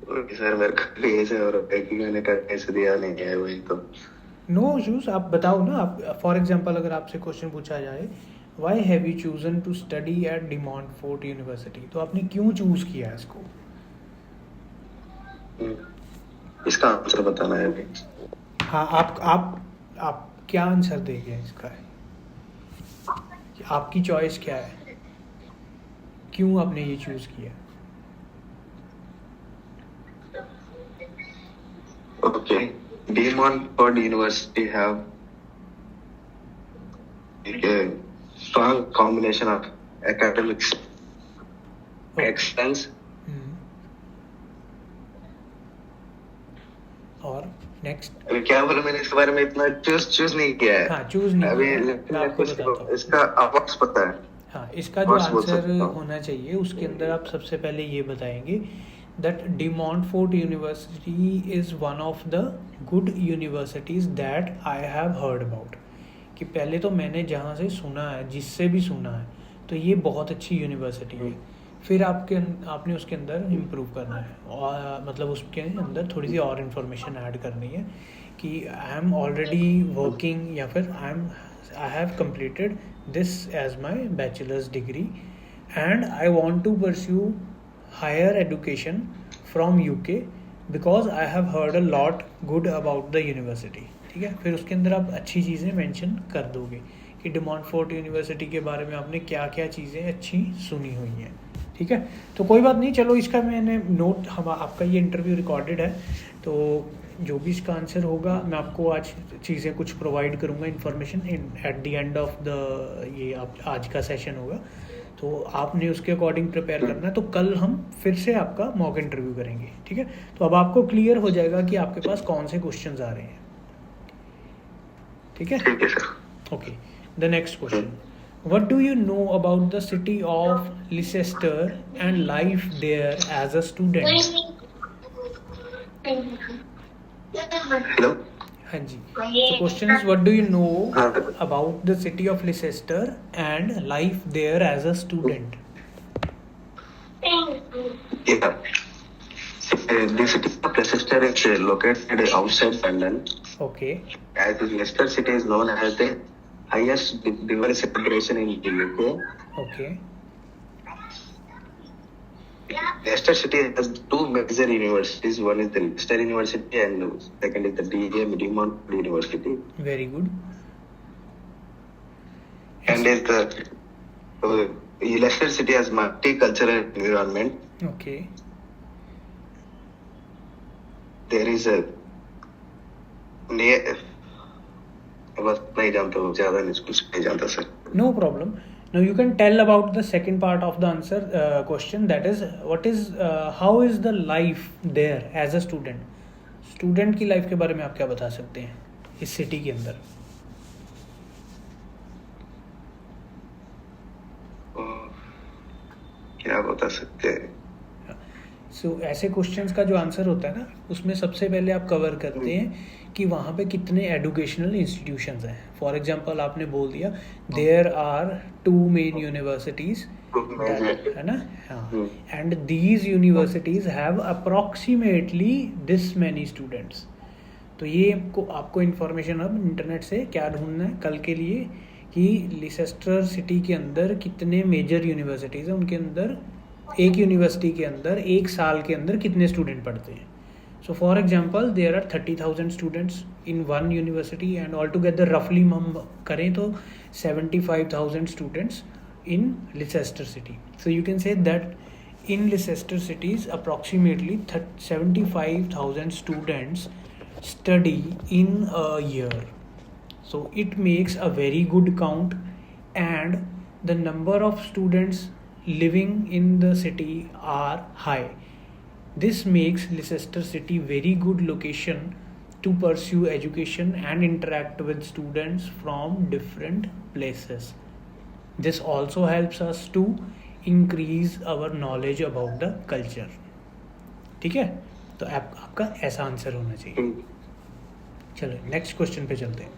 Sir मेरे को भी ऐसे हो रहा है कि मैंने कैसे दिया नहीं है, वही तो। नो इशूज़, आप बताओ ना। आप फॉर एग्जांपल अगर आपसे क्वेश्चन पूछा जाए, why have you chosen to study at De Montfort university, तो आपने क्यों चूज़ किया इसको? हम्म, इसका आंसर बताना है अभी। हाँ, आप क्या आंसर देंगे इसका? कि आपकी चॉइस क्या है, क्यों आपने ये चूज़ किया? Okay, De Montfort university have a strong combination of academics okay. excellence। और नेक्स्ट। अभी क्या बोला मैंने इसके बारे में, इतना चूज नहीं किया है हाँ, चूज़ नहीं अभी, किया है, लेकिन मैं मेरे को आपको बताता हूँ। इसका अवार्ड्स पता है। हाँ, इसका जो अवार्ड्स बोल आंसर सकता हूँ। होना चाहिए उसके अंदर आप सबसे पहले ये बताएंगे that De Montfort university is one of the good universities that I have heard about. कि पहले तो मैंने जहाँ से सुना है, जिससे भी सुना है, तो ये बहुत अच्छी यूनिवर्सिटी है। फिर आपने उसके अंदर इम्प्रूव करना है, और मतलब उसके अंदर थोड़ी सी और इन्फॉर्मेशन ऐड करनी है कि आई एम ऑलरेडी वर्किंग, या फिर I have completed this as my bachelor's degree and I want to pursue higher education from UK because I have heard a lot good about the university। ठीक है, फिर उसके अंदर आप अच्छी चीज़ें मेंशन कर दोगे कि डी मॉन्टफोर्ट यूनिवर्सिटी के बारे में आपने क्या क्या चीज़ें अच्छी सुनी हुई हैं। ठीक है, तो कोई बात नहीं, चलो इसका मैंने नोट, हम आपका ये इंटरव्यू रिकॉर्डेड है, तो जो भी इसका आंसर होगा मैं आपको आज चीज़ें कुछ प्रोवाइड करूँगा, information at the end of the ये आप आज का सेशन होगा, तो आपने उसके अकॉर्डिंग प्रिपेयर करना है। तो कल हम फिर से आपका मॉक इंटरव्यू करेंगे। ठीक है, तो अब आपको क्लियर हो जाएगा कि आपके पास कौन से क्वेश्चंस आ रहे हैं। ठीक है, ठीक है sir. Okay. The next question, what do you know about the city of Leicester and life there as a student? Hello. हाँ जी, so question is what do you know हाँ। about the city of Leicester and life there as a student? Yeah. The city of Leicester is located outside London. Okay, As Leicester city is known as the highest Diwali celebration in the UK. okay, Leicester city has two major universities. One is the Leicester University and second is the De Montfort University. very good. And is Leicester city has multicultural environment. Okay, There is a बस नहीं जानता हूँ, ज्यादा नहीं जानता sir. no problem. Now you can tell about the second part of the answer question, that is what is how is the life there as a student? Student की life के बारे में आप क्या बता सकते हैं इस सिटी के अंदर? क्या बता सकते हैं? सो ऐसे क्वेश्चंस का जो आंसर होता है ना, उसमें सबसे पहले आप कवर करते हैं कि वहाँ पे कितने एजुकेशनल इंस्टीट्यूशंस हैं। फॉर एग्जांपल आपने बोल दिया देयर आर 2 मेन यूनिवर्सिटीज़, है ना? हाँ, and these universities have approximately this many students. तो ये आपको इन्फॉर्मेशन अब इंटरनेट से क्या ढूंढना है कल के लिए कि लिसेस्टर सिटी के अंदर कितने मेजर यूनिवर्सिटीज़ हैं, उनके अंदर एक यूनिवर्सिटी के अंदर एक साल के अंदर कितने स्टूडेंट पढ़ते हैं। So for example there are 30,000 students in one university and all together रफली हम करें तो 75,000 students in Leicester city. So you can say that in Leicester cities approximately 75,000 students study in a year. So it makes a very good count, and the number of students living in the city are high. This makes Leicester city very good location to pursue education and interact with students from different places. This also helps us to increase our knowledge about the culture. ठीक है, तो आपका ऐसा answer होना चाहिए। चलो next question पे चलते हैं।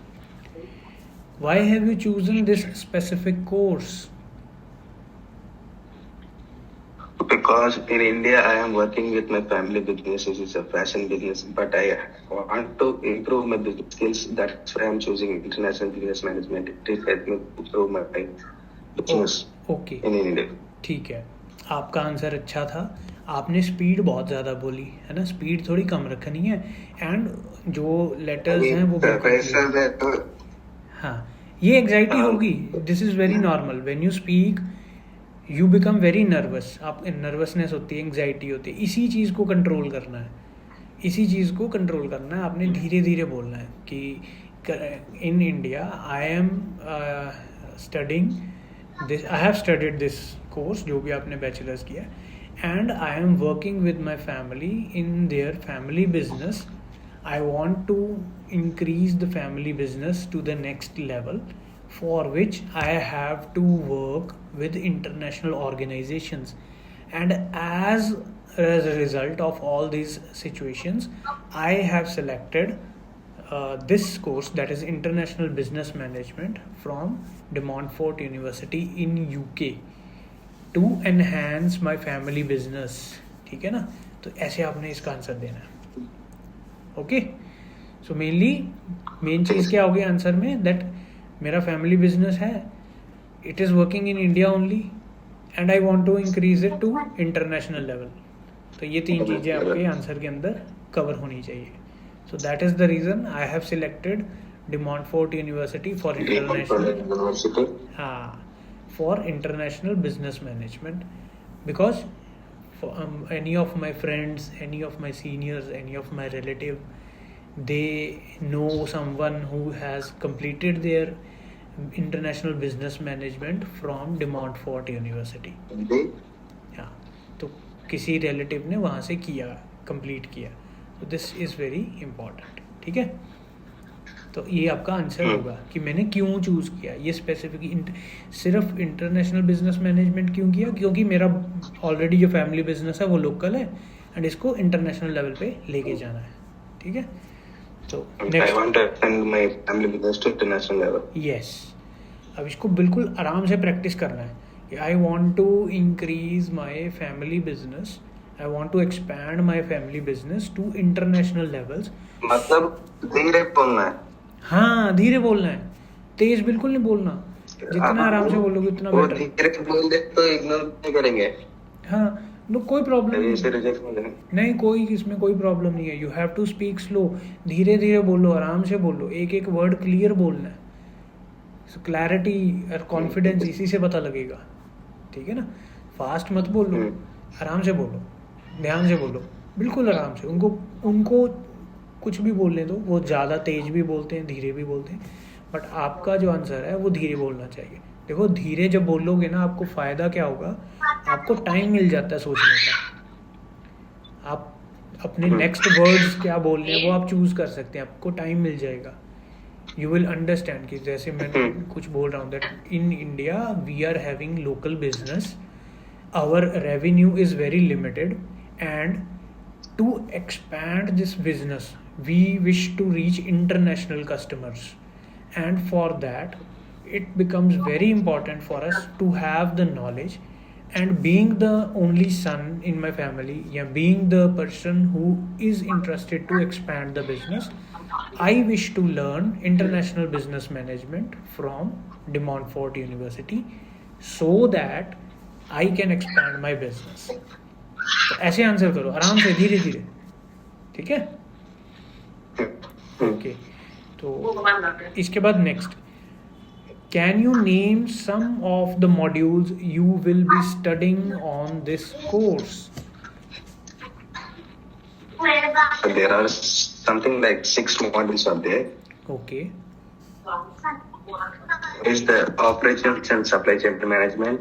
Why have you chosen this specific course? Because in India, I am working with my family business, which is a fashion business, but I want to improve my business skills. That's why I'm choosing international business management. It will help me improve my business okay, in India. ठीक है, आपका answer अच्छा था. आपने speed बहुत ज़्यादा बोली है ना, स्पीड थोड़ी कम रखनी है. एंड जो लेटर्स हैं वो बिल्कुल clear. हाँ, ये एग्जाइटी होगी. This is very normal. When you speak you become very nervous. आप नर्वसनेस होती है, एंग्जाइटी होती है. इसी चीज़ को कंट्रोल करना है, इसी चीज़ को कंट्रोल करना है. आपने धीरे धीरे बोलना है कि in India I am studying this, I have studied this course, जो भी आपने बैचलर्स किया, and I am working with my family in their family business. I want to increase the family business to the next level, for which I have to work with international organizations. And as a result of all these situations, I have selected this course, that is International Business Management from De Montfort University in UK, to enhance my family business. ठीक है ना, तो ऐसे आपने इसका answer देना है. Okay, so main चीज़ क्या होगी आंसर में, दैट मेरा फैमिली बिजनेस है, it is working in India only, and I want to increase it to international level. तो ये 3 चीज़ें आपके आंसर के अंदर कवर होनी चाहिए. So that is the reason I have selected De Montfort University for international, for international business management, because for any of my friends, any of my seniors, any of my relative, they know someone who has completed their international business management from De Montfort University. हाँ, तो किसी relative ने वहाँ से किया, complete किया. तो this is very important. ठीक है, तो ये आपका आंसर होगा कि मैंने क्यों चूज़ किया ये स्पेसिफिक सिर्फ इंटरनेशनल बिजनेस मैनेजमेंट क्यों किया, क्योंकि मेरा ऑलरेडी जो फैमिली बिजनेस है वो लोकल है, एंड इसको इंटरनेशनल लेवल पे लेके जाना है. ठीक है, तो यस, अब इसको बिल्कुल आराम से प्रैक्टिस करना है कि I want to increase my family business, I want to expand my family business to international levels. मतलब धीरे बोलना है. हाँ, धीरे बोलना है, तेज बिल्कुल नहीं बोलना. जितना आराम से बोलोगे उतना बेटर. धीरे बोल दे तो इग्नोर नहीं करेंगे. हाँ, नो, कोई प्रॉब्लम नहीं, कोई इसमें कोई प्रॉब्लम नहीं है. You have to speak slow, धीरे धीरे बोलो, आराम से बोलो, एक एक वर्ड क्लियर बोलना है. सो क्लैरिटी और कॉन्फिडेंस इसी से पता लगेगा. ठीक है ना, फास्ट मत बोलो, आराम से बोलो, ध्यान से बोलो, बिल्कुल आराम से. उनको कुछ भी बोलने दो, वो ज़्यादा तेज भी बोलते हैं, धीरे भी बोलते हैं, बट आपका जो आंसर है वो धीरे बोलना चाहिए. देखो, धीरे जब बोलोगे ना, आपको फ़ायदा क्या होगा, आपको टाइम मिल जाता है सोचने का. आप अपने नेक्स्ट वर्ड्स क्या बोलने हैं वो आप चूज़ कर सकते हैं, आपको टाइम मिल जाएगा. यू विल अंडरस्टैंड कि जैसे मैं कुछ बोल रहा हूँ, that in India we are having local business, our revenue is very limited, and to expand this business we wish to reach international customers, and for that it becomes very important for us to have the knowledge. And being the only son in my family, being the person who is interested to expand the business, I wish to learn international business management from De Montfort University so that I can expand my business. तो ऐसे answer करो, आराम से, धीरे धीरे. ठीक है, okay. तो इसके बाद next, can you name some of the modules you will be studying on this course? There are something like 6 modules are there. Okay. Is the operations and supply chain management.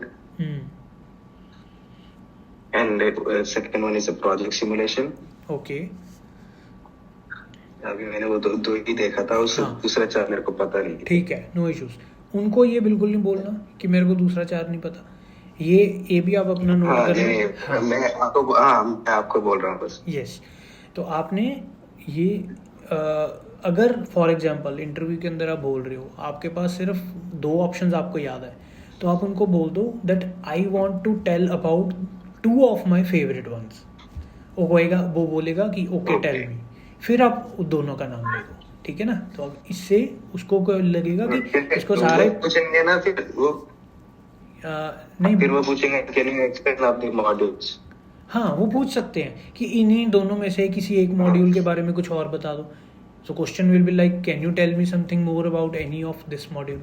And second one is a project simulation. Okay. अभी मैंने वो दो ही देखा था, उससे दूसरा 4 मेरे को पता नहीं. ठीक है, नो इश्यूज. उनको ये बिल्कुल नहीं बोलना कि मेरे को दूसरा 4 नहीं पता. ये भी आप अपना नोट कर लें. मैं आपको बोल रहा हूँ बस. यस, तो आपने ये अगर फॉर एग्जांपल इंटरव्यू के अंदर आप बोल रहे हो, आपके पास सिर्फ 2 ऑप्शंस आपको याद है, तो आप उनको बोल दो that I want to tell about 2 of my favourite ones. वो बोलेगा कि ओके टेल मी, फिर आप दोनों का नाम लिखो, ठीक है ना। तो अब इससे उसको को लगेगा कि इसको सारे पूछेंगे ना, फिर वो नहीं, फिर वो पूछेंगे can you explain of the modules. हाँ वो पूछ सकते हैं कि इन्हीं दोनों में से किसी एक मॉड्यूल के बारे में कुछ और बता दो। So question will be like can you tell me something more about any of this module,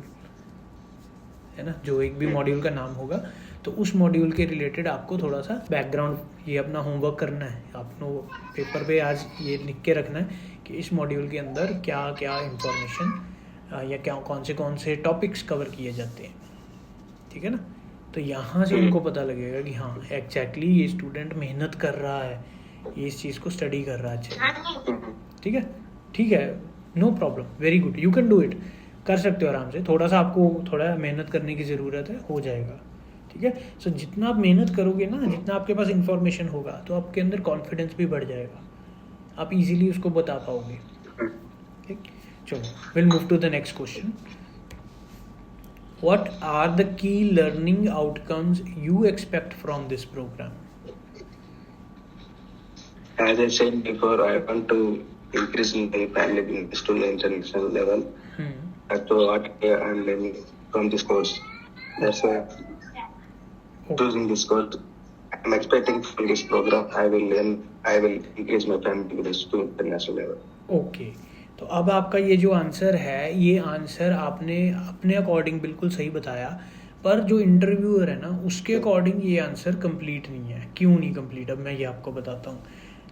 है ना। जो एक भी मॉड्यूल का नाम होगा तो उस मॉड्यूल के रिलेटेड आपको थोड़ा सा बैकग्राउंड, ये अपना होमवर्क करना है, आपको पेपर पे आज ये लिख के रखना है कि इस मॉड्यूल के अंदर क्या क्या इंफॉर्मेशन या क्या कौन से टॉपिक्स कवर किए जाते हैं, ठीक है ना। तो यहाँ से उनको पता लगेगा कि हाँ एग्जैक्टली ये स्टूडेंट मेहनत कर रहा है, ये इस चीज़ को स्टडी कर रहा है अच्छे, ठीक है, no problem, very good, you can do it, कर सकते हो आराम से। थोड़ा सा आपको थोड़ा मेहनत करने की ज़रूरत है, हो जाएगा, ठीक है। सो जितना आप मेहनत करोगे ना, जितना आपके पास इंफॉर्मेशन होगा तो आपके अंदर कॉन्फिडेंस भी बढ़ जाएगा, आप इजीली उसको बता पाओगे, ठीक। चलो will move to the next question. What are the key learning outcomes you expect from this program? As I said before, I want to increase my family business to the international level. That's what I'm learning from this course. That's why I'm choosing this course. I'm expecting from this program I will increase my family business to international level. Okay. तो अब आपका ये जो answer है, ये answer आपने अपने according बिल्कुल सही बताया, पर जो इंटरव्यूअर है ना उसके अकॉर्डिंग ये आंसर कंप्लीट नहीं है। क्यों नहीं कंप्लीट, अब मैं ये आपको बताता हूँ।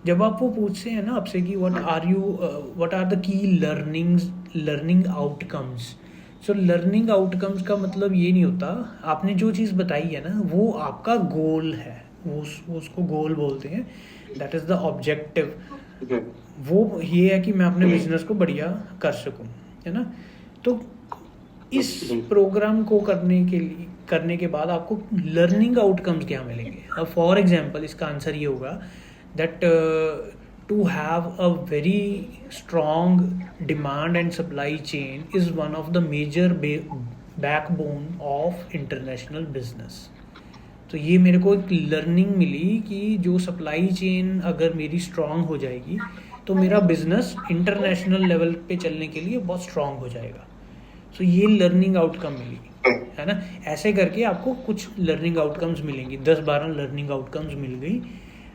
जब आप वो पूछते हैं ना आपसे कि what are the key learning outcomes, so learning outcomes का मतलब ये नहीं होता, आपने जो चीज़ बताई है ना वो आपका गोल है, वो उसको गोल बोलते हैं, दैट इज़ द ऑब्जेक्टिव। वो ये है कि मैं अपने बिजनेस को बढ़िया कर सकूं, है ना। तो इस प्रोग्राम को करने के बाद आपको लर्निंग आउटकम्स क्या मिलेंगे। अब फॉर एग्जांपल इसका आंसर ये होगा that to have a very strong demand and supply chain is one of the major backbone of international business. तो ये मेरे को एक लर्निंग मिली कि जो सप्लाई चेन अगर मेरी स्ट्रॉन्ग हो जाएगी तो मेरा बिजनेस इंटरनेशनल लेवल पे चलने के लिए बहुत स्ट्रॉन्ग हो जाएगा। सो ये लर्निंग आउटकम मिली, है ना। ऐसे करके आपको कुछ लर्निंग आउटकम्स मिलेंगी, 10-12 लर्निंग आउटकम्स मिल गई,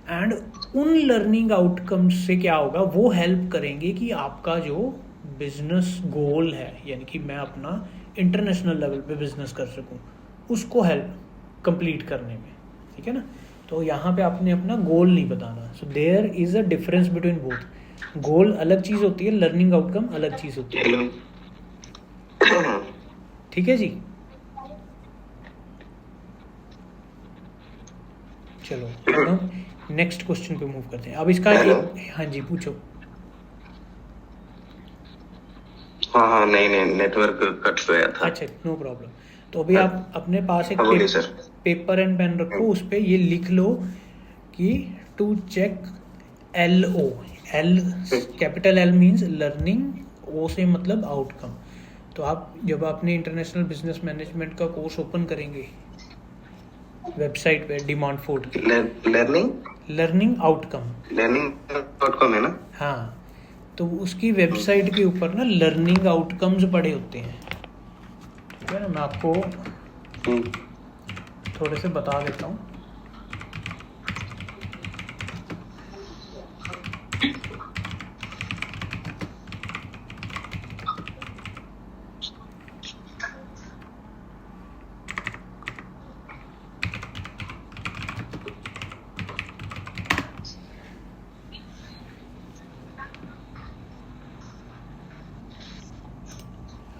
एंड उन लर्निंग आउटकम्स से क्या होगा, वो हेल्प करेंगे कि आपका जो बिजनेस गोल है, यानी कि मैं अपना इंटरनेशनल लेवल पे बिजनेस कर सकूं, उसको हेल्प कंप्लीट करने में, ठीक है ना। तो यहाँ पे आपने अपना गोल नहीं बताना। So there is a difference between both. Goal अलग चीज़ होती है, लर्निंग आउटकम अलग चीज़ होती है, ठीक है जी। चलो अब हम नेक्स्ट क्वेश्चन पे मूव करते हैं। अब इसका हाँ जी पूछो। हाँ नहीं नेटवर्क कट गया था। अच्छा नो प्रॉब्लम। तो अभी आप अपने पास एक पेपर एंड पेन रखो, उस पर ये लिख लो कि to check LO, L capital L means learning, O से मतलब आउटकम। तो आप जब आपने इंटरनेशनल बिजनेस मैनेजमेंट का कोर्स ओपन करेंगे वेबसाइट पे डिमांडफोर्ड की, लर्निंग आउटकम है ना, हाँ, तो उसकी वेबसाइट के ऊपर ना लर्निंग आउटकम्स पड़े होते हैं, ठीक है ना। मैं आपको थोड़े से बता देता हूँ।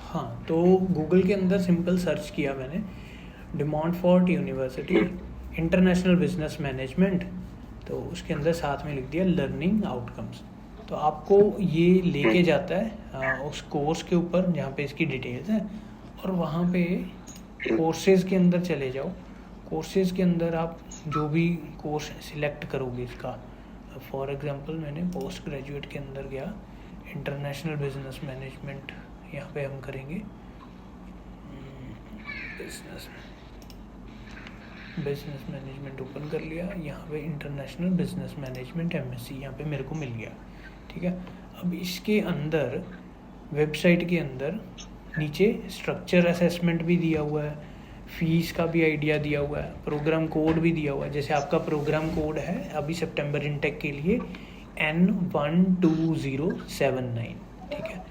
हाँ, तो गूगल के अंदर सिंपल सर्च किया मैंने, डिमांडफोर्ड यूनिवर्सिटी इंटरनेशनल बिजनेस मैनेजमेंट, तो उसके अंदर साथ में लिख दिया लर्निंग आउटकम्स। तो आपको ये लेके जाता है उस कोर्स के ऊपर जहाँ पे इसकी डिटेल्स हैं, और वहाँ पे कोर्सेज के अंदर चले जाओ। कोर्सेज के अंदर आप जो भी कोर्स सिलेक्ट करोगे इसका, फॉर एग्जांपल मैंने पोस्ट ग्रेजुएट के अंदर गया, इंटरनेशनल बिजनेस मैनेजमेंट यहाँ पे हम करेंगे बिजनेस। बिजनेस मैनेजमेंट ओपन कर लिया, यहाँ पे इंटरनेशनल बिजनेस मैनेजमेंट एमएससी यहाँ पे मेरे को मिल गया। ठीक है, अब इसके अंदर वेबसाइट के अंदर नीचे स्ट्रक्चर असेसमेंट भी दिया हुआ है, फीस का भी आइडिया दिया हुआ है, प्रोग्राम कोड भी दिया हुआ है। जैसे आपका प्रोग्राम कोड है अभी सितंबर इनटेक के लिए N12079। ठीक है,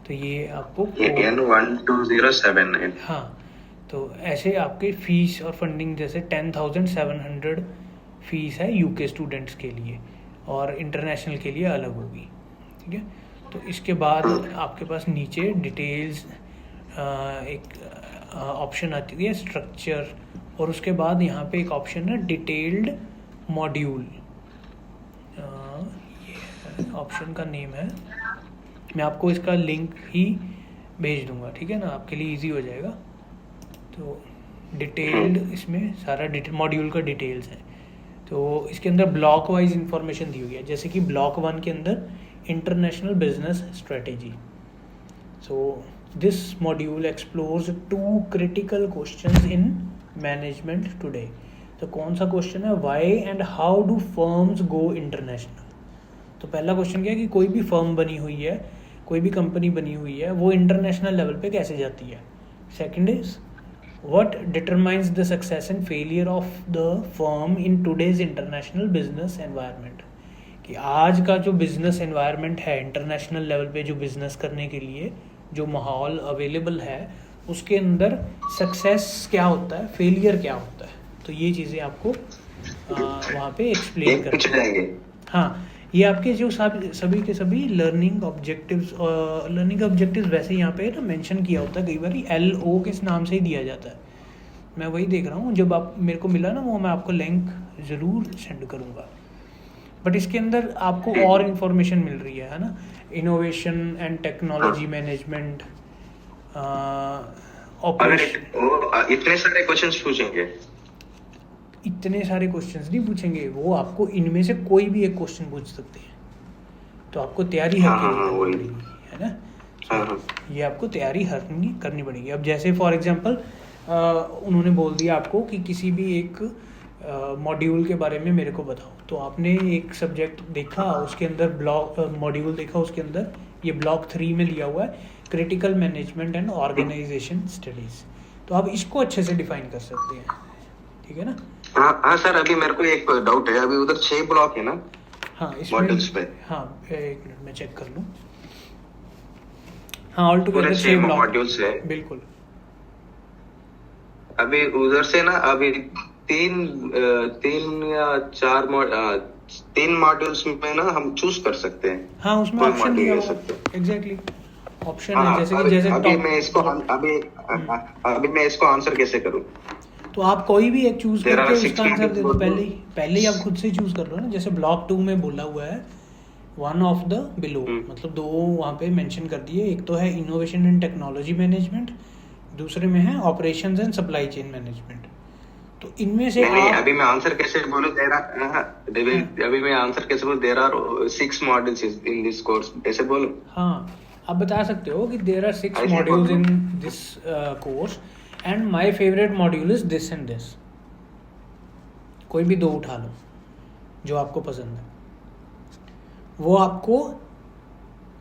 तो ये आपको N12079। हाँ, तो ऐसे आपके फीस और फंडिंग जैसे 10,700 फीस है यूके स्टूडेंट्स के लिए और इंटरनेशनल के लिए अलग होगी। ठीक है, तो इसके बाद आपके पास नीचे डिटेल्स एक ऑप्शन आती है स्ट्रक्चर, और उसके बाद यहाँ पे एक ऑप्शन है डिटेल्ड मॉड्यूल। ये ऑप्शन का नेम है, मैं आपको इसका लिंक ही भेज दूंगा। ठीक है ना, आपके लिए इजी हो जाएगा। तो डिटेल्ड इसमें सारा मॉड्यूल का डिटेल्स है। तो इसके अंदर ब्लॉक वाइज इंफॉर्मेशन दी हुई है, जैसे कि ब्लॉक 1 के अंदर international business strategy. So this module explores 2 critical questions in management today. तो कौन सा क्वेश्चन है, why and how do firms go international. तो पहला क्वेश्चन क्या है कि कोई भी फर्म बनी हुई है, कोई भी कंपनी बनी हुई है, वो इंटरनेशनल लेवल पे कैसे जाती है। Second is what determines the success and failure of the firm in today's international business environment. कि आज का जो बिजनेस एनवायरनमेंट है इंटरनेशनल लेवल पे, जो बिजनेस करने के लिए जो माहौल अवेलेबल है, उसके अंदर सक्सेस क्या होता है, फेलियर क्या होता है। तो ये चीज़ें आपको वहाँ पे एक्सप्लेन करनी है। हाँ, ये आपके जो सभी के सभी लर्निंग ऑब्जेक्टिव्स वैसे यहाँ पे ना मेंशन किया होता है, कई बार LO के नाम से ही दिया जाता है। मैं वही देख रहा हूँ, जब आप मेरे को मिला ना वो मैं आपको लिंक ज़रूर सेंड करूँगा। बट इसके अंदर आपको और इन्फॉर्मेशन मिल रही है ना, innovation and technology management, operation. इतने सारे क्वेश्चंस पूछेंगे? इतने सारे क्वेश्चंस नहीं पूछेंगे, वो आपको इनमें से कोई भी एक क्वेश्चन पूछ सकते हैं। तो आपको तैयारी करनी पड़ेगी, है ना। ये आपको तैयारी करनी पड़ेगी। अब जैसे फॉर एग्जांपल उन्होंने बोल दिया आपको कि किसी भी एक मॉड्यूल के बारे में मेरे को बताओ, तो आपने एक सब्जेक्ट देखा, उसके अंदर मॉड्यूल देखा, उसके अंदर ये ब्लॉक 3 में लिया हुआ है critical management and organisation studies. तो आप इसको अच्छे से डिफाइन कर सकते हैं। ठीक है ना। हाँ सर, अभी मेरे को एक डाउट है, अभी उधर 6 ब्लॉक है ना? हाँ, मॉड्यूल्स पे। हाँ, एक मिनट में चेक कर लूँ। हाँ, ऑल टुगेदर 6 मॉड्यूल्स है। बिल्कुल। अभी उधर से ना अभी 3 या 4 मॉड्यूल्स में ना हम चूज कर सकते हैं। हाँ, उसमें ऑप्शन दिया हुआ है। एग्जैक्टली ऑप्शन है, जैसे अभी मैं इसको आंसर कैसे करूँ? तो आप कोई भी एक चूज करके उसका आंसर दे दो। पहले ही आप खुद से चूज कर लो ना। जैसे ब्लॉक 2 में बोला हुआ है 1 ऑफ द बिलो, मतलब 2 वहाँ पे मेंशन कर दिए। एक तो है इनोवेशन एंड टेक्नोलॉजी मैनेजमेंट, दूसरे में है operations and supply chain management. तो इनमें से अभी मैं आंसर कैसे बोलूं? अभी मैं आंसर कैसे बोलूं? There are 6 modules in this course, कैसे बोलूं? हाँ, आप बता सकते हो कि there are 6 modules in this course and my favourite module is this and this. कोई भी 2 उठा लो जो आपको पसंद है। वो आपको,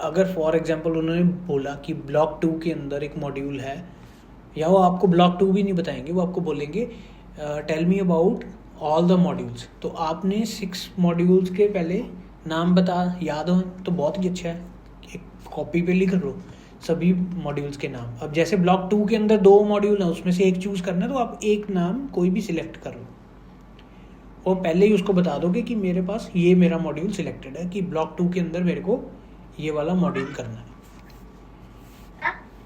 अगर फॉर एग्जांपल उन्होंने बोला कि ब्लॉक 2 के अंदर एक मॉड्यूल है, या वो आपको ब्लॉक 2 भी नहीं बताएंगे, वो आपको बोलेंगे tell me about all the modules. तो आपने 6 मॉड्यूल्स के पहले नाम याद हो तो बहुत ही अच्छा है, एक कॉपी पे लिख लो सभी मॉड्यूल्स के नाम। अब जैसे ब्लॉक 2 के अंदर 2 मॉड्यूल है, उसमें से एक चूज करना है, तो आप एक नाम कोई भी सिलेक्ट कर लो और पहले ही उसको बता दोगे कि मेरे पास ये मेरा मॉड्यूल सिलेक्टेड है, कि ब्लॉक 2 के अंदर मेरे को ये वाला मॉड्यूल करना है।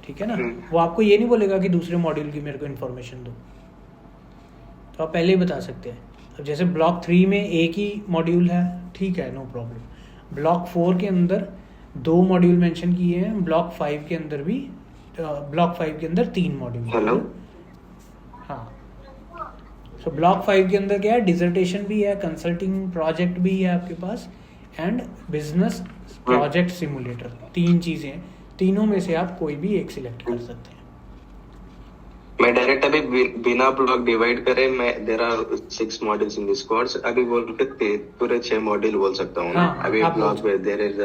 ठीक है ना। वो आपको ये नहीं बोलेगा कि दूसरे मॉड्यूल की मेरे को इन्फॉर्मेशन दो, तो आप पहले ही बता सकते हैं। अब जैसे ब्लॉक 3 में एक ही मॉड्यूल है, ठीक है, नो प्रॉब्लम। ब्लॉक 4 के अंदर 2 मॉड्यूल मेंशन किए हैं, ब्लॉक 5 के अंदर भी, ब्लॉक 5 के अंदर 3 मॉड्यूल। हेलो। हाँ, सो ब्लॉक 5 के अंदर क्या है, डिसर्टेशन भी है, कंसल्टिंग प्रोजेक्ट भी है आपके पास, एंड बिजनेस प्रोजेक्ट सिमुलेटर। 3 चीज़ें हैं, तीनों में से आप कोई भी एक सिलेक्ट कर सकते हैं। मैं डायरेक्ट अभी बिना ब्लॉक डिवाइड करे मैं there are 6 modules in this course अभी बोल के पूरे 6 मॉड्यूल बोल सकता हूँ ना. हाँ, अभी आप बोल ब्लॉक में देर इज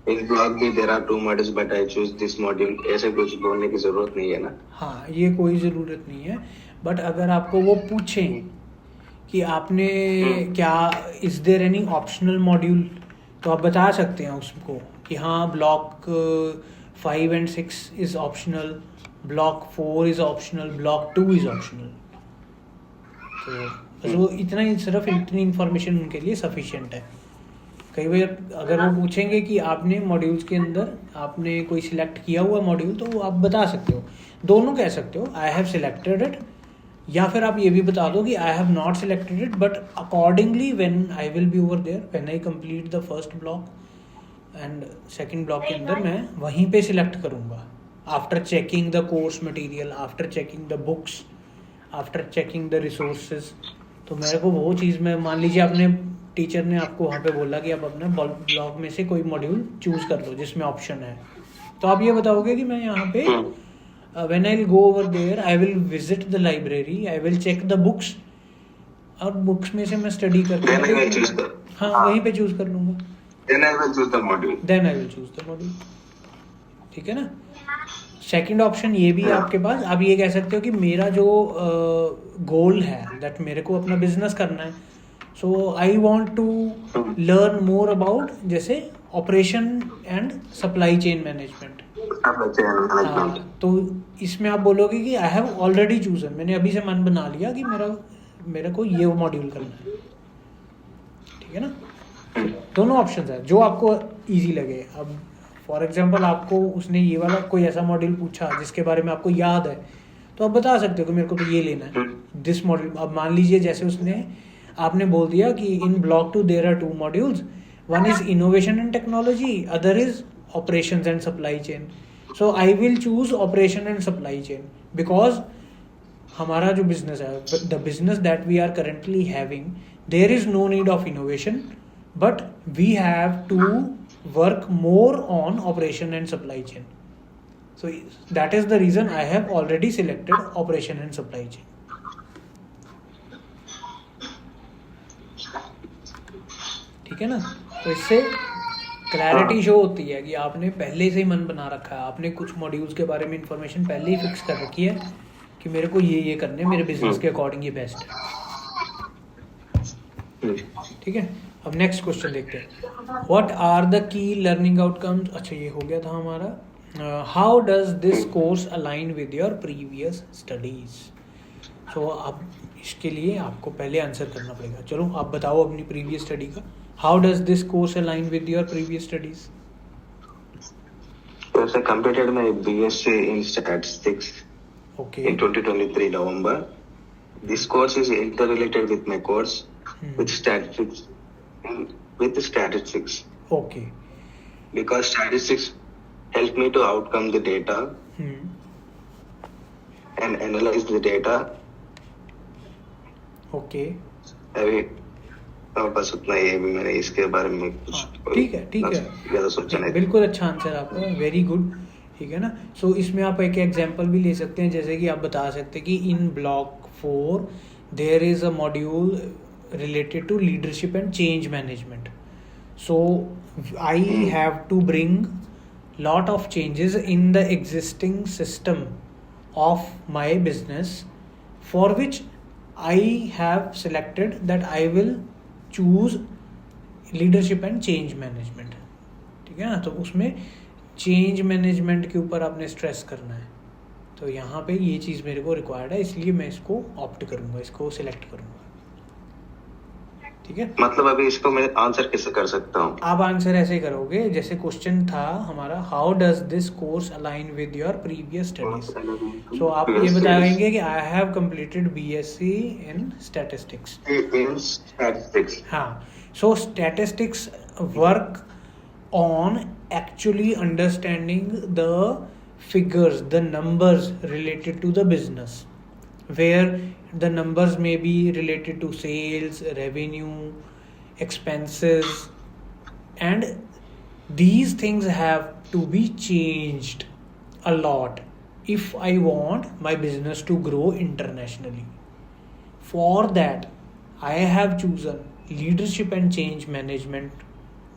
इन ब्लॉक भी there are 2 modules but I choose this module, ऐसे कुछ बोलने की जरूरत नहीं है ना. हाँ, ये कोई ज़रूरत नहीं है. बट अगर आपको वो पूछें कि आपने क्या is there any optional module, तो आप बता सकते हैं उसको कि हाँ block 5 and 6 is optional, block 4 is optional, block 2 is optional. तो बस वो इतना ही, सिर्फ इतनी इन्फॉर्मेशन उनके लिए सफिशिएंट है. कई बार अगर वो पूछेंगे कि आपने मॉड्यूल्स के अंदर आपने कोई सिलेक्ट किया हुआ मॉड्यूल, तो वो आप बता सकते हो. दोनों कह सकते हो, आई हैव सिलेक्टेड इट, या फिर आप ये भी बता दो कि I have not selected it but accordingly when I will be over there, when I complete the first block and second block के अंदर मैं वहीं पे सिलेक्ट करूँगा, after checking the course material, after checking the books, after checking the resources. तो मेरे को वो चीज़ में, मान लीजिए आपने, टीचर ने आपको वहाँ पे बोला कि आप अपने ब्लॉग में से कोई मॉड्यूल चूज़ कर लो जिसमें ऑप्शन है, तो आप ये बताओगे कि मैं यहाँ पे when I will go over there, I will visit the library, I will check the books, और बुक्स में से मैं स्टडी करके हाँ वहीं पे चूज कर लूँगा. Then I will choose the module. Then I will choose the module. ठीक है ना. सेकंड ऑप्शन ये भी है आपके पास. आप ये कह सकते हो कि मेरा जो गोल है, दैट मेरे को अपना बिजनेस करना है, so I want to learn more about जैसे operation and supply chain management. तो इसमें आप बोलोगे कि आई हैव ऑलरेडी चूजन, मैंने अभी से मन बना लिया कि मेरे को ये मॉड्यूल करना है. ठीक है ना. दोनों ऑप्शंस है जो आपको इजी लगे. अब फॉर एग्जांपल आपको उसने ये वाला कोई ऐसा मॉड्यूल पूछा जिसके बारे में आपको याद है, तो आप बता सकते हो कि मेरे को तो ये लेना है, दिस मॉड्यूल. अब मान लीजिए जैसे आपने बोल दिया कि in block 2 there are 2 modules, one is innovation and technology, other is operations and supply chain. So I will choose operation and supply chain because हमारा जो business है, the business that we are currently having, there is no need of innovation, but we have to work more on operation and supply chain. So that is the reason I have already selected operation and supply chain. ठीक है ना. तो इससे clarity show होती है कि आपने पहले से ही मन बना रखा है, आपने कुछ मॉड्यूल्स के बारे में इंफॉर्मेशन पहले ही फिक्स कर रखी है कि मेरे को ये करने, मेरे बिजनेस के अकॉर्डिंग ये बेस्ट है. ठीक है. अब नेक्स्ट क्वेश्चन देखते हैं. What are the key learning outcomes. अच्छा ये हो गया था हमारा. How does this course align with your previous studies. So अब इसके लिए आपको पहले आंसर करना पड़ेगा. चलो आप बताओ अपनी प्रीवियस स्टडी का. How does this course align with your previous studies? Yes, I completed my BSc in Statistics in 2023 November. This course is interrelated with my course with statistics. Okay. Because statistics help me to outcome the data and analyze the data. Okay. बस उतना ही है. मैंने इसके बारे में कुछ ठीक है ज़्यादा सोचा नहीं. बिल्कुल अच्छा आंसर आपका, वेरी गुड. ठीक है ना. सो इसमें आप एक एग्जांपल भी ले सकते हैं, जैसे कि आप बता सकते हैं कि in block 4 there is a module related to leadership and change management. So I have to bring lot of changes in the existing system of my business, for which I have selected that I will choose leadership and change management. ठीक है ना. तो उसमें change management के ऊपर आपने stress करना है, तो यहाँ पे ये चीज़ मेरे को रिक्वायर्ड है, इसलिए मैं इसको ऑप्ट करूँगा, इसको सिलेक्ट करूँगा. ठीक है. मतलब अभी इसको मैं आंसर कैसे कर सकता हूँ. आप आंसर ऐसे करोगे जैसे क्वेश्चन था हमारा, how does this course align with your previous studies. So आप ये बताएंगे कि I have completed BSc in statistics. हाँ. So statistics work on actually understanding the figures, the numbers related to the business, where the numbers may be related to sales, revenue, expenses, and these things have to be changed a lot if I want my business to grow internationally. For that, I have chosen leadership and change management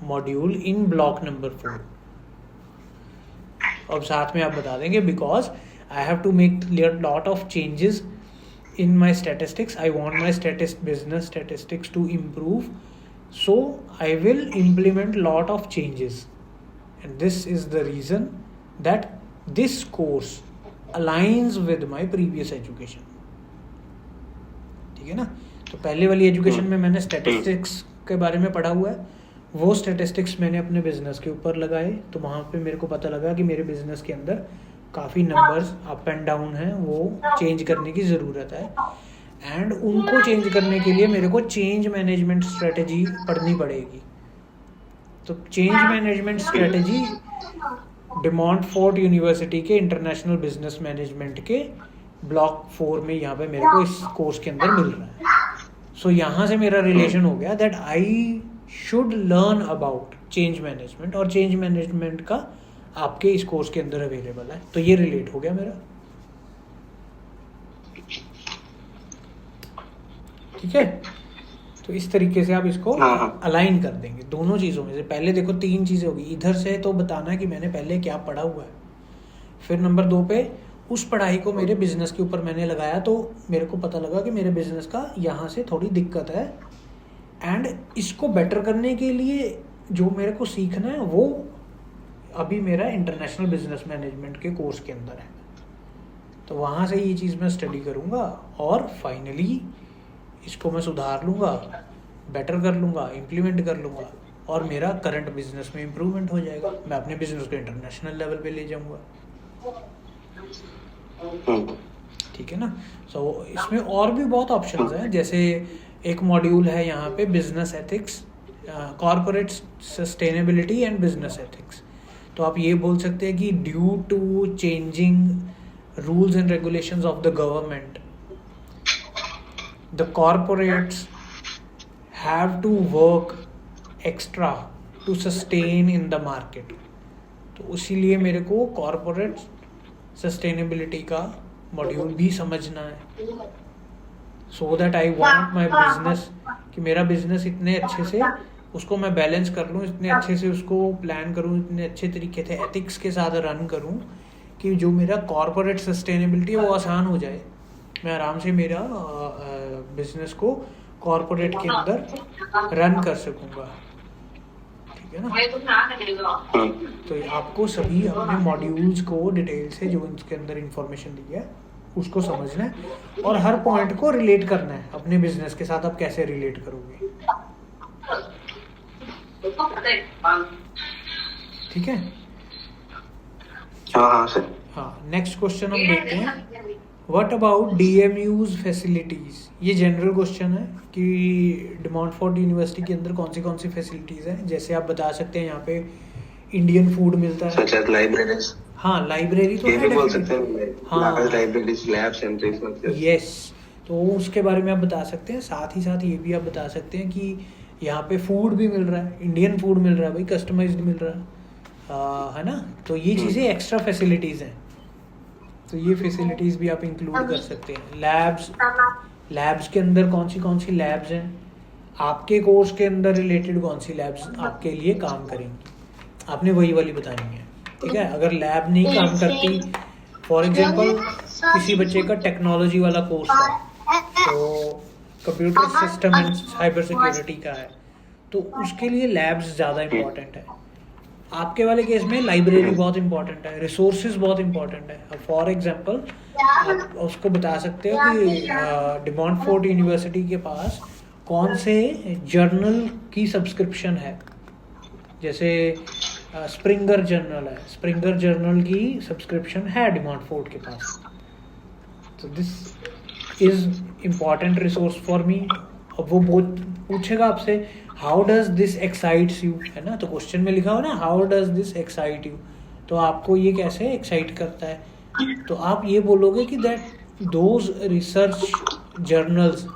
module in block number 4. अब साथ में आप बता देंगे because I have to make lot of changes in my statistics. I want my business statistics to improve, so I will implement lot of changes, and this is the reason that this course aligns with my previous education. ठीक है ना? तो पहले वाली education में मैंने statistics के बारे में पढ़ा हुआ है, वो स्टैटिस्टिक्स मैंने अपने बिजनेस के ऊपर लगाए, तो वहाँ पे मेरे को पता लगा कि मेरे बिजनेस के अंदर काफ़ी नंबर्स अप एंड डाउन हैं, वो चेंज करने की ज़रूरत है, एंड उनको चेंज करने के लिए मेरे को चेंज मैनेजमेंट स्ट्रेटजी पढ़नी पड़ेगी. तो change management strategy De Montfort university के इंटरनेशनल बिजनेस मैनेजमेंट के ब्लॉक 4 में यहाँ पे मेरे को इस कोर्स के अंदर मिल रहा है. सो यहाँ से मेरा रिलेशन हो गया that I should learn about change management, और चेंज मैनेजमेंट का आपके इस कोर्स के अंदर अवेलेबल है, तो ये रिलेट हो गया मेरा. ठीक है, तो इस तरीके से आप इसको अलाइन कर देंगे दोनों चीज़ों में से. पहले देखो 3 चीज़ें होगी, इधर से तो बताना है कि मैंने पहले क्या पढ़ा हुआ है, फिर नंबर 2 पे उस पढ़ाई को मेरे बिजनेस के ऊपर मैंने लगाया, तो मेरे को पता लगा कि मेरे बिजनेस का यहाँ से थोड़ी दिक्कत है, एंड इसको बेटर करने के लिए जो मेरे को सीखना है वो अभी मेरा इंटरनेशनल बिजनेस मैनेजमेंट के कोर्स के अंदर है. तो वहाँ से ये चीज़ मैं स्टडी करूँगा और फाइनली इसको मैं सुधार लूँगा, बेटर कर लूँगा, इम्प्लीमेंट कर लूँगा, और मेरा करंट बिजनेस में इम्प्रूवमेंट हो जाएगा. मैं अपने बिजनेस को इंटरनेशनल लेवल पे ले जाऊँगा. ठीक है ना? सो इसमें और भी बहुत ऑप्शंस हैं, जैसे एक मॉड्यूल है यहाँ पे business ethics, corporate sustainability and business ethics. तो आप ये बोल सकते हैं कि due to changing rules and regulations of the government, the corporates have to work extra to sustain in the market. तो इसीलिए मेरे को कॉर्पोरेट सस्टेनेबिलिटी का मॉड्यूल भी समझना है, सो that I want my business कि मेरा बिजनेस इतने अच्छे से उसको मैं बैलेंस कर लूँ, इतने अच्छे से उसको प्लान करूँ, इतने अच्छे तरीके से एथिक्स के साथ रन करूँ कि जो मेरा कॉर्पोरेट सस्टेनेबिलिटी है वो आसान हो जाए. मैं आराम से मेरा बिजनेस को कॉर्पोरेट के अंदर रन कर सकूँगा. ठीक है ना? तो आपको सभी अपने मॉड्यूल्स को डिटेल से जो इसके अंदर इंफॉर्मेशन दी है उसको समझना है, और हर पॉइंट को रिलेट करना है अपने बिजनेस के साथ. आप कैसे रिलेट करोगे? ठीक है? हाँ सर. हाँ, नेक्स्ट क्वेश्चन हम देखते हैं. What about DMU's facilities? ये जनरल क्वेश्चन है कि डे मॉन्टफोर्ट यूनिवर्सिटी के अंदर कौन सी फैसिलिटीज हैं. जैसे आप बता सकते हैं यहाँ पे इंडियन फूड मिलता है, सच एज लाइब्रेरीज. हाँ, लाइब्रेरी तो है, बोल सकते हैं. हाँ, libraries, labs and research. Yes, तो उसके बारे में आप बता सकते हैं. साथ ही साथ ये भी आप बता सकते हैं कि यहाँ पे फूड भी मिल रहा है, इंडियन फूड मिल रहा है भाई, कस्टमाइज्ड मिल रहा है ना. तो ये चीज़ें एक्स्ट्रा फैसिलिटीज़ हैं, तो ये फैसिलिटीज़ भी आप इंक्लूड कर सकते हैं. लैब्स के अंदर कौन सी लैब्स हैं, आपके कोर्स के अंदर रिलेटेड कौन सी लैब्स आपके लिए काम करेंगी, आपने वही वाली बतानी है. ठीक है? अगर लैब नहीं काम करती, फॉर एग्जांपल किसी बच्चे का टेक्नोलॉजी वाला कोर्स है, तो computer system and cyber security का है, तो उसके लिए लैब्स ज़्यादा इम्पॉर्टेंट है. आपके वाले केस में लाइब्रेरी बहुत इंपॉर्टेंट है, रिसोर्सेज बहुत इंपॉर्टेंट है. अब फॉर एग्जांपल आप उसको बता सकते हो कि डे मॉन्टफोर्ट यूनिवर्सिटी के पास कौन से जर्नल की सब्सक्रिप्शन है. जैसे स्प्रिंगर जर्नल है, स्प्रिंगर जर्नल की सब्सक्रिप्शन है डे मॉन्टफोर्ट के पास. तो this is important resource for me. अब वो पूछेगा आपसे how does this excites you, है ना? तो क्वेश्चन में लिखा हो ना how does this excite you, तो आपको ये कैसे एक्साइट करता है, तो आप ये बोलोगे कि दैट दोज रिसर्च जर्नल्स,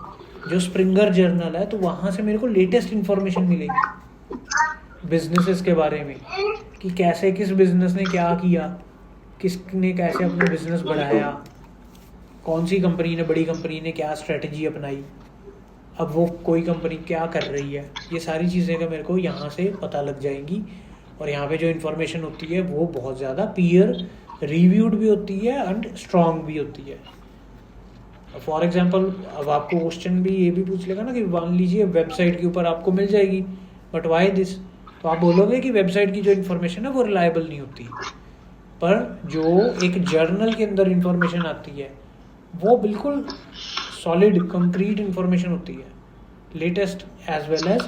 जो स्प्रिंगर जर्नल है, तो वहाँ से मेरे को लेटेस्ट इन्फॉर्मेशन मिलेगी बिजनेसेस के बारे में, कि कैसे किस बिजनेस ने क्या किया, किसने कैसे अपना बिजनेस बढ़ाया, कौन सी कंपनी ने, बड़ी कंपनी ने क्या स्ट्रेटजी अपनाई, अब वो कोई कंपनी क्या कर रही है, ये सारी चीज़ें का मेरे को यहाँ से पता लग जाएंगी। और यहाँ पे जो इन्फॉर्मेशन होती है वो बहुत ज़्यादा पीयर रिव्यूड भी होती है एंड स्ट्रॉन्ग भी होती है। फॉर एग्जांपल अब आपको क्वेश्चन भी ये भी पूछ लेगा ना कि मान लीजिए वेबसाइट के ऊपर आपको मिल जाएगी, बट वाई दिस, तो आप बोलोगे कि वेबसाइट की जो इन्फॉर्मेशन है वो रिलायबल नहीं होती। पर जो एक जर्नल के अंदर इन्फॉर्मेशन आती है वो बिल्कुल सॉलिड कंक्रीट इन्फॉर्मेशन होती है, latest as well as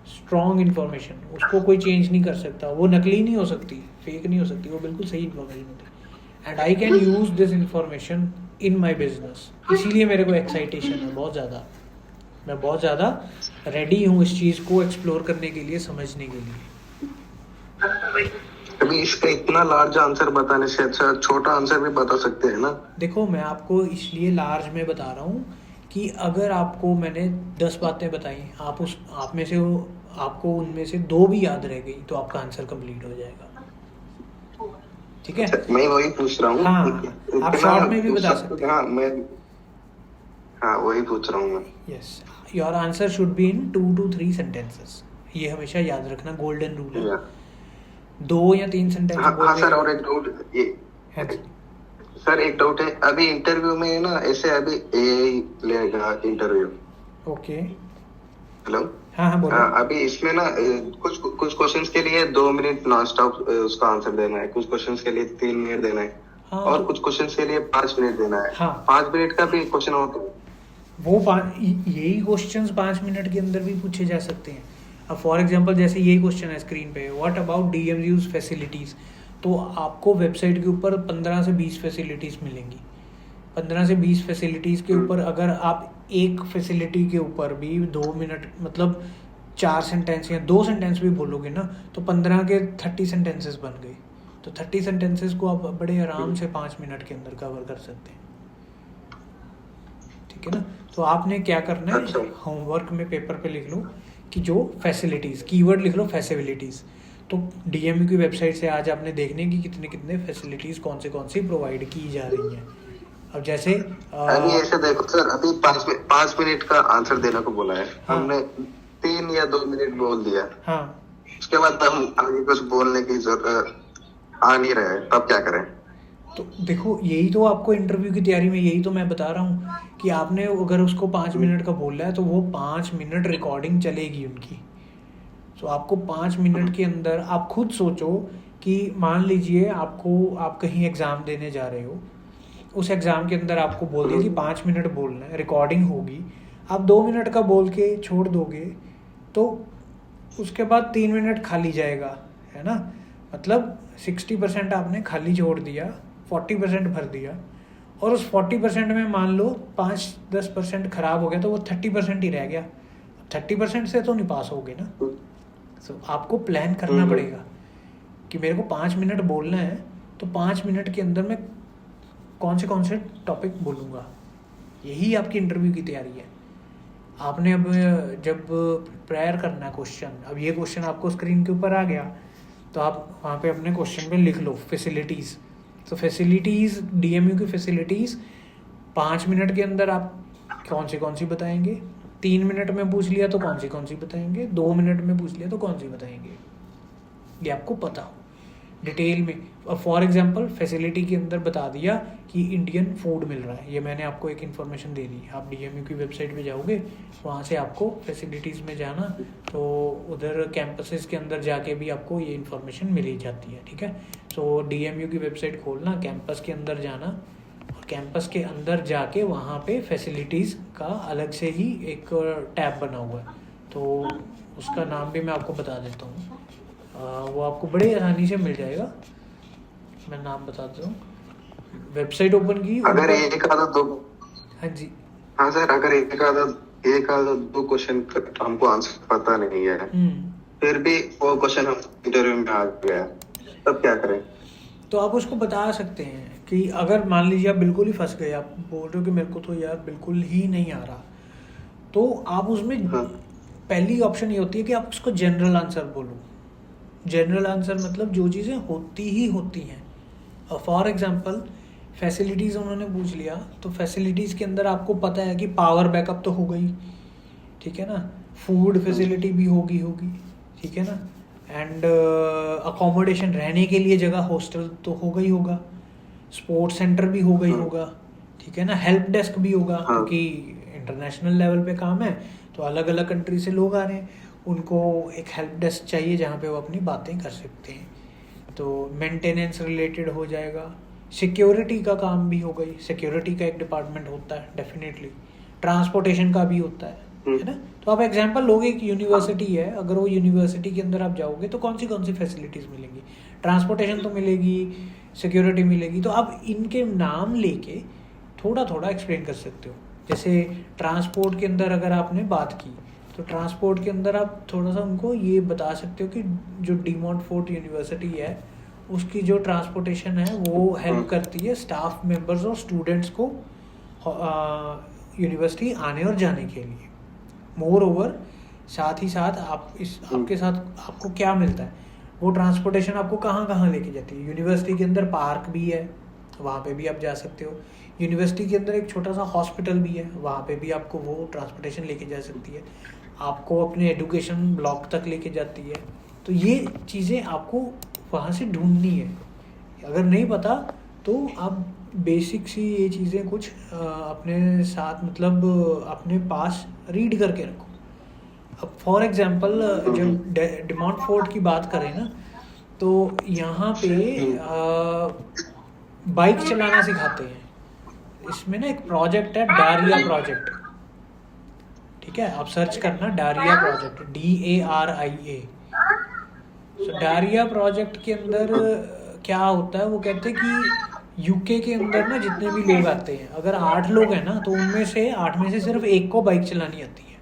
strong information, उसको कोई चेंज नहीं कर सकता, वो नकली नहीं हो सकती, फेक नहीं हो सकती, वो बिल्कुल सही इन्फॉर्मेशन होती है। And I can use this information in my business, इसीलिए मेरे को एक्साइटेशन है बहुत ज़्यादा, मैं बहुत ज़्यादा रेडी हूँ इस चीज़ को एक्सप्लोर करने के लिए, समझने के लिए। अभी इसका इतना लार्ज आंसर बताने से अच्छा छोटा आंसर भी बता सकते हैं ना। देखो मैं आपको इसलिए लार्ज में बता रहा हूँ कि अगर आपको मैंने 10 बातें बताई, आप में से आपको उनमें से 2 भी याद रह गई तो आपका आंसर कंप्लीट हो जाएगा, ठीक है। मैं वही पूछ रहा हूँ। हाँ, आप शॉर्ट में भी बता सकते हैं। हाँ वही पूछ रहा हूँ मैं। Yes, your answer should be in 2 to 3 sentences, ये हमेशा याद रखना, गोल्डन रूल है। 2 या 3 सेंटेंस हाँ सर, और एक डाउट ये सर, एक डाउट है, अभी इंटरव्यू में ना ऐसे अभी एआई लेगा इंटरव्यू। Okay, hello. हाँ बोलो। अभी इसमें ना कुछ क्वेश्चंस के लिए 2 मिनट नॉन स्टॉप उसका आंसर देना है, कुछ क्वेश्चंस के लिए 3 मिनट देना है, हाँ, और कुछ क्वेश्चंस के लिए 5 मिनट देना है। हाँ, 5 मिनट का भी क्वेश्चन हो तो वो यही क्वेश्चंस 5 मिनट के अंदर भी पूछे जा सकते हैं। अब फॉर एग्जांपल जैसे यही क्वेश्चन है स्क्रीन पे, व्हाट अबाउट डीएमयूज फैसिलिटीज़, तो आपको वेबसाइट के ऊपर 15 से 20 फैसिलिटीज़ मिलेंगी। 15 से 20 फैसिलिटीज़ के ऊपर अगर आप एक फैसिलिटी के ऊपर भी 2 मिनट मतलब 4 सेंटेंस या 2 सेंटेंस भी बोलोगे ना, तो 15 के 30 सेंटेंसेस बन गए। तो 30 सेंटेंसेस को आप बड़े आराम से 5 मिनट के अंदर कवर कर सकते हैं, ठीक है ना। तो आपने क्या करना है, होमवर्क में पेपर पे लिख लो कि जो फैसिलिटीज़, कीवर्ड लिख लो फैसिलिटीज़। तो डीएमयू की वेबसाइट से आज आपने देखने की कितने कितने फैसिलिटीज़ कौन सी प्रोवाइड की जा रही हैं। अब जैसे अभी ऐसे देखो सर, अभी 5 मिनट का आंसर देने को बोला है, हाँ, हमने 3 या 2 मिनट बोल दिया, हाँ, उसके बाद हम आगे कुछ बोलने की जरूरत आ नहीं रहा है, तब क्या करें। तो देखो यही तो आपको इंटरव्यू की तैयारी में यही तो मैं बता रहा हूँ कि आपने अगर उसको 5 मिनट का बोल रहा है तो वो 5 मिनट रिकॉर्डिंग चलेगी उनकी। तो आपको 5 मिनट के अंदर आप खुद सोचो कि मान लीजिए आप कहीं एग्ज़ाम देने जा रहे हो, उस एग्ज़ाम के अंदर आपको बोल दिया कि 5 मिनट बोलना है, रिकॉर्डिंग होगी, आप 2 मिनट का बोल के छोड़ दोगे तो उसके बाद 3 मिनट खाली जाएगा, है ना। मतलब 60% आपने खाली छोड़ दिया, 40% भर दिया, और उस 40% में मान लो 5-10% खराब हो गया तो वो 30% ही रह गया। 30% से तो नहीं पास होगे ना। तो आपको प्लान करना पड़ेगा कि मेरे को 5 मिनट बोलना है, तो 5 मिनट के अंदर मैं कौन से टॉपिक बोलूँगा, यही आपकी इंटरव्यू की तैयारी है। आपने अब जब प्रेयर करना है क्वेश्चन, अब ये क्वेश्चन आपको स्क्रीन के ऊपर आ गया तो आप वहाँ पे अपने क्वेश्चन पे लिख लो फैसिलिटीज़। तो फैसिलिटीज़, डीएमयू की फैसिलिटीज़ 5 मिनट के अंदर आप कौन सी बताएंगे, 3 मिनट में पूछ लिया तो कौन सी बताएंगे, 2 मिनट में पूछ लिया तो कौन सी बताएंगे, ये आपको पता हो डिटेल में। और फॉर एग्जांपल फैसिलिटी के अंदर बता दिया कि इंडियन फूड मिल रहा है, ये मैंने आपको एक इन्फॉर्मेशन दे दी। आप डीएमयू की वेबसाइट पे जाओगे, वहाँ से आपको फैसिलिटीज़ में जाना, तो उधर कैंपसेस के अंदर जाके भी आपको ये इन्फॉर्मेशन मिल ही जाती है, ठीक है। तो डीएमयू की वेबसाइट खोलना, कैंपस के अंदर जाना, और कैंपस के अंदर जाके वहाँ पे फैसिलिटीज़ का अलग से ही एक टैब बना हुआ है, तो उसका नाम भी मैं आपको बता देता हूँ, वो आपको बड़े आसानी से मिल जाएगा। मैं नाम बता देता हूँ। वेबसाइट ओपन की, अगर एक आधा दो, हाँ जी, हाँ सर, अगर एक आधा 2 क्वेश्चन हमको आंसर पता नहीं है, फिर भी वो क्वेश्चन हम इंटरव्यू में आ गया, तब क्या करें। तो आप उसको बता सकते हैं कि अगर मान लीजिए आप बिल्कुल ही फंस गए, आप बोल रहे हो कि मेरे को तो यार बिल्कुल ही नहीं आ रहा, तो आप उसमें पहली ऑप्शन ये होती है कि आप उसको जनरल आंसर बोलो। जनरल आंसर मतलब जो चीज़ें होती ही होती हैं, फॉर एग्जांपल फैसिलिटीज़ उन्होंने पूछ लिया, तो फैसिलिटीज़ के अंदर आपको पता है कि पावर बैकअप तो हो गई, ठीक है ना, फूड फैसिलिटी भी होगी, ठीक है ना, एंड अकोमोडेशन, रहने के लिए जगह, हॉस्टल तो होगा ही होगा, स्पोर्ट्स सेंटर भी होगा ही होगा, ठीक है ना, हेल्प डेस्क भी होगा, क्योंकि इंटरनेशनल लेवल पे काम है तो अलग अलग कंट्री से लोग आ रहे हैं, उनको एक हेल्प डेस्क चाहिए जहाँ पे वो अपनी बातें कर सकते हैं, तो मेंटेनेंस रिलेटेड हो जाएगा, सिक्योरिटी का काम भी हो गई, सिक्योरिटी का एक डिपार्टमेंट होता है डेफिनेटली, ट्रांसपोर्टेशन का भी होता है ना। तो आप एग्जांपल लोगे, एक यूनिवर्सिटी है, अगर वो यूनिवर्सिटी के अंदर आप जाओगे तो कौन सी फैसिलिटीज़ मिलेंगी, ट्रांसपोर्टेशन तो मिलेगी, सिक्योरिटी मिलेगी, तो आप इनके नाम लेके थोड़ा थोड़ा एक्सप्लेन कर सकते हो। जैसे ट्रांसपोर्ट के अंदर अगर आपने बात की, तो ट्रांसपोर्ट के अंदर आप थोड़ा सा उनको ये बता सकते हो कि जो डी मोंटफोर्ट यूनिवर्सिटी है उसकी जो ट्रांसपोर्टेशन है वो हेल्प करती है स्टाफ मेंबर्स और स्टूडेंट्स को यूनिवर्सिटी आने और जाने के लिए। मोर ओवर साथ ही साथ आपके साथ आपको क्या मिलता है, वो ट्रांसपोर्टेशन आपको कहाँ कहाँ लेके जाती है। यूनिवर्सिटी के अंदर पार्क भी है, वहाँ पे भी आप जा सकते हो। यूनिवर्सिटी के अंदर एक छोटा सा हॉस्पिटल भी है, वहाँ पे भी आपको वो ट्रांसपोर्टेशन लेके जा सकती है, आपको अपने एजुकेशन ब्लॉक तक लेके जाती है। तो ये चीज़ें आपको वहाँ से ढूंढनी है। अगर नहीं पता तो आप बेसिक सी ये चीज़ें कुछ अपने साथ, मतलब अपने पास रीड करके रखो। अब फॉर एग्जांपल जब डी मोंटफोर्ट की बात करें ना, तो यहाँ पे बाइक चलाना सिखाते हैं। इसमें ना एक प्रोजेक्ट है, डारिया प्रोजेक्ट, ठीक है, आप सर्च करना डारिया प्रोजेक्ट, DARIA। तो डारिया प्रोजेक्ट के अंदर क्या होता है, वो कहते हैं कि यूके के अंदर ना जितने भी लोग आते हैं, अगर 8 लोग हैं ना, तो उनमें से 8 में से सिर्फ एक को बाइक चलानी आती है,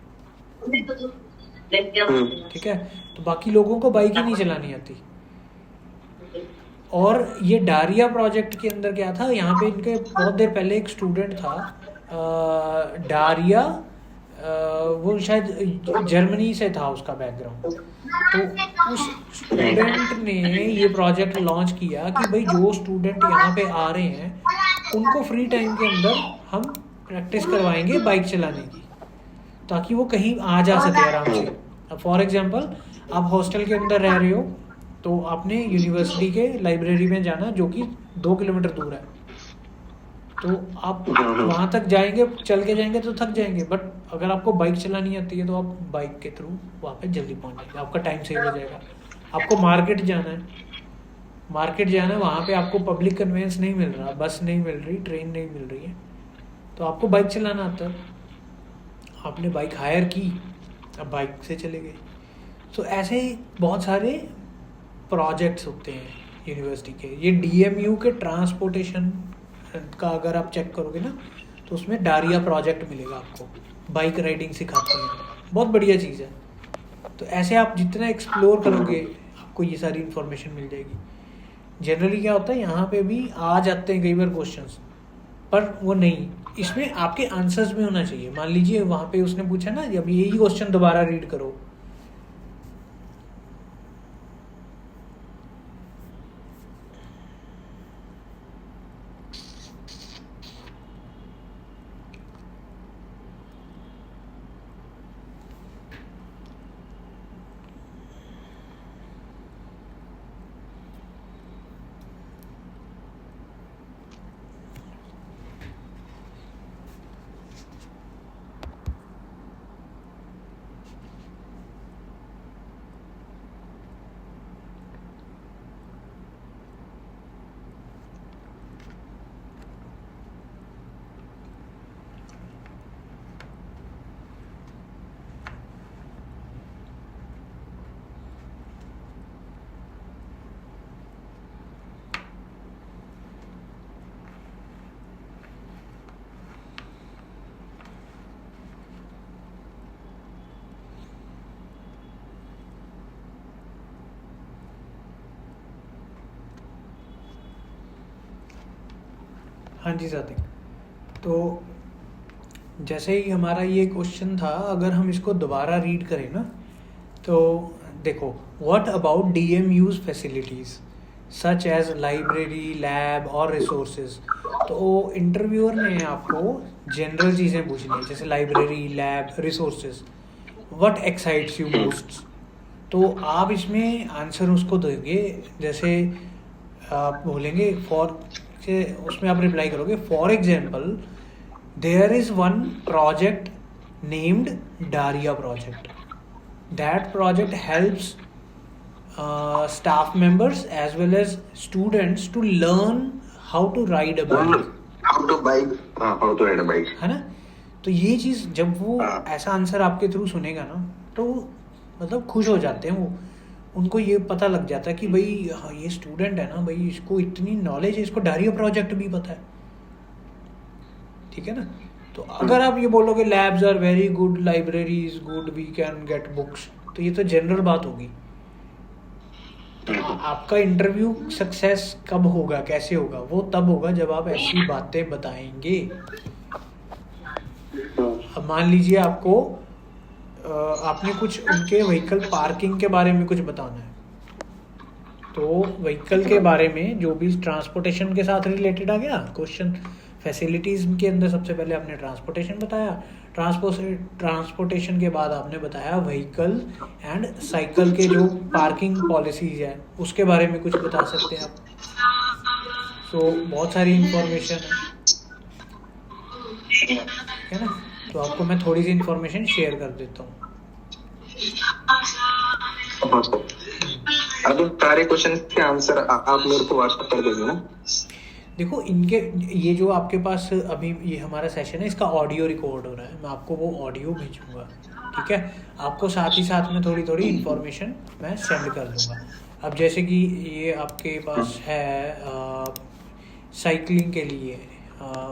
ठीक है, तो बाकी लोगों को बाइक ही नहीं चलानी आती। और ये डारिया प्रोजेक्ट के अंदर क्या था, यहाँ पे इनके बहुत देर पहले एक स्टूडेंट था, डारिया, वो शायद जर्मनी से था उसका बैकग्राउंड। तो उस स्टूडेंट ने ये प्रोजेक्ट लॉन्च किया कि भाई जो स्टूडेंट यहाँ पे आ रहे हैं उनको फ्री टाइम के अंदर हम प्रैक्टिस करवाएंगे बाइक चलाने की, ताकि वो कहीं आ जा सके आराम से। अब फॉर एग्जांपल आप हॉस्टल के अंदर रह रहे हो, तो आपने यूनिवर्सिटी के लाइब्रेरी में जाना, जो कि 2 किलोमीटर दूर है, तो आप वहाँ तक जाएंगे, चल के जाएंगे तो थक जाएंगे, बट अगर आपको बाइक चलानी आती है तो आप बाइक के थ्रू वहाँ पे जल्दी पहुँच जाएंगे, आपका टाइम सेव हो जाएगा। आपको मार्केट जाना है, वहाँ पे आपको पब्लिक कन्वेंस नहीं मिल रहा, बस नहीं मिल रही, ट्रेन नहीं मिल रही है, तो आपको बाइक चलाना आता है, आपने बाइक हायर की, अब बाइक से चले गए। तो ऐसे ही बहुत सारे प्रोजेक्ट्स होते हैं यूनिवर्सिटी के। ये DMU के ट्रांसपोर्टेशन का अगर आप चेक करोगे ना, तो उसमें डारिया प्रोजेक्ट मिलेगा आपको, बाइक राइडिंग सिखाते हैं, बहुत बढ़िया चीज़ है। तो ऐसे आप जितना एक्सप्लोर करोगे आपको ये सारी इन्फॉर्मेशन मिल जाएगी। जनरली क्या होता है, यहाँ पे भी आ जाते हैं कई बार क्वेश्चंस, पर वो नहीं, इसमें आपके आंसर्स में होना चाहिए। मान लीजिए वहाँ पे उसने पूछा ना, अब यही क्वेश्चन दोबारा रीड करो, हाँ जी साथिक। तो जैसे ही हमारा ये क्वेश्चन था, अगर हम इसको दोबारा रीड करें ना, तो देखो, what about DMU's facilities. Such as library, lab और रिसोर्सेज। तो इंटरव्यूअर ने आपको जनरल चीज़ें पूछनी है, जैसे library, lab, resources, what excites you most. तो आप इसमें आंसर उसको दोगे, जैसे आप बोलेंगे फॉर, उसमें आप रिप्लाई करोगे for example there is one project named Daria project, that project helps staff members as well as students to learn how to ride a bike, how to ride a bike, है ना। तो ये चीज़ जब वो हाँ। ऐसा answer आपके through सुनेगा ना, तो मतलब खुश हो जाते हैं वो, उनको ये पता लग जाता है कि भाई हाँ ये स्टूडेंट है ना भाई, इसको इतनी नॉलेज है, इसको डारिया प्रोजेक्ट भी पता है, ठीक है ना। तो अगर आप ये बोलोगे labs are very good, library is good, we can get books, तो ये तो जनरल बात होगी। आपका इंटरव्यू सक्सेस कब होगा, कैसे होगा, वो तब होगा जब आप ऐसी बातें बताएंगे। अब मान लीजिए आपको आपने कुछ उनके व्हीकल पार्किंग के बारे में कुछ बताना है, तो व्हीकल के बारे में जो भी ट्रांसपोर्टेशन के साथ रिलेटेड आ गया क्वेश्चन, फैसिलिटीज़ के अंदर सबसे पहले आपने ट्रांसपोर्टेशन बताया, ट्रांसपोर्टेशन के बाद आपने बताया व्हीकल एंड साइकिल के जो पार्किंग पॉलिसीज है उसके बारे में कुछ बता सकते हैं आप। सो बहुत सारी इंफॉर्मेशन है ना। तो आपको मैं थोड़ी सी इंफॉर्मेशन शेयर कर देता हूँ। अब सारे क्वेश्चन के आंसर आप मेरे को व्हाट्सएप कर देंगे ना। देखो इनके ये जो आपके पास अभी ये हमारा सेशन है, इसका ऑडियो रिकॉर्ड हो रहा है, मैं आपको वो ऑडियो भेजूंगा, ठीक है। आपको साथ ही साथ में थोड़ी थोड़ी इन्फॉर्मेशन मैं सेंड कर दूंगा। अब जैसे कि ये आपके पास है साइकिलिंग के लिए,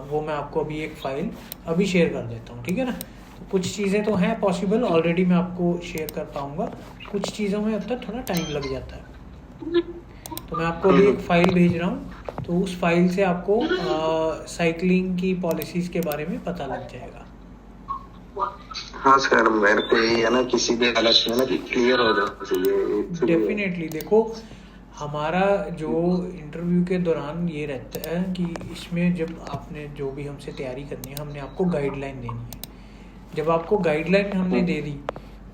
वो मैं आपको अभी एक फाइल अभी शेयर कर देता हूँ, ठीक है ना। तो कुछ चीज़ें तो हैं पॉसिबल, ऑलरेडी मैं आपको शेयर कर पाऊँगा, कुछ चीज़ों में अब तक थोड़ा टाइम लग जाता है। तो मैं आपको अभी एक फ़ाइल भेज रहा हूँ, तो उस फाइल से आपको साइकिलिंग की पॉलिसीज़ के बारे में पता लग जाएगा। हाँ सर, मेरे को ये है ना किसी भी हालत में ना क्लियर हो जाए। डेफिनेटली देखो, हमारा जो इंटरव्यू के दौरान ये रहता है कि इसमें जब आपने जो भी हमसे तैयारी करनी है, हमने आपको गाइडलाइन देनी है। जब आपको गाइडलाइन हमने दे दी,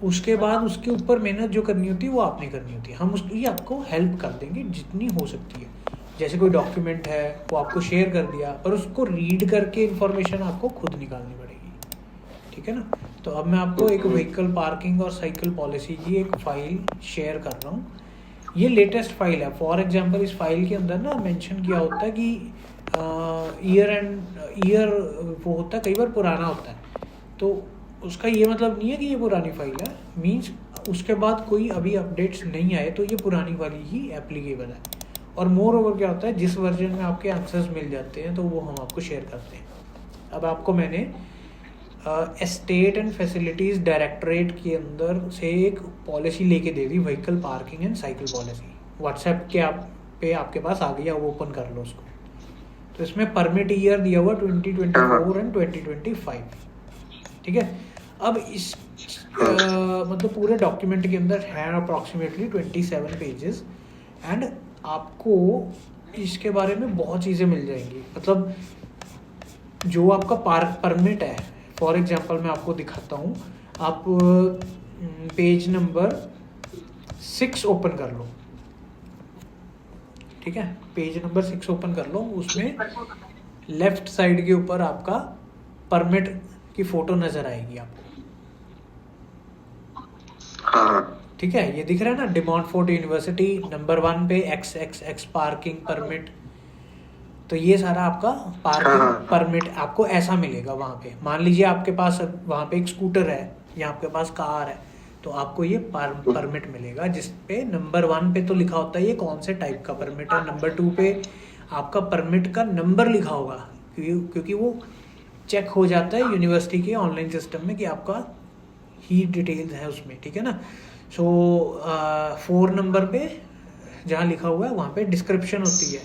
उसके बाद उसके ऊपर मेहनत जो करनी होती है वो आपने करनी होती है। हम उसकी आपको हेल्प कर देंगे जितनी हो सकती है। जैसे कोई डॉक्यूमेंट है वो आपको शेयर कर दिया, पर उसको रीड करके इन्फॉर्मेशन आपको खुद निकालनी पड़ेगी, ठीक है ना। तो अब मैं आपको एक व्हीकल पार्किंग और साइकिल पॉलिसी की एक फ़ाइल शेयर कर रहा हूँ। ये लेटेस्ट फाइल है। फॉर एग्जांपल इस फाइल के अंदर ना मेंशन किया होता है कि ईयर वो होता है, कई बार पुराना होता है, तो उसका ये मतलब नहीं है कि ये पुरानी फाइल है, मीन्स उसके बाद कोई अभी अपडेट्स नहीं आए तो ये पुरानी वाली ही एप्लीकेबल है। और मोर ओवर क्या होता है, जिस वर्जन में आपके आंसर्स मिल जाते हैं तो वो हम आपको शेयर करते हैं। अब आपको मैंने एस्टेट एंड फैसिलिटीज़ डायरेक्टरेट के अंदर से एक पॉलिसी लेके दे दी, vehicle parking and cycle policy. WhatsApp के पे आपके पास आ गया, वो ओपन कर लो उसको। तो इसमें परमिट ईयर दिया हुआ 2024 एंड 2025, ठीक है। अब इस मतलब पूरे डॉक्यूमेंट के अंदर है अप्रॉक्सीमेटली 27 पेजेस, एंड आपको इसके बारे में बहुत चीज़ें मिल जाएंगी। मतलब जो आपका परमिट है, फॉर एग्जांपल मैं आपको दिखाता हूँ, आप पेज नंबर 6 ओपन कर लो, ठीक है। पेज नंबर 6 ओपन कर लो, उसमें लेफ्ट साइड के ऊपर आपका परमिट की फ़ोटो नज़र आएगी आपको, ठीक है। ये दिख रहा है ना, डी मॉन्टफोर्ट यूनिवर्सिटी नंबर 1 पे XXX पार्किंग परमिट। तो ये सारा आपका पार्किंग परमिट आपको ऐसा मिलेगा वहाँ पे। मान लीजिए आपके पास वहाँ पे एक स्कूटर है या आपके पास कार है, तो आपको ये परमिट मिलेगा, जिस पे नंबर 1 पे तो लिखा होता है ये कौन से टाइप का परमिट है, नंबर 2 पे आपका परमिट का नंबर लिखा होगा, क्योंकि वो चेक हो जाता है यूनिवर्सिटी के ऑनलाइन सिस्टम में कि आपका ही डिटेल्स है उसमें, ठीक है ना। सो 4 नंबर पे जहाँ लिखा हुआ है वहाँ पे डिस्क्रिप्शन होती है,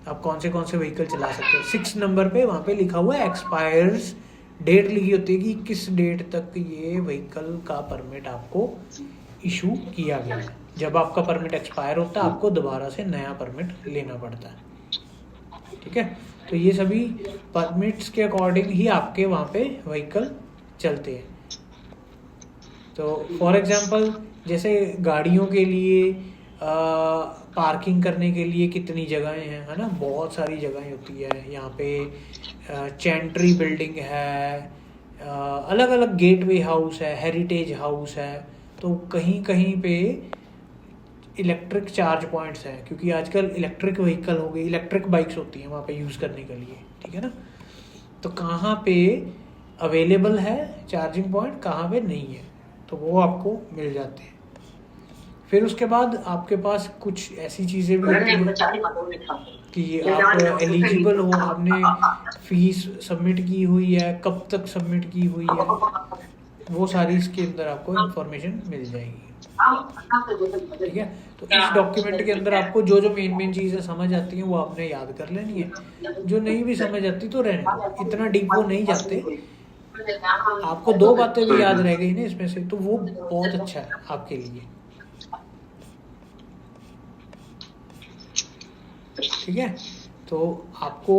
आप कौन से व्हीकल चला सकते हो। 6 नंबर पे वहाँ पे लिखा हुआ है एक्सपायर्स, डेट लिखी होती है कि किस डेट तक ये व्हीकल का परमिट आपको इशू किया गया है, जब आपका परमिट एक्सपायर होता है आपको दोबारा से नया परमिट लेना पड़ता है, ठीक है। तो ये सभी परमिट्स के अकॉर्डिंग ही आपके वहाँ पे व्हीकल चलते हैं। तो फॉर एग्जांपल जैसे गाड़ियों के लिए पार्किंग करने के लिए कितनी जगहें हैं, है ना, बहुत सारी जगहें होती है यहाँ पे। चैंट्री बिल्डिंग है, अलग अलग गेटवे हाउस है, हेरिटेज हाउस है। तो कहीं कहीं पे इलेक्ट्रिक चार्ज पॉइंट्स हैं, क्योंकि आजकल इलेक्ट्रिक व्हीकल हो गई, इलेक्ट्रिक बाइक्स होती हैं वहाँ पे यूज़ करने के लिए, ठीक है ना। तो कहाँ पे अवेलेबल है चार्जिंग पॉइंट, कहाँ पे नहीं है, तो वो आपको मिल जाते हैं। फिर उसके बाद आपके पास कुछ ऐसी चीज़ें भी होती हैं कि आप एलिजिबल हो, आपने फीस सबमिट की हुई है, कब तक सबमिट की हुई है, वो सारी इसके अंदर आपको इंफॉर्मेशन मिल जाएगी, ठीक है। तो इस डॉक्यूमेंट के अंदर आपको जो जो मेन चीज़ें समझ आती हैं वो आपने याद कर लेनी है, जो नहीं भी समझ आती तो रहने दो, इतना डीप वो नहीं जाते। आपको 2 बातें भी याद रह गई ना इसमें से, तो वो बहुत अच्छा है आपके लिए, ठीक है। तो आपको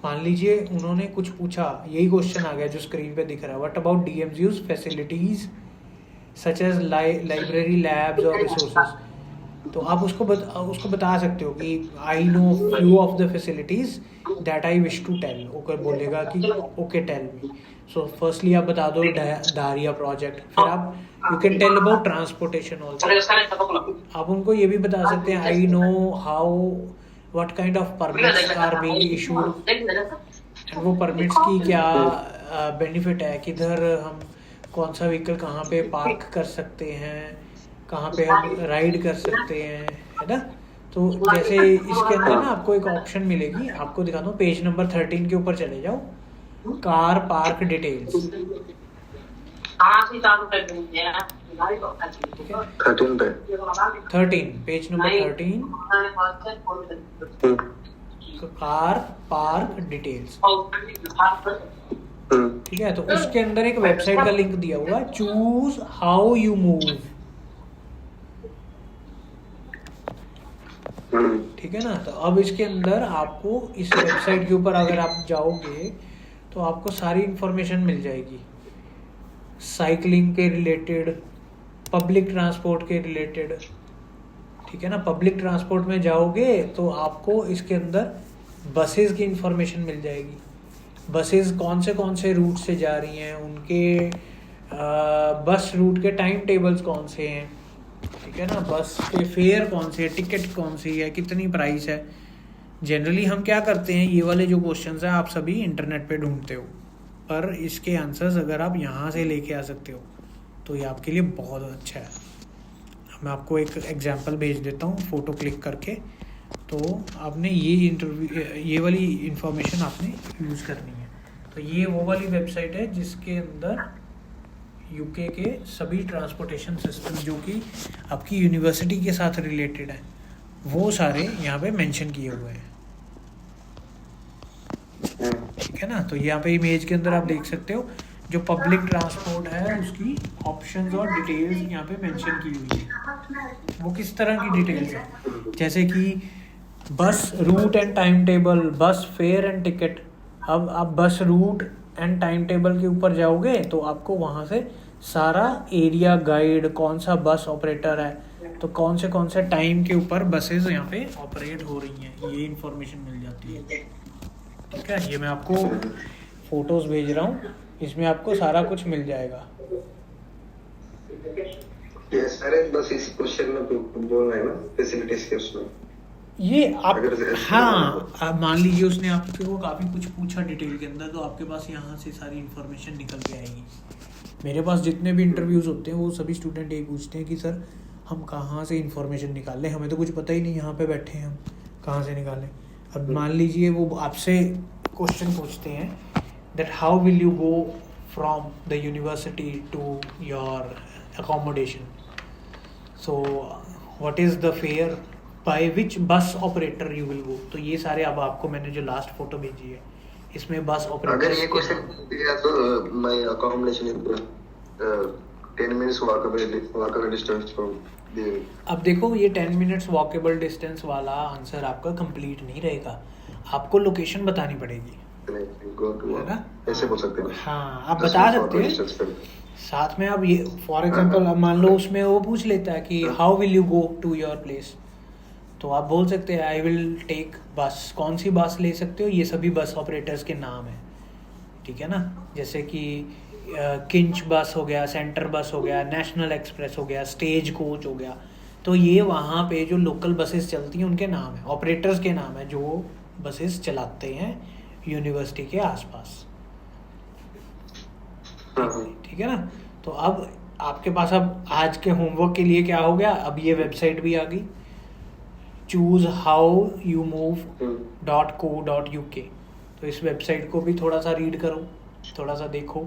मान लीजिए उन्होंने कुछ पूछा, यही क्वेश्चन आ गया जो स्क्रीन पे दिख रहा है, what about DMG's facilities such as library, labs और रिसोर्सेज। तो आप उसको बता सकते हो कि I know few of the facilities that I wish to tell. Okay बोलेगा कि okay tell me. So firstly आप बता दो डारिया प्रोजेक्ट, फिर आप you can tell about transportation also. आप उनको ये भी बता सकते हैं I know how what kind of permits are being issued, and वो परमिट्स की क्या बेनिफिट है, किधर हम कौन सा व्हीकल कहाँ पे पार्क कर सकते हैं, कहाँ पे हम राइड कर सकते हैं, है ना। तो जैसे इसके अंदर ना आपको एक ऑप्शन मिलेगी, आपको दिखाता हूँ, पेज नंबर 13 के ऊपर चले जाओ, car park details, 13 page number 13 car park details, ठीक है। तो उसके अंदर एक वेबसाइट का लिंक दिया हुआ, चूज हाउ यू मूव, ठीक है ना। तो अब इसके अंदर आपको इस वेबसाइट के ऊपर अगर आप जाओगे तो आपको सारी इंफॉर्मेशन मिल जाएगी, साइकिलिंग के रिलेटेड, पब्लिक ट्रांसपोर्ट के रिलेटेड, ठीक है ना। पब्लिक ट्रांसपोर्ट में जाओगे तो आपको इसके अंदर बसेस की इंफॉर्मेशन मिल जाएगी, बसेस कौन से रूट से जा रही हैं, उनके बस रूट के टाइम टेबल्स कौन से हैं, ठीक है ना, बस के फेयर कौन से है, टिकट कौन सी है, कितनी प्राइस है। जनरली हम क्या करते हैं, ये वाले जो क्वेश्चंस हैं आप सभी इंटरनेट पे ढूंढते हो, पर इसके आंसर्स अगर आप यहाँ से लेके आ सकते हो तो ये आपके लिए बहुत अच्छा है। मैं आपको एक एग्जांपल भेज देता हूँ फ़ोटो क्लिक करके, तो आपने ये वाली इंफॉर्मेशन आपने यूज़ करनी है। तो ये वो वाली वेबसाइट है जिसके अंदर यूके के सभी ट्रांसपोर्टेशन सिस्टम जो कि आपकी यूनिवर्सिटी के साथ रिलेटेड है वो सारे यहाँ पे मेंशन किए हुए हैं, ठीक है ना। तो यहाँ पे इमेज के अंदर आप देख सकते हो जो पब्लिक ट्रांसपोर्ट है उसकी ऑप्शंस और डिटेल्स यहाँ पे मेंशन की हुई है। वो किस तरह की डिटेल्स है, जैसे कि bus route and time table, bus fare and ticket. अब आप बस रूट एंड टाइम टेबल के ऊपर जाओगे तो आपको वहाँ से सारा एरिया गाइड, कौन सा बस ऑपरेटर है, तो कौन से टाइम के ऊपर बसेस यहाँ पे ऑपरेट हो रही हैं, ये इन्फॉर्मेशन मिल जाती है, ठीक है। ये मैं आपको फोटोज भेज रहा हूँ, इसमें आपको सारा कुछ मिल जाएगा। बस इस क्वेश्चन में बोलना है ना फैसिलिटीज के उसमें ये आप, हाँ मान लीजिए उसने आपके को काफ़ी कुछ पूछा डिटेल के अंदर, तो आपके पास यहाँ से सारी इन्फॉर्मेशन निकल के आएगी। मेरे पास जितने भी इंटरव्यूज़ होते हैं वो सभी स्टूडेंट यही पूछते हैं कि सर हम कहाँ से इन्फॉर्मेशन निकालें, हमें तो कुछ पता ही नहीं, यहाँ पे बैठे हैं हम कहाँ से निकालें। अब मान लीजिए वो आपसे क्वेश्चन पूछते हैं that how will you go from the university to your accommodation, so what is the fare, by which bus operator you will go. तो ये सारे अब आपको मैंने जो लास्ट फोटो भेजी है इसमें बस ऑपरेटर, अगर ये क्वेश्चन दिया तो मैं accommodation 10 minutes walkable distance from the. अब देखो ये 10 मिनट्स वॉकेबल डिस्टेंस वाला आंसर आपका कंप्लीट नहीं रहेगा, आपको लोकेशन बतानी पड़ेगी, Go to है ना? ऐसे बोल सकते हैं. हाँ आप 10 बता minutes सकते walkable हैं distance from. साथ में। अब ये फॉर एग्जांपल अब मान लो उसमें वो पूछ लेता है कि how will you go to your place, तो आप बोल सकते हैं आई विल टेक बस। कौन सी बस ले सकते हो, ये सभी बस ऑपरेटर्स के नाम हैं, ठीक है ना। जैसे कि किंच बस हो गया, सेंटर बस हो गया, नेशनल एक्सप्रेस हो गया, स्टेज कोच हो गया। तो ये वहाँ पे जो लोकल बसेस चलती हैं उनके नाम हैं, ऑपरेटर्स के नाम है जो बसेस चलाते हैं यूनिवर्सिटी के आसपास, ठीक है ना। तो अब आपके पास अब आज के होमवर्क के लिए क्या हो गया, अब ये वेबसाइट भी आ गई choosehowyoumove.co.uk। तो इस वेबसाइट को भी थोड़ा सा रीड करो, थोड़ा सा देखो,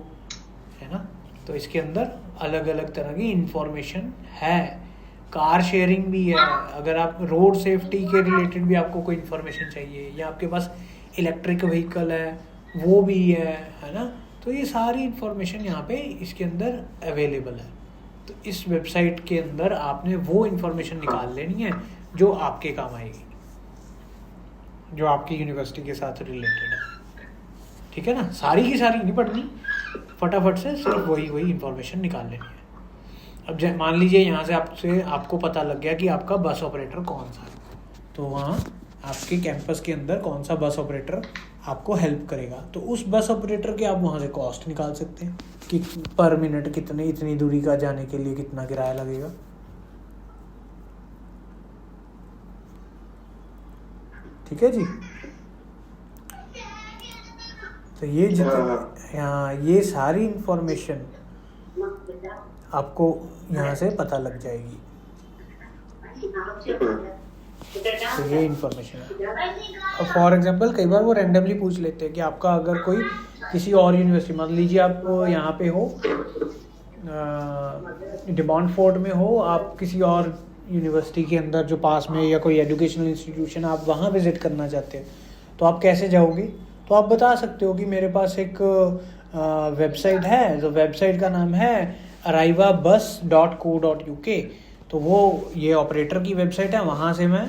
है ना। तो इसके अंदर अलग अलग तरह की इंफॉर्मेशन है, कार शेयरिंग भी है, अगर आप रोड सेफ्टी के रिलेटेड भी आपको कोई इन्फॉर्मेशन चाहिए, या आपके पास इलेक्ट्रिक व्हीकल है वो भी है ना। तो ये सारी इन्फॉर्मेशन यहाँ पे इसके अंदर अवेलेबल है। तो इस वेबसाइट के अंदर आपने वो इन्फॉर्मेशन निकाल लेनी है जो आपके काम आएगी, जो आपकी यूनिवर्सिटी के साथ रिलेटेड है, ठीक है ना। सारी की सारी नहीं पढ़नी, फटाफट से सिर्फ वही इन्फॉर्मेशन निकाल लेनी है। अब मान लीजिए यहाँ से आपको पता लग गया कि आपका बस ऑपरेटर कौन सा है, तो वहाँ आपके कैंपस के अंदर कौन सा बस ऑपरेटर आपको हेल्प करेगा, तो उस बस ऑपरेटर के आप वहाँ से कॉस्ट निकाल सकते हैं कि पर मिनट कितने, इतनी दूरी का जाने के लिए कितना किराया लगेगा। ठीक है जी। तो ये यहाँ ये सारी इंफॉर्मेशन आपको यहाँ से पता लग जाएगी। तो ये इंफॉर्मेशन है। अब फॉर एग्जांपल कई बार वो रैंडमली पूछ लेते हैं कि आपका अगर कोई किसी और यूनिवर्सिटी, मान लीजिए आप यहाँ पे हो डिमॉन्ट फोर्ट में हो, आप किसी और यूनिवर्सिटी के अंदर जो पास में या कोई एजुकेशनल इंस्टीट्यूशन आप वहाँ विजिट करना चाहते हैं, तो आप कैसे जाओगे। तो आप बता सकते हो कि मेरे पास एक वेबसाइट है, जो वेबसाइट का नाम है arrivabus.co.uk। तो वो ये ऑपरेटर की वेबसाइट है, वहाँ से मैं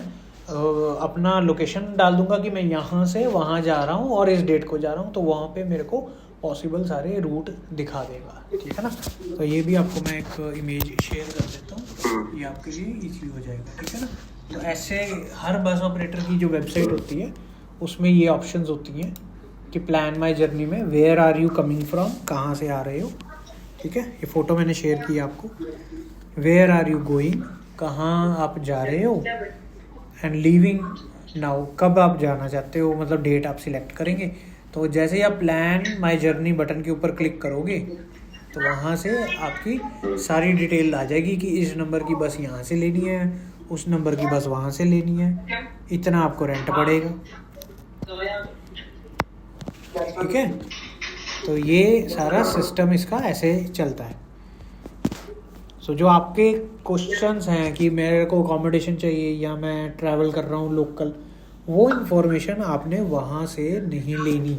अपना लोकेशन डाल दूंगा कि मैं यहाँ से वहाँ जा रहा हूँ और इस डेट को जा रहा हूँ, तो वहाँ पे मेरे को पॉसिबल सारे रूट दिखा देगा, ठीक है ना। तो ये भी आपको मैं एक इमेज शेयर कर देता हूँ, ये आपके लिए इजी हो जाएगा, ठीक है ना। तो ऐसे हर बस ऑपरेटर की जो वेबसाइट होती है उसमें ये ऑप्शंस होती हैं कि प्लान माई जर्नी में where are you coming from, कहाँ से आ रहे हो, ठीक है। ये फ़ोटो मैंने शेयर की आपको। वेयर आर यू गोइंग, कहाँ आप जा रहे हो, एंड लीविंग नाउ, कब आप जाना चाहते हो, मतलब डेट आप सिलेक्ट करेंगे। तो जैसे ही आप प्लान माई जर्नी बटन के ऊपर क्लिक करोगे तो वहाँ से आपकी सारी डिटेल आ जाएगी कि इस नंबर की बस यहाँ से लेनी है, उस नंबर की बस वहाँ से लेनी है, इतना आपको रेंट पड़ेगा, ठीक है। तो ये सारा सिस्टम इसका ऐसे चलता है। सो जो आपके क्वेश्चंस हैं कि मेरे को अकोमोडेशन चाहिए या मैं ट्रैवल कर रहा हूँ लोकल, वो इन्फॉर्मेशन आपने वहाँ से नहीं लेनी।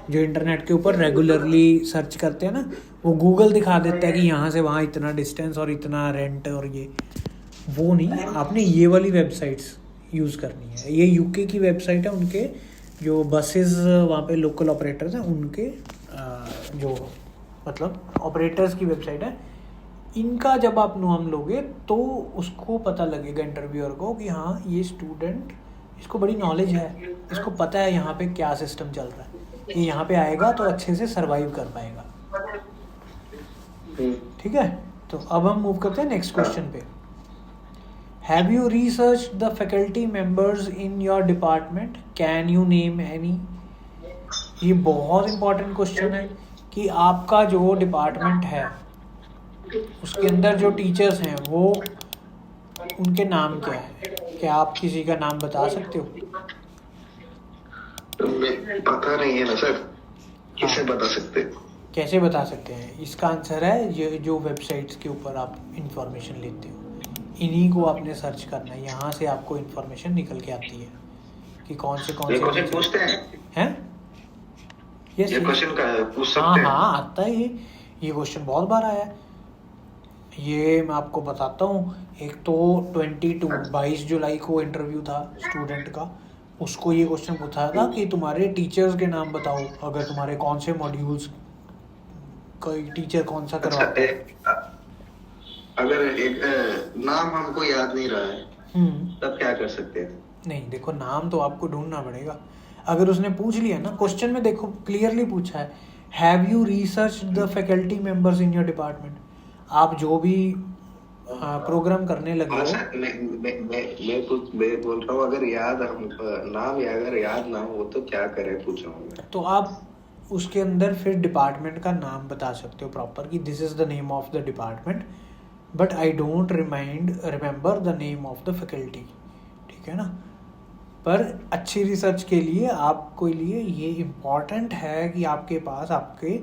जो इंटरनेट के ऊपर रेगुलरली सर्च करते हैं ना, वो गूगल दिखा देता है कि यहाँ से वहाँ इतना डिस्टेंस और इतना रेंट और ये, वो नहीं, आपने ये वाली वेबसाइट्स यूज़ करनी है। ये यूके की वेबसाइट है, उनके जो बसेस वहाँ पे लोकल ऑपरेटर्स हैं उनके जो मतलब ऑपरेटर्स की वेबसाइट है। इनका जब आप नाम लोगे तो उसको पता लगेगा इंटरव्यूअर को कि हाँ ये स्टूडेंट, इसको बड़ी नॉलेज है, इसको पता है यहाँ पे क्या सिस्टम चल रहा है, ये यहाँ पे आएगा तो अच्छे से सरवाइव कर पाएगा, ठीक है। तो अब हम मूव करते हैं नेक्स्ट क्वेश्चन पे। Have you research the faculty members in your department, can you name any. ये बहुत इंपॉर्टेंट क्वेश्चन है कि आपका जो डिपार्टमेंट है उसके अंदर जो टीचर्स हैं वो उनके नाम क्या है, क्या आप किसी का नाम बता सकते हो। पता नहीं है ना सर, कैसे बता सकते, कैसे बता सकते हैं, इसका आंसर है ये जो वेबसाइट्स के ऊपर आप इंफॉर्मेशन लेते हो इन्हीं को आपने सर्च करना है, यहाँ से आपको इंफॉर्मेशन निकल के आती है कि कौन से क्वेश्चन पूछते हैं। यस, ये क्वेश्चन का पूछ सकते हाँ हैं। हाँ आता है ये क्वेश्चन बहुत बार आया है ये मैं आपको बताता हूँ। एक तो 22 जुलाई को इंटरव्यू था स्टूडेंट का, उसको ये क्वेश्चन पूछा था कि तुम्हारे टीचर्स के नाम बताओ, अगर तुम्हारे कौन से मॉड्यूल्स कोई टीचर कौन सा अच्छा, करवाता है। अगर एक नाम हमको याद नहीं रहा है तब क्या कर सकते हैं? नहीं देखो, नाम तो आपको ढूंढना पड़ेगा। अगर उसने पूछ लिया ना क्वेश्चन में, देखो क्लियरली पूछा है, have you research the faculty members in your department. आप जो भी प्रोग्राम करने लगे हाँ हो, सर, मैं बोल रहा हूँ, अगर याद हम नाम या अगर याद ना हो तो क्या करें, पूछ रहा हूँ मैं। तो आप उसके अंदर फिर डिपार्टमेंट का नाम बता सकते हो प्रॉपर, कि this is the name of the department, but I don't remember the name of the faculty. ठीक है ना। पर अच्छी रिसर्च के लिए आपके लिए ये इम्पॉर्टेंट है कि आपके पास आपके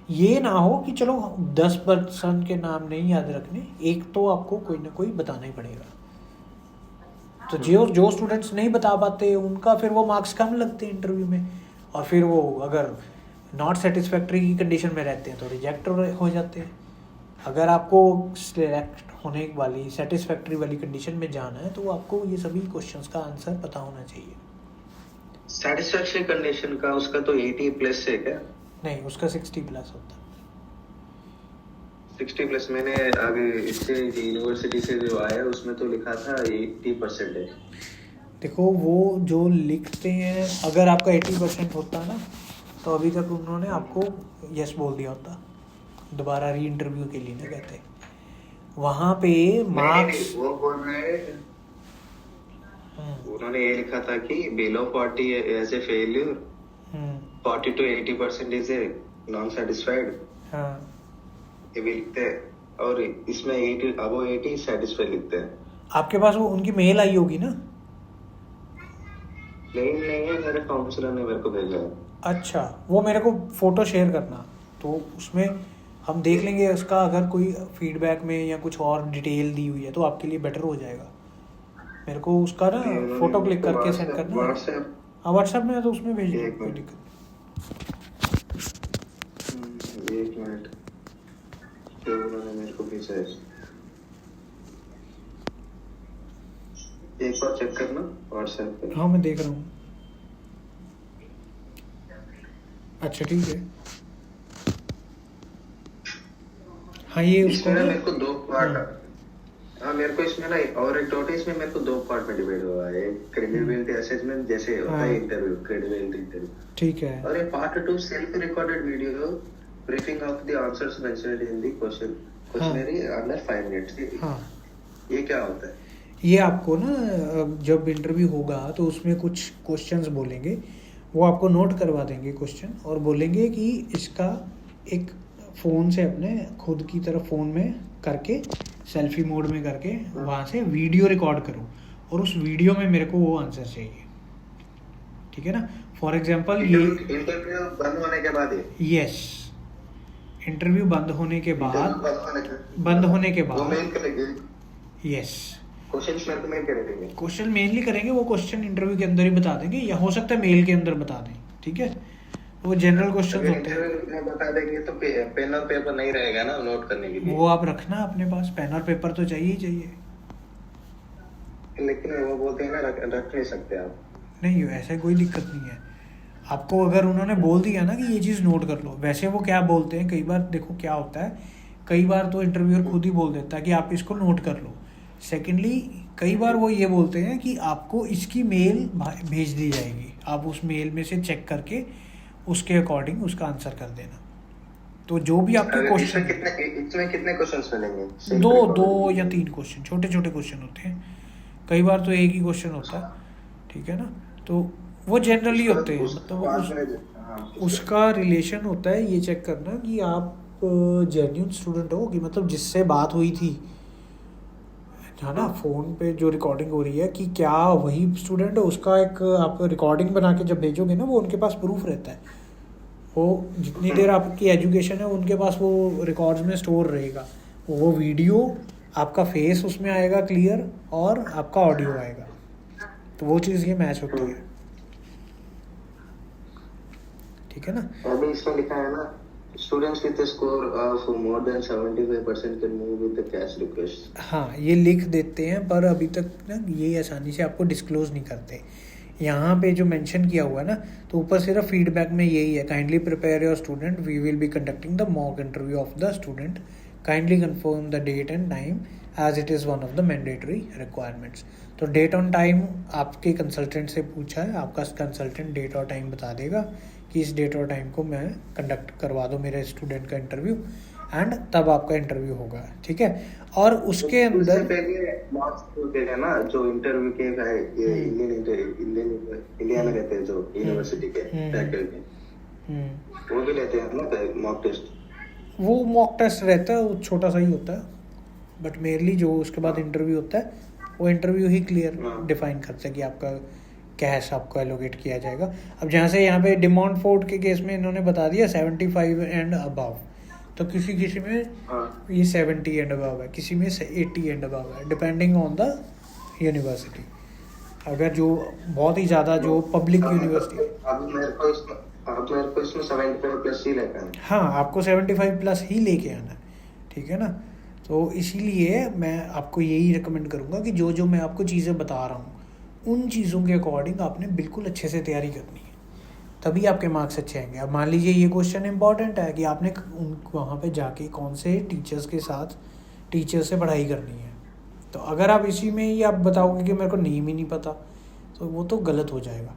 ये ना हो कि चलो 10% के नाम नहीं याद रखने, एक तो आपको कोई ना कोई बताना ही पड़ेगा। तो जो स्टूडेंट्स नहीं बता पाते उनका फिर वो मार्क्स कम लगते हैं इंटरव्यू में, और फिर वो अगर नॉट सेटिस्फैक्ट्री की कंडीशन में रहते हैं तो रिजेक्ट हो जाते हैं। अगर आपको सिलेक्ट होने वाली सेटिस्फैक्ट्री वाली कंडीशन में जाना है तो आपको ये सभी क्वेश्चंस का आंसर पता होना चाहिए। सेटिस्फैक्ट्री कंडीशन का उसका तो 80 प्लस है क्या? नहीं, उसका 60 प्लस होता है। 60 प्लस मैंने अभी इससे यूनिवर्सिटी से जो आया उसमें तो लिखा था 80% है। देखो वो जो लिखते हैं, अगर आपका 80% होता ना तो अभी तक उन्होंने आपको यस बोल दिया होता, दोबारा री इंटरव्यू के लिए ना कहते। वहाँ पे मार्क्स, वो बोल रहे हैं, उन्होंने ये लिखा था कि below 40 as a failure, 40 to 80% is a non satisfied. हाँ, ये भी लिखते हैं, और इसमें 80 अबो 80 सेटिस्फाइड लिखते हैं। आपके पास वो उनकी मेल आई होगी ना? नहीं है, मेरे काउंसलर ने मेरे को भेजा है। अच्छा, वो मेरे को फोटो शेयर करना, तो उसमें हम देख लेंगे उसका, अगर कोई फीडबैक में या कुछ और डिटेल दी हुई है तो आपके लिए बेटर हो जाएगा। मेरे को उसका ना फोटो क्लिक करके सेंड करना। व्हाट्सएप, हाँ व्हाट्सएप में तो उसमें भेज दो, एक कोई मिनट। दिक्कत एक मिनट, तो उन्होंने मेरे को भेजा है, एक बार चेक करना व्हाट्सएप पे। नहीं। हाँ मैं देख रहा हूँ। अच्छा ठीक है। हाँ ये उसको इसमें ना मेरे को 2 पार्ट, हाँ, हाँ मेरे को इसमें ना, और एक टोटल इसमें मेरे को 2 पार्ट में डिवाइड हुआ है। क्रेडिबिलिटी असेसमेंट जैसे होता है इंटरव्यू, क्रेडिबिलिटी इंटरव्यू, ठीक है। और ये part 2 self recorded video briefing of the answers mentioned in the questionnaire under 5 minutes. हाँ, ये क्या होता है? ये आपको ना जब इंटरव्यू होगा तो उसमें कुछ क्वेश्चंस बोलेंगे, वो आपको नोट करवा देंगे क्वेश्चन, और बोलेंगे कि इसका एक फ़ोन से अपने खुद की तरफ फ़ोन में करके, सेल्फी मोड में करके वहाँ से वीडियो रिकॉर्ड करो, और उस वीडियो में मेरे को वो आंसर चाहिए। ठीक है ना। फॉर एग्जांपल ये इंटरव्यू बंद होने के बाद, यस, इंटरव्यू बंद होने के बाद, वो मेल करेंगे, यस, क्वेश्चंस मेरे को मेल करेंगे, क्वेश्चन मेनली करेंगे, वो क्वेश्चन इंटरव्यू के अंदर ही बता देंगे, या हो सकता है मेल के अंदर बता दें। ठीक है, वो जनरल क्वेश्चन होते हैं। इंटरव्यू में बता देंगे तो पेन और पेपर नहीं रहेगा ना नोट करने के लिए। वो आप रखना अपने पास, पेन और पेपर तो चाहिए ही चाहिए। लेकिन वो बोलते हैं ना, रख नहीं सकते आप। नहीं, ऐसे कोई दिक्कत नहीं है। आपको अगर उन्होंने बोल दिया ना कि ये चीज़ नोट कर लो, वैसे वो क्या बोलते हैं कई बार, देखो क्या होता है, कई बार तो इंटरव्यूअर खुद ही बोल देता है कि आप इसको नोट कर लो। सेकेंडली कई बार वो ये बोलते हैं कि आपको इसकी मेल भेज दी जाएगी, आप उस मेल में से चेक करके उसके अकॉर्डिंग उसका आंसर कर देना। तो जो भी आपके क्वेश्चन, इसमें कितने क्वेश्चंस मिलेंगे? 2 या 3 क्वेश्चन, छोटे छोटे क्वेश्चन होते हैं, कई बार तो एक ही क्वेश्चन होता है। ठीक है ना। तो वो जनरली होते हैं, मतलब उसका रिलेशन होता है ये चेक करना कि आप जेन्युइन स्टूडेंट हो, कि मतलब जिससे बात हुई थी है ना, फ़ोन पे जो रिकॉर्डिंग हो रही है, कि क्या वही स्टूडेंट है। उसका एक आप रिकॉर्डिंग बना के जब भेजोगे ना, वो उनके पास प्रूफ रहता है, वो जितनी देर आपकी एजुकेशन है उनके पास वो रिकॉर्ड्स में स्टोर रहेगा। वो वीडियो, आपका फेस उसमें आएगा क्लियर, और आपका ऑडियो आएगा, तो वो चीज़ ये मैच होती है। ठीक है ना। अभी इसमें लिखा है ना, Students with a score of more than 75% can move with the cash request. हाँ, ये लिख देते हैं पर अभी तक ना ये आसानी से आपको डिस्क्लोज नहीं करते। यहाँ पे जो मेंशन किया हुआ है ना, तो ऊपर सिर्फ फीडबैक में यही है, kindly prepare your student, we will be conducting the mock interview of the student, kindly confirm the date and time as it is one of the mandatory requirements. तो डेट ऑन टाइम आपके consultant से पूछा है, आपका consultant date और time बता देगा कि इस डेट और टाइम को मैं कंडक्ट करवा दो मेरे स्टूडेंट का इंटरव्यू, एंड तब आपका इंटरव्यू होगा, ठीक है। और उसके अंदर मार्क्स होते हैं ना जो इंटरव्यू के है, ये इंडिया में रहते हैं जो यूनिवर्सिटी के फैकल्टी, वो भी लेते हैं ना मॉक टेस्ट। वो मॉक टेस्ट रहता है, वो छोटा सा ही होता है, बट मेनली जो उसके बाद इंटरव्यू होता है वो इंटरव्यू ही क्लियर डिफाइन करता है कि आपका कैश आपको एलोकेट किया जाएगा। अब जहाँ से यहाँ पे डिमांड फोर्ट के केस में इन्होंने बता दिया 75 एंड अबव, तो किसी किसी में ये 70 एंड अबव है, किसी में 80 एंड अबव है, डिपेंडिंग ऑन द यूनिवर्सिटी। अगर जो बहुत ही ज़्यादा जो पब्लिक यूनिवर्सिटी, अब मेरे को इसमें 75 प्लस ही लेना है। हाँ, आपको 75 प्लस ही लेके आना है, ठीक है ना। तो इसीलिए मैं आपको यही रिकमेंड करूँगा कि जो जो मैं आपको चीज़ें बता रहा हूँ उन चीज़ों के अकॉर्डिंग आपने बिल्कुल अच्छे से तैयारी करनी है, तभी आपके मार्क्स अच्छे आएंगे। अब मान लीजिए ये क्वेश्चन इंपॉर्टेंट है कि आपने वहाँ पे जाके कौन से टीचर्स के साथ टीचर से पढ़ाई करनी है, तो अगर आप इसी में ही आप बताओगे कि मेरे को नेम ही नहीं पता, तो वो तो गलत हो जाएगा।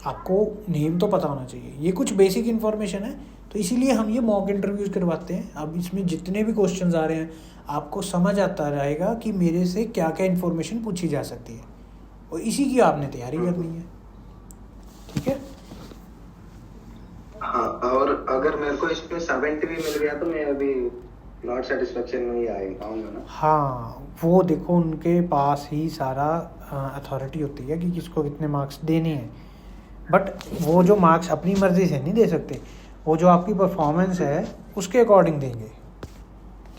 आपको नेम तो पता होना चाहिए, ये कुछ बेसिक इन्फॉर्मेशन है, तो इसीलिए हम ये मॉक इंटरव्यूज़ करवाते हैं। अब इसमें जितने भी क्वेश्चंस आ रहे हैं आपको समझ आता रहेगा कि मेरे से क्या क्या इन्फॉर्मेशन पूछी जा सकती है, और इसी की आपने तैयारी करनी है, ठीक है। हाँ, और अगर मेरे को इसमें 70 भी मिल गया तो मैं अभी नॉट सेटिस्फेक्शन में ही आऊँगा ना। हाँ, वो देखो उनके पास ही सारा अथॉरिटी होती है कि किसको कितने मार्क्स देने हैं, बट वो जो मार्क्स अपनी मर्ज़ी से नहीं दे सकते, वो जो आपकी परफॉर्मेंस है उसके अकॉर्डिंग देंगे,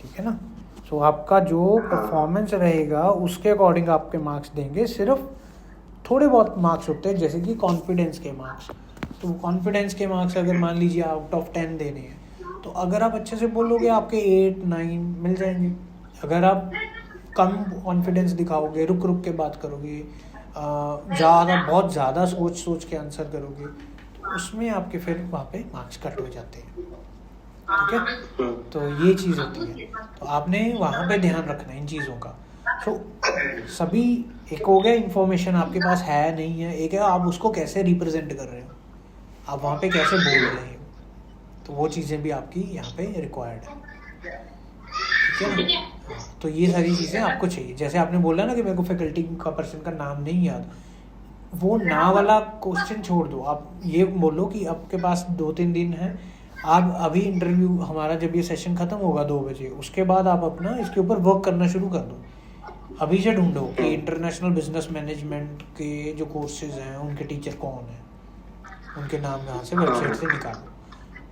ठीक है ना। सो आपका जो परफॉर्मेंस रहेगा उसके अकॉर्डिंग आपके मार्क्स देंगे। सिर्फ थोड़े बहुत मार्क्स होते हैं जैसे कि कॉन्फिडेंस के मार्क्स, तो कॉन्फिडेंस के मार्क्स अगर मान लीजिए आउट ऑफ 10 देने हैं, तो अगर आप अच्छे से बोलोगे आपके 8-9 मिल जाएंगे। अगर आप कम कॉन्फिडेंस दिखाओगे, रुक रुक के बात करोगे, बहुत ज़्यादा सोच के आंसर करोगे, तो उसमें आपके फिर वहाँ पे मार्क्स कट हो जाते हैं, ठीक है। तो ये चीज़ होती है, तो आपने वहाँ पे ध्यान रखना है इन चीज़ों का। सो सभी, एक हो गया इन्फॉर्मेशन आपके पास है नहीं है, एक है आप उसको कैसे रिप्रेजेंट कर रहे हो, आप वहाँ पे कैसे बोल रहे हो, तो वो चीज़ें भी आपकी यहाँ पे रिक्वायर्ड है, ठीक है ना। तो ये सारी चीज़ें आपको चाहिए। जैसे आपने बोला ना कि मेरे को फैकल्टी का पर्सन का नाम नहीं याद, वो ना वाला क्वेश्चन छोड़ दो, आप ये बोलो कि आपके पास 2-3 दिन है, आप अभी इंटरव्यू हमारा जब ये सेशन ख़त्म होगा 2 बजे, उसके बाद आप अपना इसके ऊपर वर्क करना शुरू कर दो। अभी से ढूंढो कि इंटरनेशनल बिजनेस मैनेजमेंट के जो कोर्सेज हैं उनके टीचर कौन हैं, उनके नाम यहाँ से वेबसाइट से निकालो,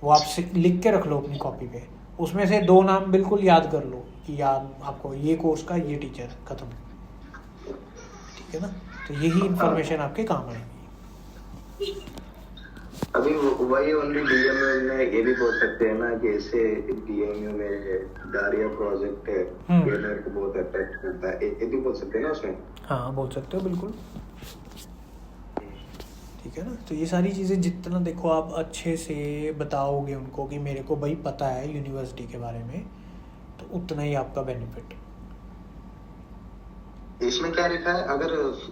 वो आप लिख के रख लो अपनी कॉपी पे, उसमें से 2 नाम बिल्कुल याद कर लो कि याद आपको ये कोर्स का ये टीचर ख़त्म, ठीक है ना। तो यही इन्फॉर्मेशन आपके काम आएगी। अभी वही ओनली डीएमयू में ये भी बोल सकते हैं ना कि ऐसे डीएमयू में डारिया प्रोजेक्ट है, ये मेरे को बहुत अट्रैक्ट करता है, ये भी बोल सकते हैं ना उसमें। हाँ, बोल सकते हो बिल्कुल, ठीक है ना। तो ये सारी चीज़ें जितना देखो आप अच्छे से बताओगे उनको कि मेरे को भाई पता है यूनिवर्सिटी के बारे में, तो उतना ही आपका बेनिफिट। इसमें क्या लिखा है, अगर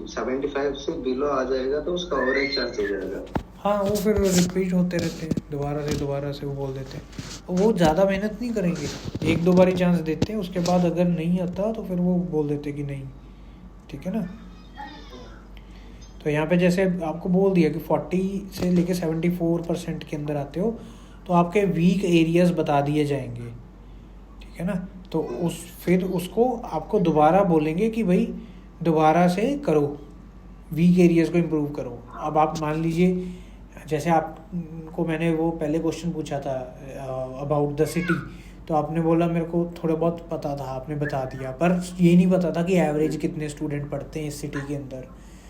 75 से बिलो आ जाएगा तो उसका और एक चांस हो जाएगा। हाँ, वो फिर रिपीट होते रहते हैं, दोबारा से वो बोल देते हैं, वो ज़्यादा मेहनत नहीं करेंगे, 1-2 बार ही चांस देते हैं, उसके बाद अगर नहीं आता तो फिर वो बोल देते कि नहीं, ठीक है ना। तो यहाँ पे जैसे आपको बोल दिया कि 40 से लेके 74% के अंदर आते हो तो आपके वीक एरियाज़ बता दिए जाएंगे, ठीक है ना। तो फिर उसको आपको दोबारा बोलेंगे कि भाई दोबारा से करो, वीक एरियाज़ को इम्प्रूव करो। अब आप मान लीजिए जैसे आपको मैंने वो पहले क्वेश्चन पूछा था अबाउट द सिटी, तो आपने बोला मेरे को थोड़ा बहुत पता था, आपने बता दिया, पर ये नहीं पता था कि एवरेज कितने स्टूडेंट पढ़ते हैं इस सिटी के अंदर,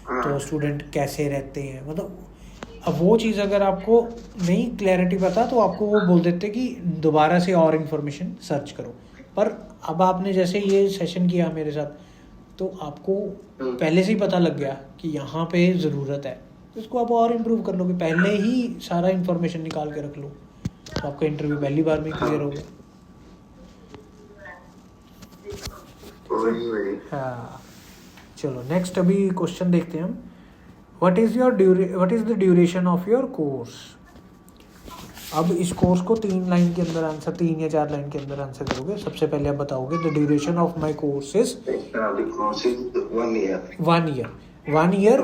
तो स्टूडेंट कैसे रहते हैं, मतलब अब वो चीज़ अगर आपको नहीं क्लैरिटी पता तो आपको वो बोल देते कि दोबारा से और इन्फॉर्मेशन सर्च करो। पर अब आपने जैसे ये सेशन किया मेरे साथ तो आपको पहले से ही पता लग गया कि यहाँ पे ज़रूरत है, तो इसको आप और इम्प्रूव कर लोगे, पहले ही सारा इन्फॉर्मेशन निकाल के रख लो तो आपका इंटरव्यू पहली बार में क्लियर हो गया। वही हाँ चलो नेक्स्ट अभी क्वेश्चन देखते हैं हम। What is the duration of your course. अब इस कोर्स को 3 लाइन के अंदर आंसर, 3 या 4 लाइन के अंदर आंसर करोगे। सबसे पहले आप बताओगे the duration of my course is 1 year.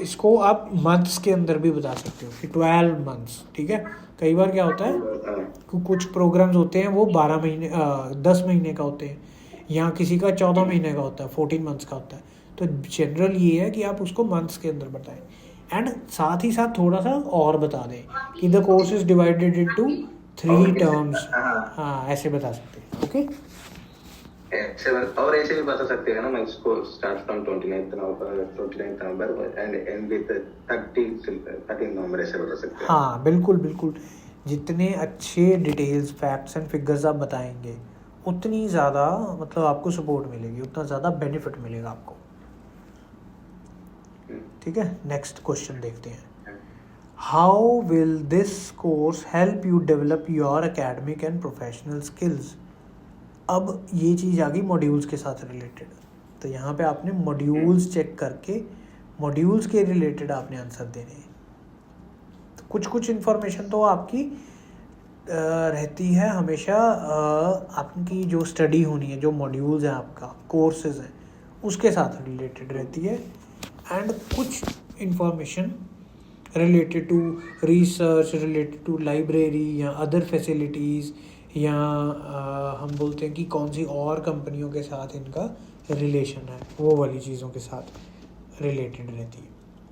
इसको आप मंथ्स के अंदर भी बता सकते हो कि 12 मंथ्स, ठीक है। कई बार क्या होता है कुछ प्रोग्राम्स होते हैं वो 12 महीने 10 महीने का होते हैं, या किसी का 14 महीने का होता है, 14 मंथ्स का होता है। तो जनरल ये है कि आप उसको मंथ्स के अंदर बताएं, एंड साथ ही साथ थोड़ा सा और बता दें कि the course is divided into 3 terms. हाँ ऐसे बता सकते हैं, ओके। और ऐसे भी बता सकते हैं ना, मैं इसको start from 29 November and and with 13 नवंबर ऐसे बता सकते हैं। हाँ बिल्कुल बिल्कुल, जितने अच्छे डिटेल्स फैक्ट्स एंड फिगर्स आप बताएंगे उतनी ज़्यादा मतलब आपको सपोर्ट मिलेगी, उतना ज़्यादा बेनिफिट मिलेगा आपको, ठीक है। नेक्स्ट क्वेश्चन देखते हैं। How will this course help you develop your academic and professional skills. अब ये चीज़ आ गई मॉड्यूल्स के साथ रिलेटेड, तो यहाँ पे आपने मॉड्यूल्स चेक करके मॉड्यूल्स के रिलेटेड आपने आंसर देने हैं। तो कुछ कुछ इन्फॉर्मेशन तो आपकी रहती है हमेशा, आपकी जो स्टडी होनी है, जो मॉड्यूल्स हैं आपका कोर्सेज हैं उसके साथ रिलेटेड रहती है, एंड कुछ information related to research, related to library या अदर फैसिलिटीज़, या हम बोलते हैं कि कौन सी और कंपनियों के साथ इनका रिलेशन है, वो वाली चीज़ों के साथ रिलेटेड रहती है।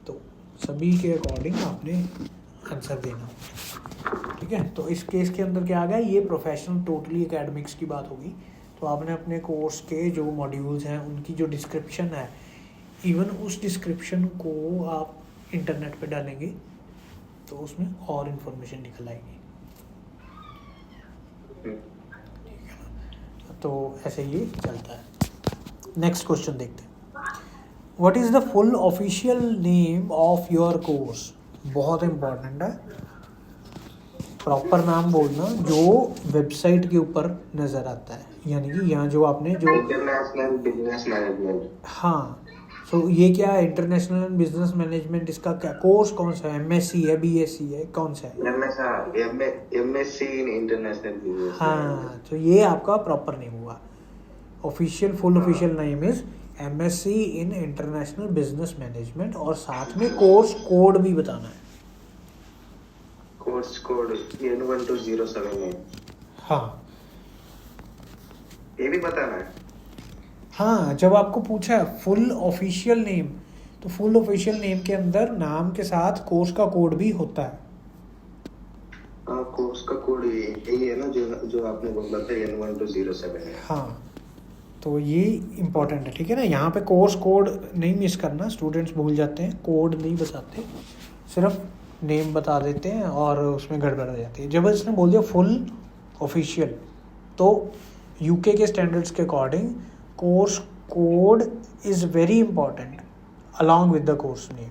तो सभी के अकॉर्डिंग आपने आंसर देना, ठीक है। तो इस केस के अंदर क्या आ गया, ये प्रोफेशनल टोटली एकेडमिक्स की बात होगी। तो आपने अपने कोर्स के जो मॉड्यूल्स हैं उनकी जो डिस्क्रिप्शन है, इवन उस डिस्क्रिप्शन को आप इंटरनेट पे डालेंगे तो उसमें और इन्फॉर्मेशन निकल आएगी, ठीक है ना। तो ऐसे ये चलता है। नेक्स्ट क्वेश्चन देखते हैं। What is the full official name of your course. बहुत इम्पोर्टेंट है, प्रॉपर नाम बोलना जो वेबसाइट के ऊपर नज़र आता है, यानी कि यहाँ जो आपने जो इंटरनेशनल बिजनेस मैनेजमेंट। हाँ, सो ये क्या है, इंटरनेशनल बिजनेस मैनेजमेंट, इसका क्या कोर्स कौन सा है, एमएससी है, बीएससी है, कौन सा है, एमएससी इन इंटरनेशनल बिजनेस। हाँ, तो ये आपका प्रॉपर नेम हुआ। Official full official name is MSc in international business management, और साथ में कोर्स कोड भी बताना है। कोर्स कोड N1207 है। हाँ ये भी बताना है। हाँ, जब आपको पूछा है फुल ऑफिशियल नेम, तो फुल ऑफिशियल नेम के अंदर नाम के साथ कोर्स का कोड भी होता है। हाँ, कोर्स का कोड यही है ना जो आपने बोला था, N1207 है। हाँ, तो ये इम्पोर्टेंट है, ठीक है ना। यहाँ पे कोर्स कोड नहीं मिस करना, स्टूडेंट्स भूल जाते हैं, कोड नहीं बताते, सिर्फ नेम बता देते हैं और उसमें गड़बड़ हो जाती है। जब इसने बोल दिया फुल ऑफिशियल, तो यूके के स्टैंडर्ड्स के according course code is very important along with the course name,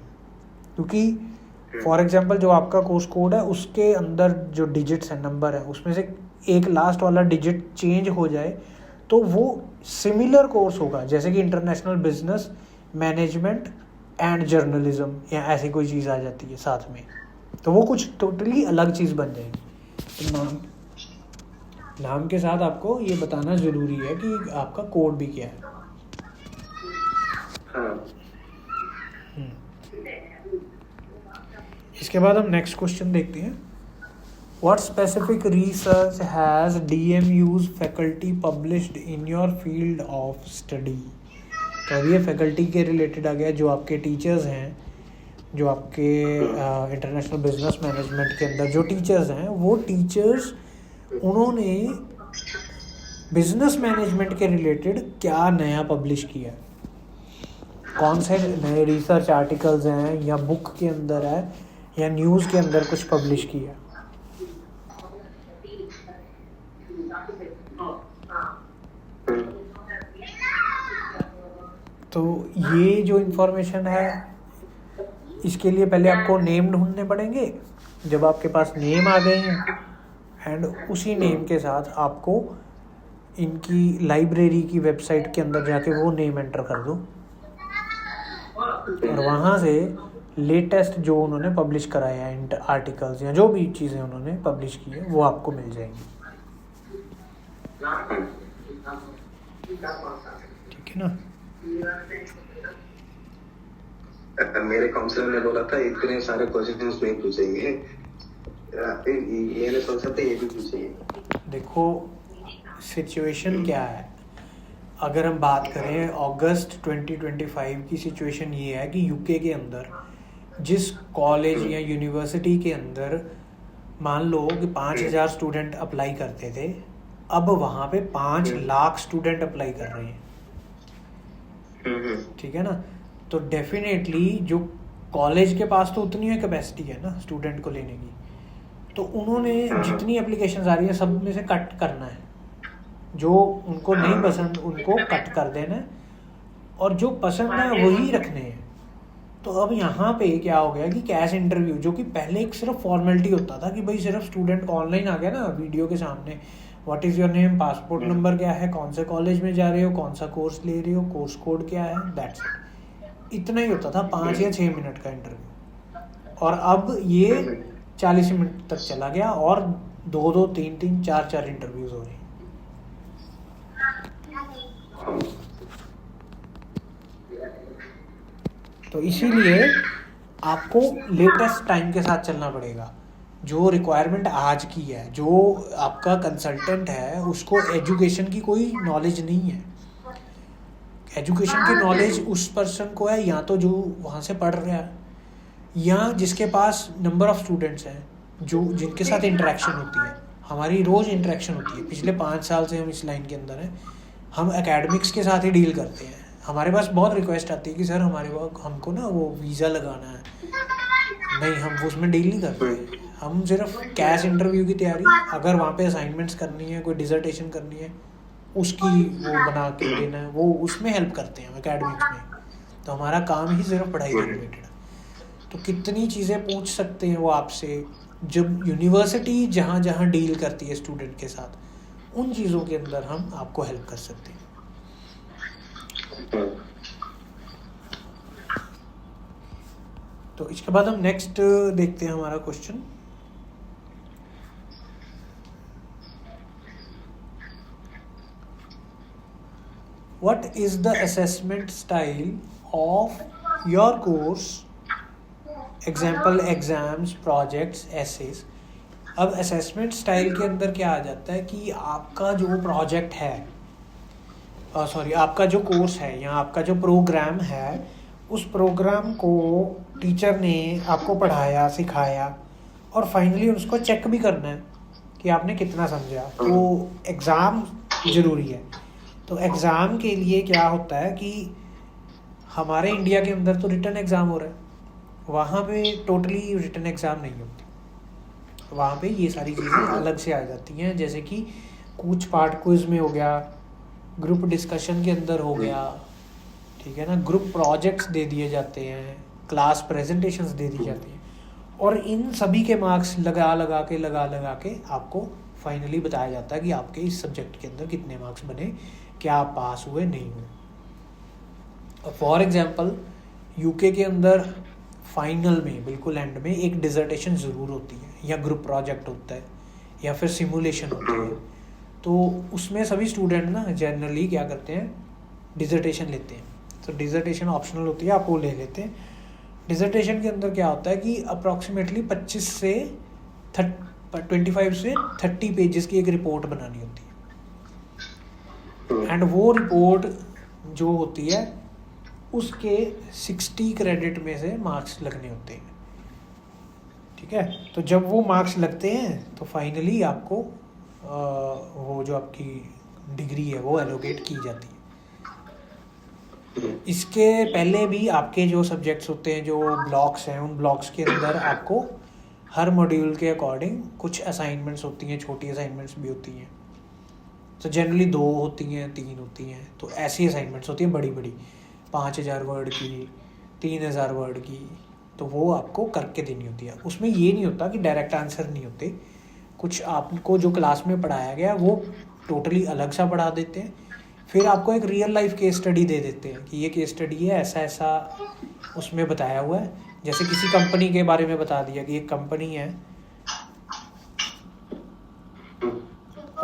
क्योंकि फॉर एग्जांपल जो आपका कोर्स कोड है उसके अंदर जो डिजिट्स हैं, नंबर है, उसमें से एक लास्ट वाला डिजिट चेंज हो जाए तो वो सिमिलर कोर्स होगा, जैसे कि international business management and journalism या ऐसी कोई चीज़ आ जाती है साथ में, तो वो कुछ टोटली अलग चीज़ बन जाएगी। तो नाम के साथ आपको ये बताना ज़रूरी है कि आपका कोड भी क्या है। हाँ। इसके बाद हम नेक्स्ट क्वेश्चन देखते हैं। What specific research has DMU's faculty published in your field of study? तो अब ये फैकल्टी के रिलेटेड आ गया, जो आपके टीचर्स हैं, जो आपके इंटरनेशनल बिजनेस मैनेजमेंट के अंदर जो टीचर्स हैं, वो टीचर्स उन्होंने बिजनेस मैनेजमेंट के रिलेटेड क्या नया पब्लिश किया। कौन से नए रिसर्च आर्टिकल्स हैं या बुक के अंदर है या न्यूज़ के अंदर कुछ पब्लिश किया। तो ये जो इन्फॉर्मेशन है इसके लिए पहले आपको नेम ढूंढने पड़ेंगे। जब आपके पास नेम आ गए हैं एंड उसी नेम के साथ आपको इनकी लाइब्रेरी की वेबसाइट के अंदर जाके वो नेम एंटर कर दो और वहाँ से लेटेस्ट जो उन्होंने पब्लिश कराया है आर्टिकल्स या जो भी चीज़ें उन्होंने पब्लिश की है वो आपको मिल जाएंगी। ठीक है ना। मेरे काउंसलर ने बोला था इतने सारे क्वेश्चंस नहीं पूछेंगे, मैंने सोचा था ये भी पूछेंगे। देखो सिचुएशन क्या है, अगर हम बात करें अगस्त 2025 की सिचुएशन ये है कि यूके के अंदर जिस कॉलेज या यूनिवर्सिटी के अंदर मान लो कि 5,000 स्टूडेंट अप्लाई करते थे, अब वहाँ पे 5 लाख स्टूडेंट अप्लाई कर रहे हैं। ठीक है ना। तो डेफिनेटली जो कॉलेज के पास तो उतनी ही कैपेसिटी है ना स्टूडेंट को लेने की, तो उन्होंने जितनी एप्लीकेशंस आ रही है सब में से कट करना है, जो उनको नहीं पसंद उनको कट कर देना है और जो पसंद है वही रखने हैं। तो अब यहाँ पे क्या हो गया कि कैश इंटरव्यू, जो कि पहले एक सिर्फ फॉर्मेलिटी होता था कि भाई सिर्फ स्टूडेंट ऑनलाइन आ गया ना वीडियो के सामने, what is your name, passport number क्या है, कौन से कॉलेज में जा रहे हो, कौन सा कोर्स ले रहे हो, कोर्स कोड क्या है, दैट्स इट। इतना ही होता था, 5 या 6 मिनट का इंटरव्यू। और अब ये 40 मिनट तक चला गया और 2-2, 3-3, 4-4 इंटरव्यूज हो रहे हैं। तो इसीलिए आपको लेटेस्ट टाइम के साथ चलना पड़ेगा। जो रिक्वायरमेंट आज की है, जो आपका कंसल्टेंट है उसको एजुकेशन की कोई नॉलेज नहीं है। एजुकेशन की नॉलेज उस पर्सन को है या तो जो वहाँ से पढ़ रहा है या जिसके पास नंबर ऑफ स्टूडेंट्स हैं, जो जिनके साथ इंटरेक्शन होती है। हमारी रोज़ इंटरेक्शन होती है, पिछले 5 साल से हम इस लाइन के अंदर हैं, हम एकेडमिक्स के साथ ही डील करते हैं। हमारे पास बहुत रिक्वेस्ट आती है कि सर हमको ना वो वीज़ा लगाना है, नहीं हम उसमें डील नहीं करते। हम सिर्फ कैश इंटरव्यू की तैयारी, अगर वहाँ पे असाइनमेंट्स करनी है, कोई डिसर्टेशन करनी है, उसकी वो बना के देना है, वो उसमें हेल्प करते हैं एकेडमिक्स में। तो हमारा काम ही सिर्फ पढ़ाई से रिलेटेड है। तो कितनी चीज़ें पूछ सकते हैं वो आपसे, जब यूनिवर्सिटी जहाँ जहाँ डील करती है स्टूडेंट के साथ, उन चीज़ों के अंदर हम आपको हेल्प कर सकते हैं। तो इसके बाद हम नेक्स्ट देखते हैं हमारा question. What is the assessment style of your course? Example, exams, projects, essays. अब assessment style के अंदर क्या आ जाता है कि आपका जो प्रोजेक्ट है, आपका जो कोर्स है या आपका जो प्रोग्राम है, उस प्रोग्राम को टीचर ने आपको पढ़ाया, सिखाया और फाइनली उसको चेक भी करना है कि आपने कितना समझा। तो एग्ज़ाम ज़रूरी है। तो एग्ज़ाम के लिए क्या होता है कि हमारे इंडिया के अंदर तो रिटन एग्ज़ाम हो रहा है, वहाँ पे टोटली रिटन एग्ज़ाम नहीं होती। वहाँ पे ये सारी चीज़ें अलग से आ जाती हैं, जैसे कि कुछ पार्ट क्विज में हो गया, ग्रुप डिस्कशन के अंदर हो गया, ठीक है ना, ग्रुप प्रोजेक्ट्स दे दिए जाते हैं, क्लास प्रेजेंटेशंस दे दी जाती हैं और इन सभी के मार्क्स लगा के आपको फाइनली बताया जाता है कि आपके इस सब्जेक्ट के अंदर कितने मार्क्स बने, क्या आप पास हुए, नहीं हुए। फॉर एग्जांपल यूके के अंदर फाइनल में बिल्कुल एंड में एक डिसर्टेशन ज़रूर होती है या ग्रुप प्रोजेक्ट होता है या फिर सिमुलेशन होती है। तो उसमें सभी स्टूडेंट ना जनरली क्या करते हैं, डिसर्टेशन लेते हैं। तो डिसर्टेशन ऑप्शनल होती है, आप वो ले लेते हैं। डिसर्टेशन के अंदर क्या होता है कि अप्रॉक्सीमेटली 25 से 30 पेजेस की एक रिपोर्ट बनानी होती है एंड वो रिपोर्ट जो होती है उसके 60 क्रेडिट में से मार्क्स लगने होते हैं। ठीक है। तो जब वो मार्क्स लगते हैं तो फाइनली आपको वो जो आपकी डिग्री है वो एलोकेट की जाती है। इसके पहले भी आपके जो सब्जेक्ट्स होते हैं, जो ब्लॉक्स हैं, उन ब्लॉक्स के अंदर आपको हर मॉड्यूल के अकॉर्डिंग कुछ असाइनमेंट्स होती हैं, छोटी असाइनमेंट्स भी होती हैं। तो जनरली 2 होती हैं, 3 होती हैं, तो ऐसी असाइनमेंट्स होती हैं बड़ी बड़ी, 5000 वर्ड की, 3000 वर्ड की, तो वो आपको करके देनी होती है। उसमें ये नहीं होता कि डायरेक्ट आंसर नहीं होते, कुछ आपको जो क्लास में पढ़ाया गया वो टोटली अलग सा पढ़ा देते हैं, फिर आपको एक रियल लाइफ केस स्टडी दे देते हैं कि ये केस स्टडी है, ऐसा ऐसा उसमें बताया हुआ है। जैसे किसी कंपनी के बारे में बता दिया कि एक कंपनी है,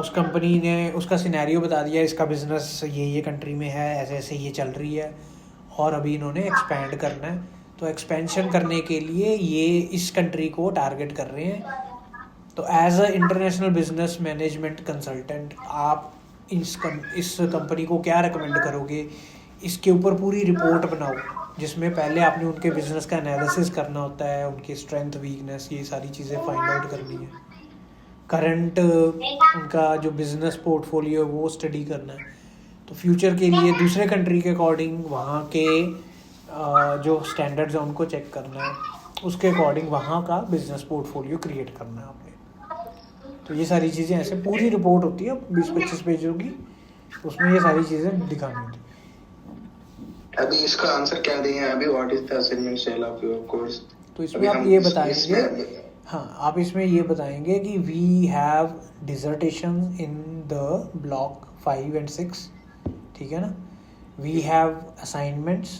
उस कंपनी ने उसका सिनेरियो बता दिया, इसका बिजनेस ये कंट्री में है, ऐसे ऐसे ये चल रही है, और अभी इन्होंने एक्सपैंड करना है, तो एक्सपेंशन करने के लिए ये इस कंट्री को टारगेट कर रहे हैं। तो as a international business management consultant आप इस कंपनी को क्या रेकमेंड करोगे, इसके ऊपर पूरी रिपोर्ट बनाओ, जिसमें पहले आपने उनके बिजनेस का एनालिसिस करना होता है, उनकी स्ट्रेंथ वीकनेस ये सारी चीज़ें फाइंड आउट करनी है, करंट उनका जो बिजनेस पोर्टफोलियो है वो स्टडी करना है। तो फ्यूचर के लिए दूसरे कंट्री के अकॉर्डिंग वहाँ के जो स्टैंडर्ड्स हैं उनको चेक करना है, उसके अकॉर्डिंग वहाँ का बिजनेस पोर्टफोलियो क्रिएट करना है आपने। तो ये सारी चीज़ें ऐसे पूरी रिपोर्ट होती है 20-25 पेजों की, उसमें ये सारी चीज़ें दिखानी होती है। अभी इसका आंसर क्या दें अभी, what is the assignment style of your course? तो इसमें आप ये बताएंगे, हाँ आप इसमें ये बताएंगे कि we have dissertation in the block 5 and 6, ठीक है ना, वी हैव असाइनमेंट्स,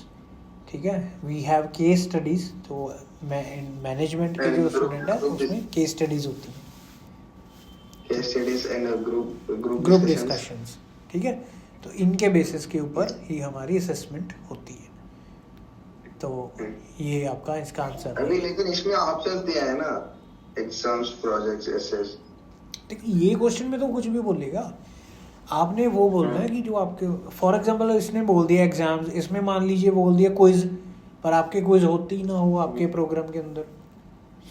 ठीक है, वी हैव केस स्टडीज। तो मैनेजमेंट के जो स्टूडेंट है उसमें केस स्टडीज होती हैं, case studies and group discussions, ठीक है। तो इनके बेसिस के ऊपर ही हमारी असेसमेंट होती है। तो ये आपका इसका आंसर है। अभी लेकिन इसमें ऑप्शंस दिया है ना, एग्जाम्स, प्रोजेक्ट्स, एसेस। देखिए ये क्वेश्चन में तो कुछ भी बोलेगा, आपने वो बोलना है कि जो आपके, फॉर एग्जांपल इसने बोल दिया एग्जाम्स, इसमें मान लीजिए बोल दिया क्विज, पर आपके क्विज होती ही ना हो आपके प्रोग्राम के अंदर।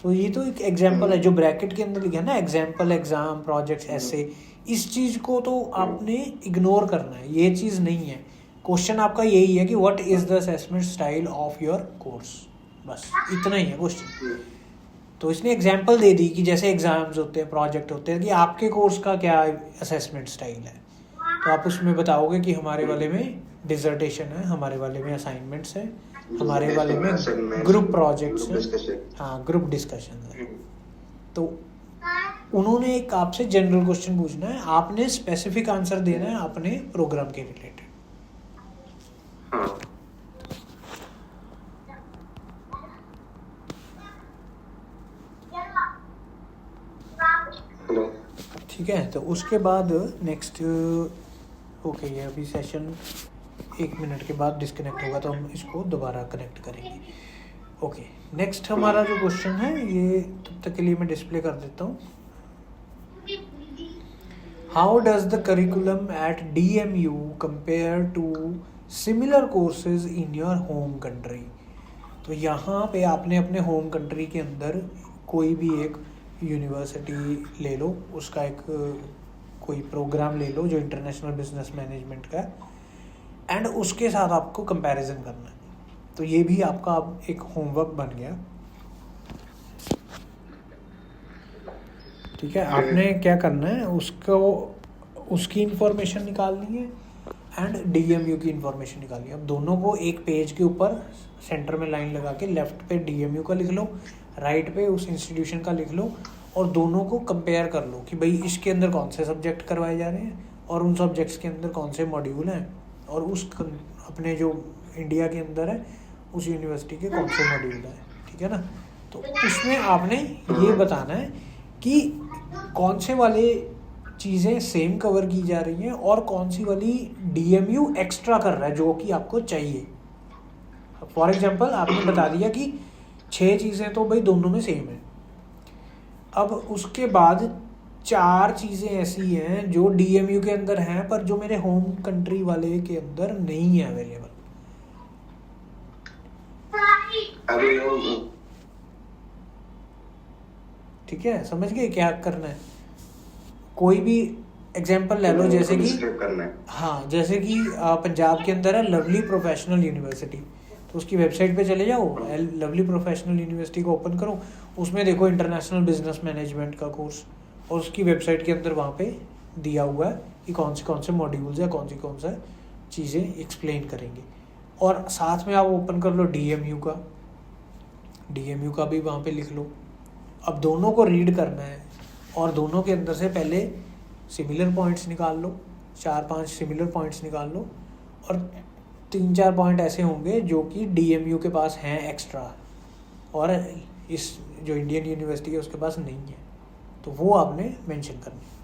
सो ये तो एक एग्जाम्पल है जो ब्रैकेट के अंदर लिखा है ना, एग्जाम्पल, एग्जाम, प्रोजेक्ट्स, ऐसे, इस चीज़ को तो आपने इग्नोर करना है, ये चीज़ नहीं है। क्वेश्चन आपका यही है कि what is the assessment style of your course, बस इतना ही है क्वेश्चन। तो इसने एग्जाम्पल दे दी कि जैसे एग्जाम्स होते हैं, प्रोजेक्ट होते हैं, कि आपके कोर्स का क्या असेसमेंट स्टाइल है। तो आप उसमें बताओगे कि हमारे वाले में डिसर्टेशन है, हमारे वाले में असाइनमेंट्स है, हमारे वाले में ग्रुप प्रोजेक्ट्स हैं, हाँ ग्रुप डिस्कशन है। तो उन्होंने एक आपसे जनरल क्वेश्चन पूछना है, आपने स्पेसिफिक आंसर देना है अपने प्रोग्राम के रिलेटेड। ठीक है, तो उसके बाद नेक्स्ट, ओके ये अभी सेशन 1 मिनट के बाद डिस्कनेक्ट होगा, तो हम इसको दोबारा कनेक्ट करेंगे। ओके, नेक्स्ट हमारा जो क्वेश्चन है ये तब तक के लिए मैं डिस्प्ले कर देता हूँ। How does the curriculum at DMU compare to similar courses in your home country? तो यहाँ पे आपने अपने होम कंट्री के अंदर कोई भी एक यूनिवर्सिटी ले लो, उसका एक कोई प्रोग्राम ले लो जो इंटरनेशनल बिजनेस मैनेजमेंट का है, एंड उसके साथ आपको कंपैरिजन करना है। तो ये भी आपका अब एक होमवर्क बन गया, ठीक है। आपने क्या करना है, उसकी इंफॉर्मेशन निकालनी है एंड DMU की इंफॉर्मेशन निकालनी है। अब दोनों को एक पेज के ऊपर सेंटर में लाइन लगा के लेफ्ट पे DMU का लिख लो, राइट पे उस इंस्टीट्यूशन का लिख लो, और दोनों को कंपेयर कर लो कि भाई इसके अंदर कौन से सब्जेक्ट करवाए जा रहे हैं और उन सब्जेक्ट्स के अंदर कौन से मॉड्यूल हैं, और उस अपने जो इंडिया के अंदर है उस यूनिवर्सिटी के कौन से मॉड्यूल हैं, ठीक है ना। तो उसमें आपने ये बताना है कि कौन से वाले चीज़ें सेम कवर की जा रही हैं और कौन सी वाली DMU एक्स्ट्रा कर रहा है जो कि आपको चाहिए। फॉर एग्जांपल आपने बता दिया कि 6 चीज़ें तो भाई दोनों में सेम है, अब उसके बाद 4 चीज़ें ऐसी हैं जो DMU के अंदर हैं पर जो मेरे होम कंट्री वाले के अंदर नहीं है अवेलेबल। ठीक है, समझ गए क्या करना है। कोई भी एग्जाम्पल ले लो, जैसे कि डिस्क्राइब करना है। हाँ, जैसे कि पंजाब के अंदर है लवली प्रोफेशनल यूनिवर्सिटी, तो उसकी वेबसाइट पे चले जाओ, लवली प्रोफेशनल यूनिवर्सिटी को ओपन करो, उसमें देखो इंटरनेशनल बिजनेस मैनेजमेंट का कोर्स, और उसकी वेबसाइट के अंदर वहाँ पे दिया हुआ है कि कौन से मॉड्यूल्स है, कौन सा चीज़ें एक्सप्लेन करेंगे। और साथ में आप ओपन कर लो DMU का भी वहाँ पे लिख लो। अब दोनों को रीड करना है और दोनों के अंदर से पहले सिमिलर पॉइंट्स निकाल लो, 4-5 सिमिलर पॉइंट्स निकाल लो, और 3-4 पॉइंट ऐसे होंगे जो कि DMU के पास हैं एक्स्ट्रा और इस जो इंडियन यूनिवर्सिटी है उसके पास नहीं है, तो वो आपने मेंशन करनी है।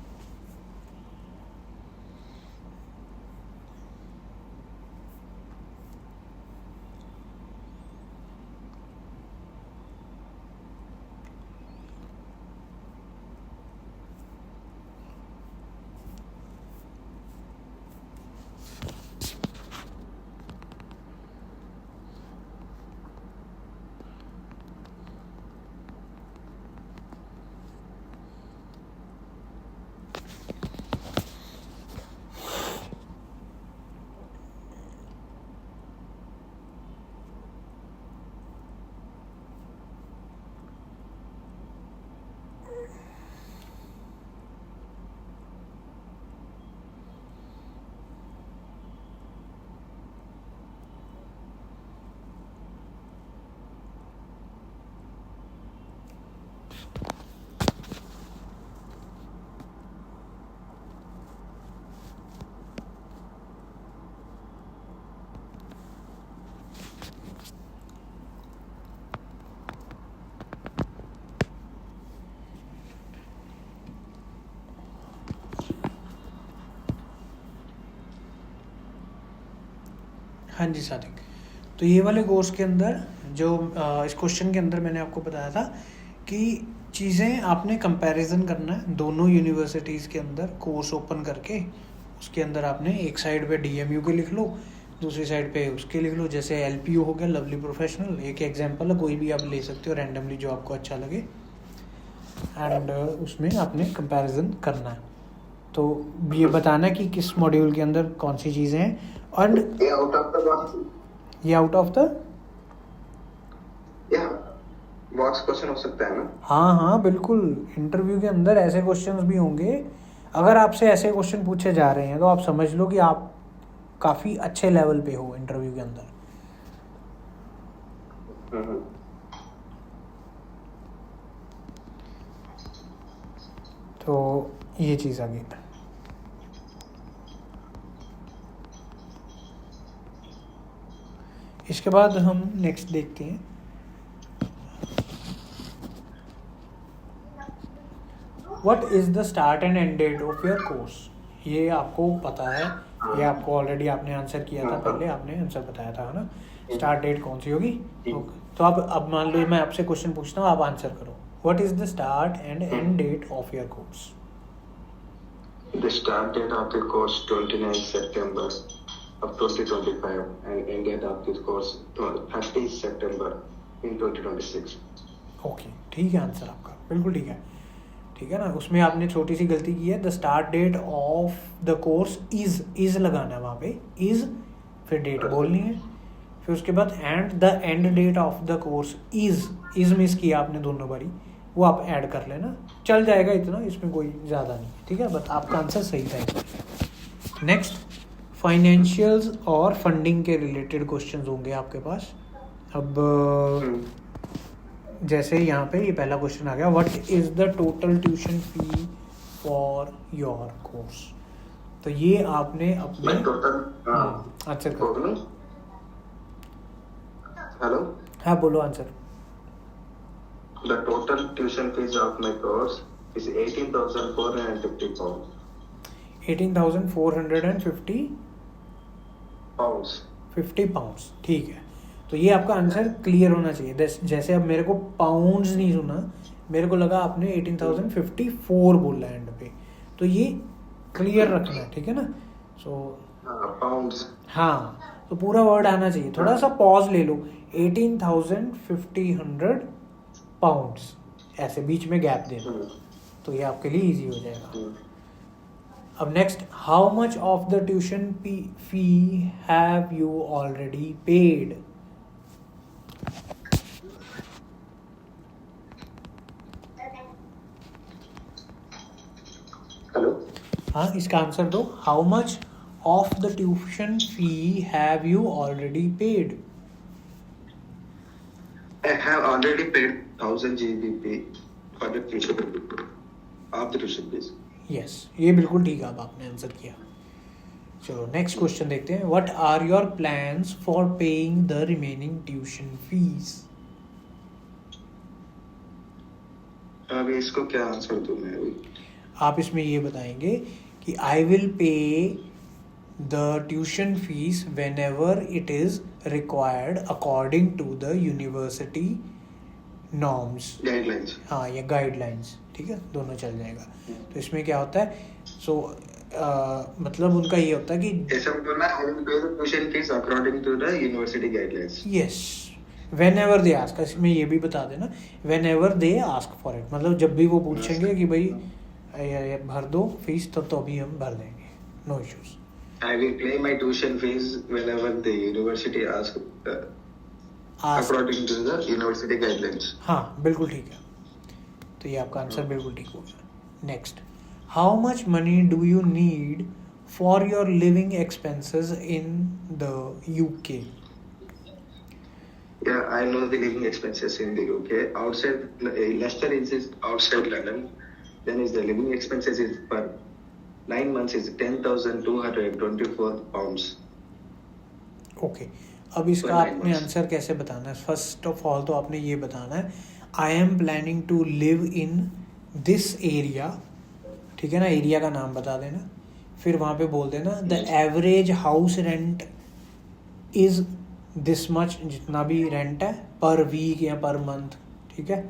हाँ जी सादिक, तो ये वाले कोर्स के अंदर जो इस क्वेश्चन के अंदर मैंने आपको बताया था कि चीज़ें आपने कंपैरिजन करना है दोनों यूनिवर्सिटीज़ के अंदर कोर्स ओपन करके, उसके अंदर आपने एक साइड पे DMU के लिख लो, दूसरी साइड पे उसके लिख लो। जैसे LPU हो गया, लवली प्रोफेशनल, एक एग्जांपल है, कोई भी आप ले सकते हो रैंडमली जो आपको अच्छा लगे, एंड उसमें आपने कंपैरिजन करना है। तो ये बताना कि किस मॉड्यूल के अंदर कौन सी चीज़ें हैं। और ये आउट ऑफ द बॉक्स, ये आउट ऑफ द या बॉक्स क्वेश्चन हो सकता है ना? हाँ बिल्कुल, इंटरव्यू के अंदर ऐसे क्वेश्चंस भी होंगे। अगर आपसे ऐसे क्वेश्चन पूछे जा रहे हैं तो आप समझ लो कि आप काफ़ी अच्छे लेवल पे हो इंटरव्यू के अंदर। तो ये चीज़ आ गई। इसके बाद हम नेक्स्ट देखते हैं, what is the start and end date of your course. ये आपको पता है, ये आपको ऑलरेडी आपने आंसर किया था, पहले आपने आंसर बताया था, है ना। स्टार्ट डेट कौन सी होगी। तो अब मान लो मैं आपसे क्वेश्चन पूछता हूँ, आप आंसर करो। What is the start and end date of your course. The start date of the course 29 September of 2025 and end date of this course 30 September in 2026. Okay, ठीक है आंसर आपका, बिल्कुल ठीक है, ठीक है ना। उसमें आपने छोटी सी गलती की है, the start date of the course is लगाना है वहाँ पे, इज, फिर डेट बोलनी है, फिर उसके बाद and the end date of the course is miss किया आपने दोनों बारी, वो आप ऐड कर लेना, चल जाएगा इतना, इसमें कोई ज़्यादा नहीं, ठीक है। बट आपका आंसर सही था। नेक्स्ट, फाइनेंशियल्स और फंडिंग के रिलेटेड क्वेश्चंस होंगे आपके पास। अब जैसे यहाँ पे ये पहला क्वेश्चन आ गया, what is the total tuition fee for your course. तो ये आपने अपने आंसर कर। हेलो, हाँ बोलो answer. The total tuition fees of my course is 18,450 pounds. 18,450 Pounds. 50 pounds, ठीक है। तो ये आपका आंसर क्लियर होना चाहिए। जैसे अब मेरे को पाउंड्स नहीं सुना, मेरे को लगा आपने 18,054 बोला एंड पे, तो ये क्लियर रखना है, ठीक है ना। सो पाउंड्स, हाँ, तो पूरा वर्ड आना चाहिए, थोड़ा सा पॉज ले लो। 18,500 पाउंड्स, ऐसे बीच में गैप देना, तो ये आपके लिए इजी हो जाएगा। अब next, how much of the tuition fee have you already paid? Hello, हाँ, इसका आंसर दो. How much of the tuition fee have you already paid? I have already paid 1000 GBP for the tuition of the tuition fees. Yes, ये बिल्कुल ठीक है, अब आपने answer किया. चलो नेक्स्ट क्वेश्चन देखते हैं. What are your plans for paying the remaining tuition fees? अभी इसको क्या आंसर दूं मैं अभी? आप इसमें ये बताएंगे कि I will pay the tuition fees whenever it is required according to the university norms. Guidelines. हाँ, या गाइडलाइंस, ठीक है, दोनों चल जाएगा. तो इसमें क्या होता है, सो मतलब उनका ये होता है कि ऐसा बोलना, I will pay the tuition fees according to the university guidelines. Yes, whenever they ask. इसमें ये भी बता देना, whenever they ask for it, मतलब जब भी वो पूछेंगे कि भाई ये भर दो फीस, तो अभी हम भर देंगे, no issues. I will pay my tuition fees whenever the university asks according to the university guidelines. हाँ, बिल्कुल ठीक है. तो ये आपका आंसर बिल्कुल ठीक हो गया. Next, how much money do you need for your living expenses in the UK? Yeah, I know the living expenses in the UK. Outside Leicester is outside London. Then is the living expenses is per 9 months is 10,224 pounds. Okay, अब इसका आपने answer कैसे बताना है? First of all तो आपने ये बताना है, I am planning to live in this area. ठीक है ना, एरिया का नाम बता देना. फिर वहाँ पे बोल देना the average house rent is this much, जितना भी रेंट है पर वीक या पर मंथ. ठीक है,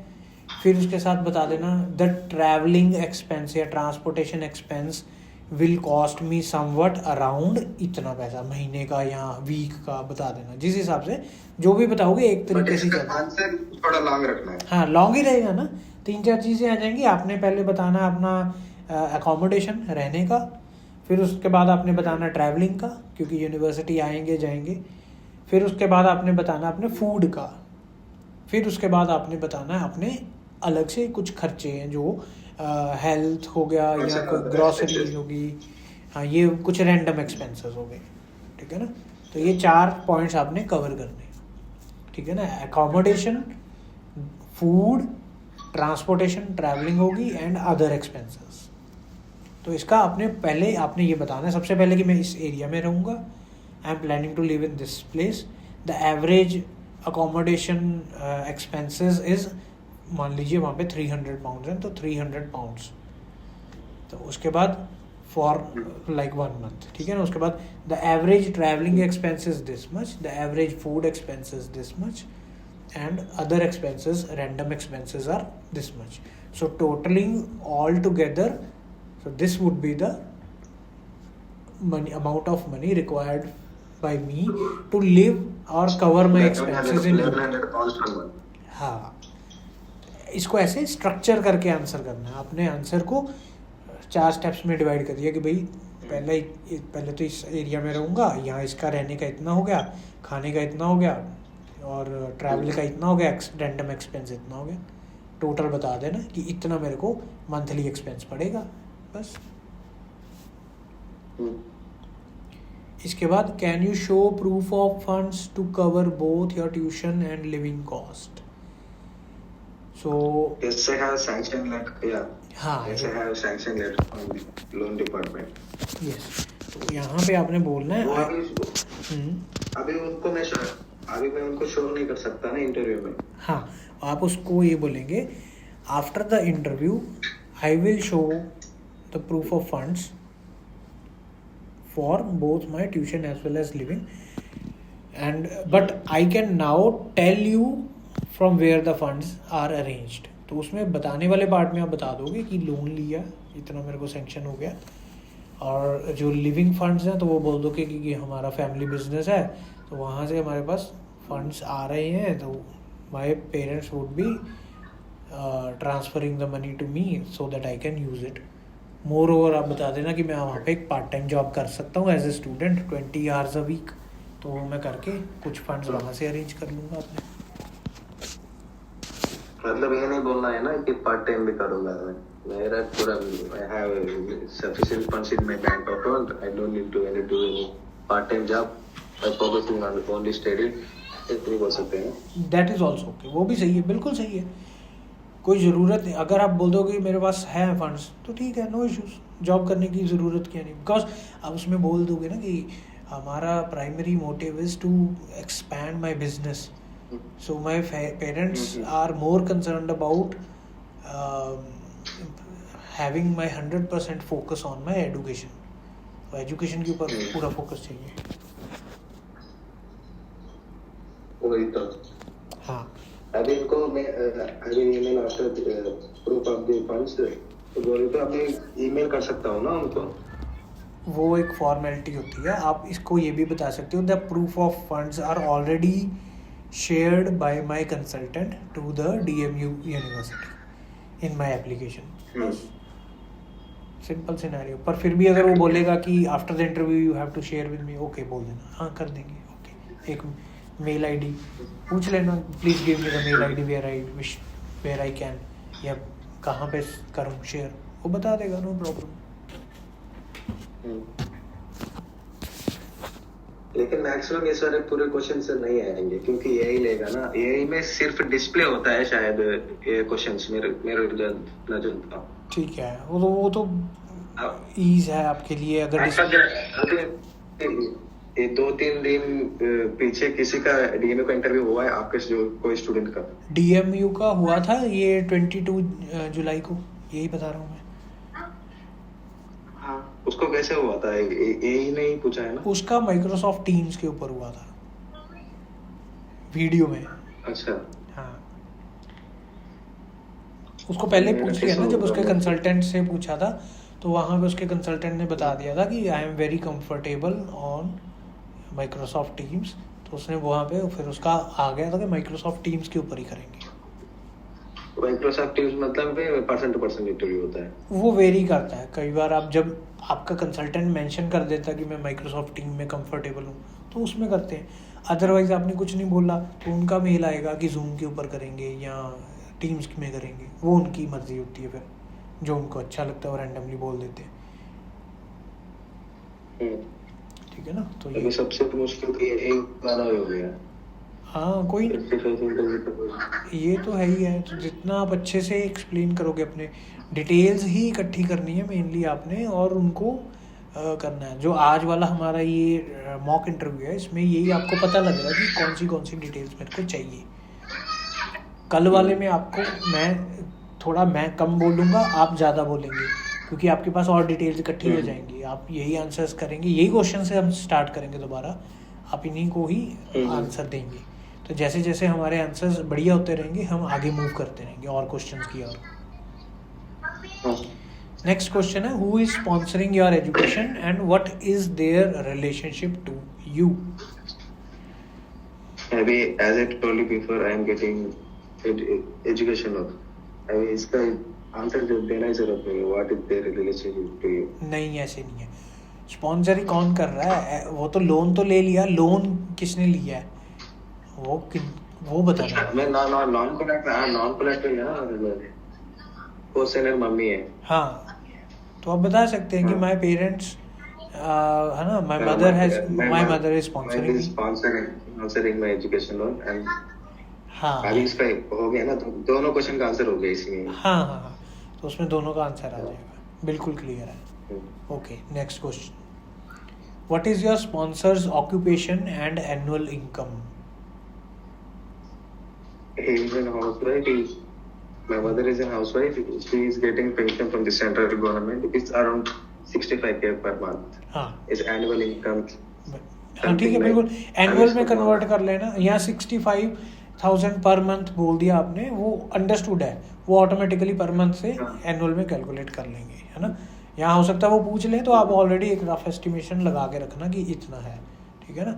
फिर उसके साथ बता देना द ट्रैवलिंग एक्सपेंस या transportation expense will cost me somewhat around इतना पैसा, महीने का या वीक का बता देना. जिस हिसाब से जो भी बताओगे एक तरीके से चलना. आंसर थोड़ा लॉन्ग रखना है. हाँ, लॉन्ग ही रहेगा ना. 3-4 चीज़ें आ जाएंगी. आपने पहले बताना अपना अकोमोडेशन, रहने का. फिर उसके बाद आपने बताना ट्रैवलिंग का, क्योंकि यूनिवर्सिटी आएंगे जाएंगे. फिर उसके बाद आपने बताना अपने फूड का. फिर उसके बाद आपने बताना अपने अलग से कुछ खर्चे हैं, जो हेल्थ हो गया या कोई ग्रॉसरी होगी. हाँ, ये कुछ रैंडम एक्सपेंसेस हो गए. ठीक है ना, तो ये 4 पॉइंट्स आपने कवर करने. ठीक है ना, अकोमोडेशन, फूड, ट्रांसपोर्टेशन, ट्रैवलिंग होगी एंड अदर एक्सपेंसेस. तो इसका आपने ये बताना है सबसे पहले कि मैं इस एरिया में रहूँगा, I am planning to live in this place, the average accommodation expenses is, मान लीजिए वहाँ पे 300 पाउंड्स हैं, तो 300 पाउंड्स. तो उसके बाद फॉर लाइक 1 मंथ. ठीक है ना, उसके बाद the average travelling expenses this much, the average food expenses this much and other expenses, random expenses are this much. So totalling all together, so this would be the money, amount of money required by me to live or cover my expenses in. 1100 pounds per month. हाँ, इसको ऐसे structure करके answer करना है. आपने answer को 4 steps में divide कर दिया कि भाई पहले तो इस एरिया में रहूँगा, यहाँ इसका रहने का इतना हो गया, खाने का इतना हो गया, और ट्रैवल का इतना हो गया, रैंडम एक्सपेंस इतना हो गया. टोटल बता देना कि इतना मेरे को मंथली एक्सपेंस पड़ेगा, बस. इसके बाद can you show proof of funds to cover both your tuition and living cost. So Yes, I have sanction letter. Yeah. हाँ, Yes, I have sanction letter from the loan department. Yes. तो यहाँ पे आपने बोलना है. अभी मैं उनको शो नहीं कर सकता ना इंटरव्यू में. हाँ, आप उसको ये बोलेंगे after the interview I will show the proof of funds for both my tuition as well as living, but I can now tell you from where the funds are arranged. तो उसमें बताने वाले पार्ट में आप बता दोगे कि loan लिया, इतना मेरे को सैंक्शन हो गया, और जो लिविंग फंड्स हैं तो वो बोल दो कि हमारा फैमिली बिजनेस है, तो वहाँ से हमारे पास फंड्स आ रहे हैं, तो my parents would be transferring the money to me so that I can use it moreover आप बता देना कि मैं वहाँ पे एक पार्ट टाइम जॉब कर सकता हूँ as a student 20 hours a week, तो वो मैं करके कुछ फंड्स वहाँ से अरेंज कर लूँगा अपने। मतलब ये नहीं बोलना है ना कि पार्ट टाइम भी करूंगा मैं, मेरा पूरा I have sufficient funds in my bank account, I don't need to do any part time job, I focusing on only study, इतनी बोल सकते हैं। दैट इज़ ऑल्सो ओके, वो भी सही है, बिल्कुल सही है, कोई ज़रूरत नहीं। अगर आप बोल दोगे मेरे पास है फंड्स तो ठीक है, नो इश्यूज़, जॉब करने की ज़रूरत क्या नहीं, बिकॉज आप उसमें बोल दोगे ना कि हमारा primary motive is to expand my business, so my parents are more concerned about having my 100% focus on my education, तो education के ऊपर पूरा फोकस चाहिए। वही तो हाँ, अभी इनको मैं अभी email after proof of the funds तो बोले तो अभी ईमेल कर सकता हूँ ना उनको, वो एक फॉर्मेलिटी होती है। आप इसको ये भी बता सकते हो the proof of funds are already shared by my consultant to the DMU University in my application, simple scenario. पर फिर भी अगर वो बोलेगा कि after the interview you have to share with me, okay बोल देना, हाँ कर देंगे, ओके। एक मेल आईडी पूछ लेना, please give me the mail ID where I can, या कहाँ पे करूँ शेयर, वो बता देगा, नो प्रॉब्लम। लेकिन मैक्सिमम ये सारे पूरे क्वेश्चन से नहीं आएंगे क्योंकि यही लेगा ना, यही में सिर्फ डिस्प्ले होता है शायद ये क्वेश्चंस मेरे जो ठीक है, वो तो ईज है आपके लिए। अगर ये 2-3 दिन पीछे किसी का डीएमयू का इंटरव्यू हुआ है आपके जो कोई स्टूडेंट का? डीएमयू का हुआ था ये 22 जुलाई को, यही बता रहा हूँ मैं। हाँ, उसको कैसे हुआ था, यही नहीं पूछा है ना? उसका माइक्रोसॉफ्ट टीम्स के ऊपर हुआ था, वीडियो में। अच्छा, हाँ, उसको पहले पूछ लिया ना, जब उसके कंसल्टेंट से पूछा था तो वहाँ पे उसके कंसल्टेंट ने बता दिया था कि I am very comfortable on Microsoft teams, तो उसने वहाँ पे फिर उसका आ गया था कि माइक्रोसॉफ्ट टीम्स के ऊपर ही करेंगे। माइक्रोसॉफ्ट टीम्स मतलब पर्सन टू पर्सन इंटरव्यू होता है? वो वेरी करता है, कई बार आप जब आपका कंसल्टेंट मेंशन कर देता है कि मैं माइक्रोसॉफ्ट टीम में कंफर्टेबल हूँ तो उसमें करते हैं, अदरवाइज आपने कुछ नहीं बोला तो उनका मेल आएगा कि जूम के ऊपर करेंगे या टीम्स में करेंगे, वो उनकी मर्जी होती है, फिर जो उनको अच्छा लगता है वो रैंडमली बोल देते हैं। ठीक है ना, तो ये सबसे मुश्किल तो एक गाना हो गया। हाँ, कोई ये तो है ही है, तो जितना आप अच्छे से एक्सप्लेन करोगे, अपने डिटेल्स ही इकट्ठी करनी है मेनली आपने, और उनको करना है। जो आज वाला हमारा ये मॉक इंटरव्यू है, इसमें यही आपको पता लग रहा है कि कौन सी डिटेल्स मेरे को चाहिए। कल वाले में आपको मैं कम बोलूँगा, आप ज़्यादा बोलेंगे, क्योंकि आपके पास और डिटेल्स इकट्ठी हो जाएंगी, आप यही आंसर्स करेंगे, यही क्वेश्चन से हम स्टार्ट करेंगे दोबारा, आप इन्हीं को ही आंसर देंगे। तो जैसे जैसे हमारे आंसर्स बढ़िया होते रहेंगे, हम आगे मूव करते रहेंगे और क्वेश्चंस की ओर। नेक्स्ट क्वेश्चन है, who is sponsoring your education and what is their relationship to you? अभी as I told you before, I am getting education loan. अभी इसका आंसर जो देना ही जरूरत नहीं है, what is their relationship to you. नहीं, ऐसे नहीं है। स्पॉन्सर ही कौन कर रहा है, वो तो लोन तो ले लिया, लोन किसने लिया है वो बता रहा है। मैं नॉन कोलैटरल है ना, कोसेनर मम्मी है। हाँ, तो आप बता सकते हैं कि माय पेरेंट्स है ना, my mother is sponsoring my education loan and हाँ, अभी इसका हो गया ना, तो दोनों क्वेश्चन का आंसर हो गया इसमें। हाँ, तो उसमें दोनों का आंसर आ जाएगा, बिल्कुल क्लियर है। Okay, next question, what is your sponsors occupation and annual income? He is a housewife. My mother is a housewife. She is getting pension from the central government. It's around 65K per month. हाँ, is annual income. हाँ, ठीक है, बिल्कुल annual में convert कर लेना। यहाँ 65,000 per month बोल दिया आपने, वो अंडरस्टूड है, वो ऑटोमेटिकली पर मंथ से एनुअल में कैलकुलेट कर लेंगे, है ना। यहाँ हो सकता है वो पूछ लें, तो आप ऑलरेडी एक रफ एस्टिमेशन लगा के रखना कि इतना है, ठीक है ना।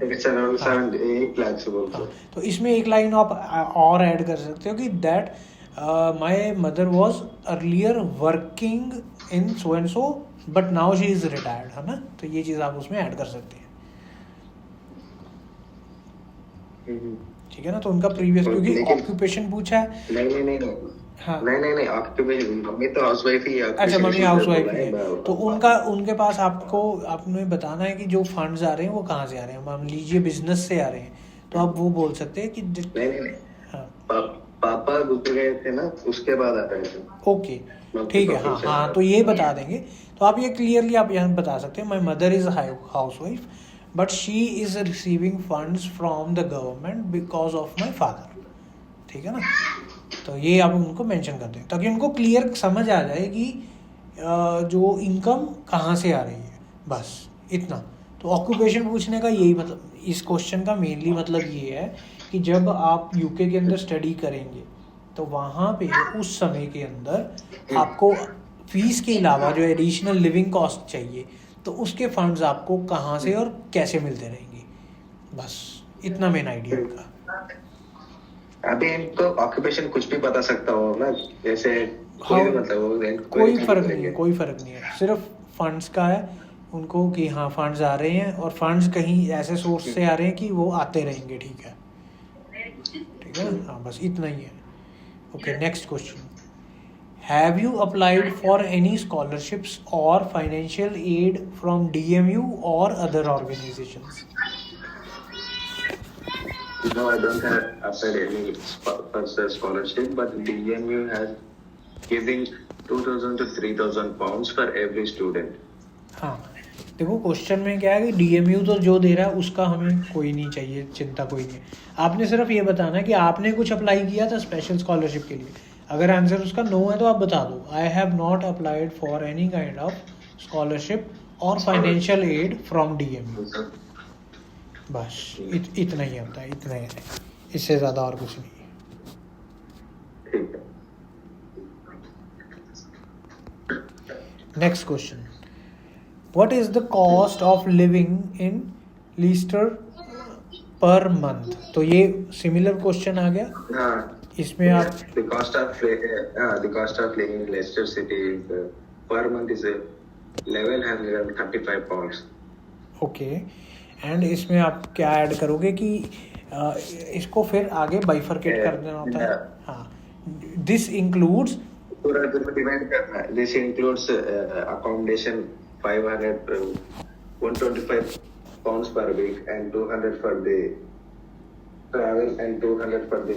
तो इसमें एक लाइन आप और ऐड कर सकते हो कि that my mother was earlier working in so and so but now she is retired, है ना, तो ये चीज़ आप उसमें ऐड कर सकते हैं, ठीक है ना। तो उनका प्रीवियस, क्योंकि ऑक्यूपेशन पूछा है। नहीं हाँ नहीं ऑक्यूपेशन, मम्मी तो हाउसवाइफ ही है। अच्छा, मम्मी हाउस वाइफ ही है, तो उनका उनके पास आपने बताना है कि जो फंड्स आ रहे हैं वो कहाँ से आ रहे हैं। मान लीजिए बिजनेस से आ रहे हैं, तो आप वो बोल सकते हैं कि नहीं हाँ पापा गुजर गए थे ना, उसके बाद आ रहे थे। ओके ठीक है, हाँ तो ये बता देंगे। तो आप ये क्लियरली आप यहाँ बता सकते हैं, my mother is house wife but she is receiving funds from the government because of my father, ठीक है ना। तो ये आप उनको मेंशन कर दें ताकि उनको क्लियर समझ आ जाए कि जो इनकम कहाँ से आ रही है, बस इतना। तो ऑक्यूपेशन पूछने का यही मतलब, इस क्वेश्चन का मेनली मतलब ये है कि जब आप यूके के अंदर स्टडी करेंगे तो वहाँ पे उस समय के अंदर आपको फीस के अलावा जो एडिशनल लिविंग कॉस्ट चाहिए, तो उसके फंड्स आपको कहाँ से और कैसे मिलते रहेंगे, बस इतना मेन आइडिया उनका। अभी इनको ऑक्यूपेशन कुछ भी बता सकता हो ना, जैसे हाँ कोई भी मतलब कोई फर्क नहीं है, कोई फर्क नहीं है, सिर्फ फंड्स का है उनको कि हाँ फंड्स आ रहे हैं और फंड्स कहीं ऐसे सोर्स से आ रहे हैं कि वो आते रहेंगे, ठीक है ना, हाँ बस इतना ही है। Okay next question, have you applied for any scholarships और फाइनेंशियल एड फ्रॉम DMU और other organisations? No, I don't have applied any further scholarship, but DMU has giving 2,000 to 3,000 pounds for every student. हाँ देखो question में क्या है कि DMU तो जो दे रहा है उसका हमें कोई नहीं चाहिए, चिंता कोई नहीं है। आपने सिर्फ ये बताना है कि आपने कुछ अप्लाई किया था स्पेशल स्कॉलरशिप के लिए। अगर आंसर उसका नो है तो आप बता दो, आई have not applied for any kind of scholarship और फाइनेंशियल एड फ्रॉम DMU, बस इतना ही होता है, इतना ही है, इससे ज़्यादा और कुछ नहीं है। ठीक है। Next question, what is the cost of living in Leicester per month? तो ये सिमिलर क्वेश्चन आ गया। हाँ, इसमें आप the cost of living in Leicester City is per month is 1,135 pounds. Okay and इसमें आप क्या ऐड करोगे कि इसको फिर आगे बाइफरकेट कर देना होता है। हाँ दिस इंक्लूड्स, पूरा डिवाइड करना है। This includes accommodation 125 pounds per week and 200 for the travel and 200 for the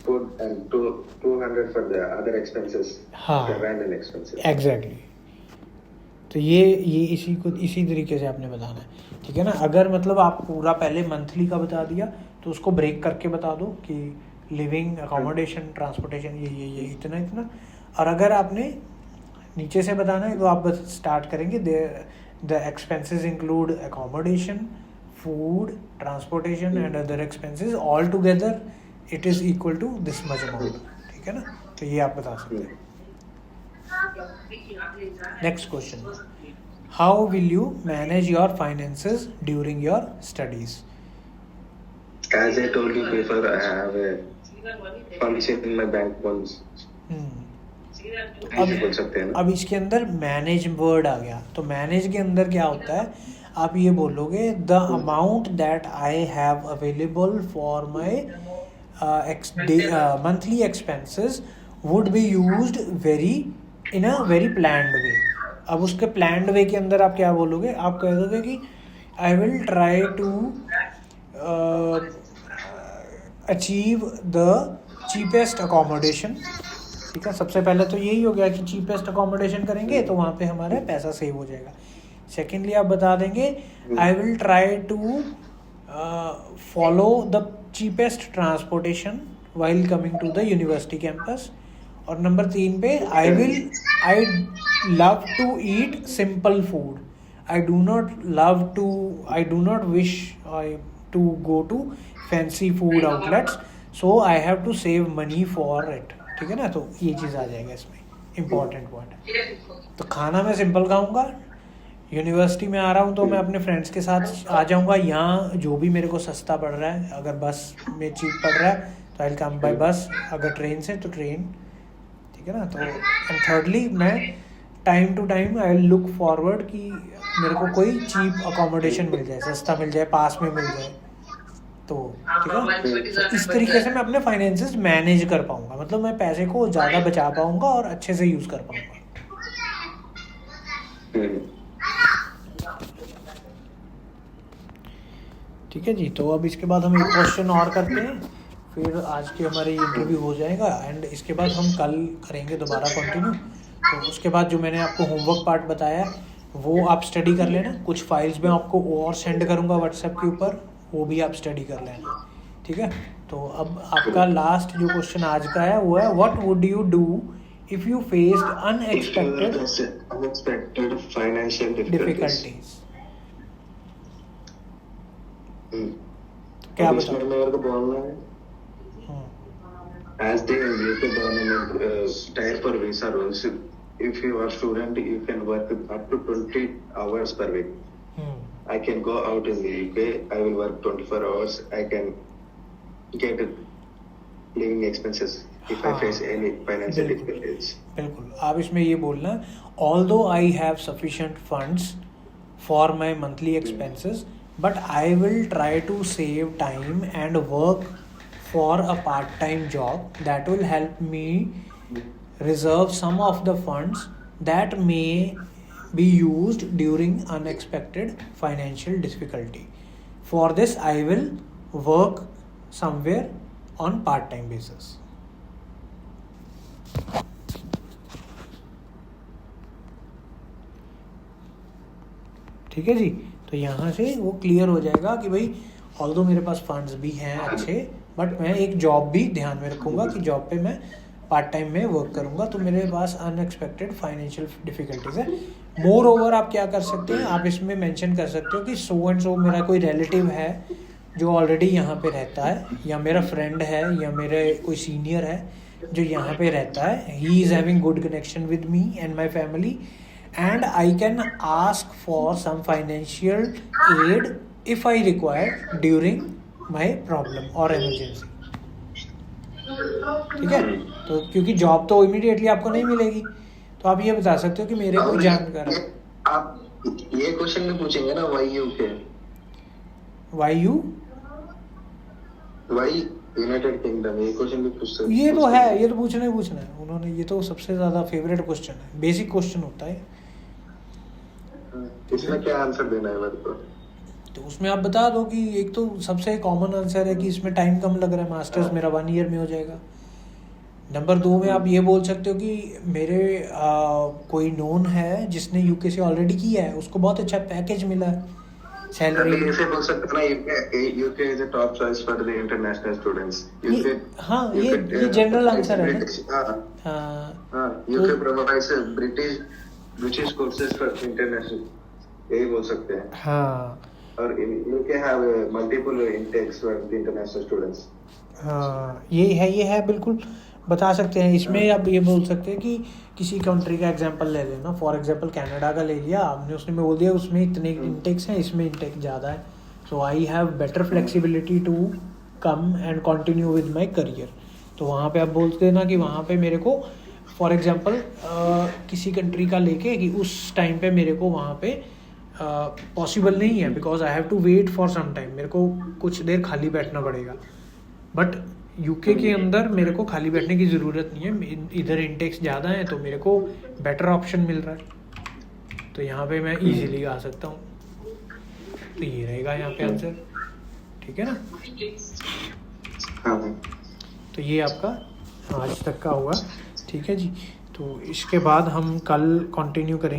food and 200 for the other expenses, हाँ the random expenses. एग्जैक्टली। तो ये इसी तरीके से आपने बताना है, ठीक है ना। अगर मतलब आप पूरा पहले मंथली का बता दिया तो उसको ब्रेक करके बता दो कि लिविंग, अकोमोडेशन, ट्रांसपोर्टेशन ये इतना। और अगर आपने नीचे से बताना है तो आप बस स्टार्ट करेंगे the expenses include accommodation, food, transportation and other expenses, all together it is equal to this much amount, ठीक है ना। तो ये आप बता सकते हैं। Next question, how will you manage your finances during your studies? As I told you before, I have a function in my bank bonds. बोल सकते हैं ना? अब इसके अंदर मैनेज वर्ड आ गया, तो मैनेज के अंदर क्या होता है, आप ये बोलोगे the amount that I have available for my monthly expenses would be used in a very planned way. अब उसके प्लान्ड वे के अंदर आप क्या बोलोगे, आप कह दोगे कि I will try to achieve the cheapest accommodation, ठीक है। सबसे पहले तो यही हो गया कि चीपेस्ट अकोमोडेशन करेंगे तो वहाँ पे हमारा पैसा सेव हो जाएगा। सेकेंडली आप बता देंगे I will try to follow the cheapest transportation while coming to the university campus. और नंबर 3 पे I love to eat simple food, I do not wish to go to fancy food outlets, so I have to save money for it, ठीक है ना। तो ये चीज़ आ जाएगा इसमें, important point है। तो खाना मैं सिंपल खाऊंगा, यूनिवर्सिटी में आ रहा हूँ तो मैं अपने फ्रेंड्स के साथ आ जाऊँगा, यहाँ जो भी मेरे को सस्ता पड़ रहा है, अगर बस में चीप पड़ रहा है तो आई विल कम बाय बस, अगर ट्रेन से तो ट्रेन, ठीक है ना। तो एंड थर्डली मैं time to time I will look forward कि मेरे को कोई चीप अकोमोडेशन मिल जाए, सस्ता मिल जाए, पास में मिल जाए, तो ठीक है। तो इस तरीके से मैं अपने फाइनेंसेस मैनेज कर पाऊंगा, मतलब मैं पैसे को ज़्यादा बचा पाऊंगा और अच्छे से यूज़ कर पाऊंगा। ठीक है जी। तो अब इसके बाद हम एक क्वेश्चन और करते हैं, फिर आज के हमारे इंटरव्यू हो जाएगा, एंड इसके बाद हम कल करेंगे दोबारा कंटिन्यू। तो उसके बाद जो मैंने आपको होमवर्क पार्ट बताया वो आप स्टडी कर लेना, कुछ फाइल्स मैं आपको और सेंड करूँगा व्हाट्सएप के ऊपर, वो भी आप स्टडी कर लेना, ठीक है। तो अब आपका लास्ट जो क्वेश्चन आज का है वो है, what would you do if you faced unexpected financial difficulties. क्या बताओ? मेरे को बोलना है, as the UK government tire for visa rules, if you are student, you can work up to 20 hours per week. I can go out in the UK, I will work 24 hours, I can get living expenses if I face any financial difficulties. बिल्कुल, आप इसमें ये बोलना, although I have sufficient funds for my monthly expenses, but I will try to save time and work for a part-time job that will help me reserve some of the funds that may be used during unexpected financial difficulty. For this, I will work somewhere on part-time basis. ठीक है जी। तो यहाँ से वो clear हो जाएगा कि भाई ऑल्दो मेरे पास फंड्स भी हैं अच्छे, बट मैं एक जॉब भी ध्यान में रखूँगा कि जॉब पे मैं पार्ट टाइम में वर्क करूँगा, तो मेरे पास अनएक्सपेक्टेड फाइनेंशियल डिफिकल्टीज है। मोर ओवर आप क्या कर सकते हैं, आप इसमें मेंशन कर सकते हो कि सो एंड सो मेरा कोई रिलेटिव है जो ऑलरेडी यहाँ पे रहता है, या मेरा फ्रेंड है, या मेरे कोई सीनियर है जो यहाँ पे रहता है, he is having good connection with me and my family, and I can ask for some financial aid if I require during my problem or emergency. ठीक है। तो क्योंकि जॉब तो इमीडिएटली आपको नहीं मिलेगी, तो आप ये बता सकते हो कि मेरे को जानकार है। आप ये क्वेश्चन में पूछेंगे ना, why UK? Why you? Why United kingdom? ये क्वेश्चन भी पूछ सकते हैं। ये तो है, ये तो पूछना ही पूछना है उन्होंने, ये तो सबसे ज़्यादा फेवरेट क्वेश्चन है, बेसिक क्वेश्चन होता है। इसमें क्या आंसर देना है मेरे को? तो उसमें आप बता दो कि एक तो सबसे कॉमन आंसर है कि इसमें टाइम कम लग रहा है, मास्टर्स मेरा 1 ईयर में हो जाएगा। नंबर 2 में आप ये बोल सकते हो कि मेरे कोई नोन है जिसने यूके से ऑलरेडी किया है, उसको बहुत अच्छा पैकेज मिला है, सैलरी। ऐसे बोल सकते ना, UK is a top choice for the international students. हाँ, ये जनरल आंसर है ना। हाँ, UK provides British courses for international, यही बोल सकते हैं। हाँ, और UK have multiple intakes for the international students. हाँ, ये है बिल्कुल बता सकते हैं। इसमें आप ये बोल सकते हैं कि किसी कंट्री का एग्जांपल ले लेना, फॉर एग्जांपल कनाडा का ले लिया आपने, उसने में बोल दिया उसमें इतने इनटेक्स हैं, इसमें इनटेक ज़्यादा है, so I have better flexibility to come and continue with my career. तो वहाँ पे आप बोलते हैं ना कि वहाँ पे मेरे को फॉर एग्जांपल किसी कंट्री का लेके कि उस टाइम पे मेरे को वहाँ पे पॉसिबल नहीं है, because I have to wait for some time, मेरे को कुछ देर खाली बैठना पड़ेगा। बट यूके के अंदर मेरे को खाली बैठने की ज़रूरत नहीं है, इधर इंटेक्स ज़्यादा है तो मेरे को बेटर ऑप्शन मिल रहा है, तो यहाँ पे मैं इजीली आ सकता हूँ। तो ये रहेगा यहाँ पे आंसर, ठीक है ना। तो ये आपका आज तक का हुआ, ठीक है जी। तो इसके बाद हम कल कंटिन्यू करेंगे।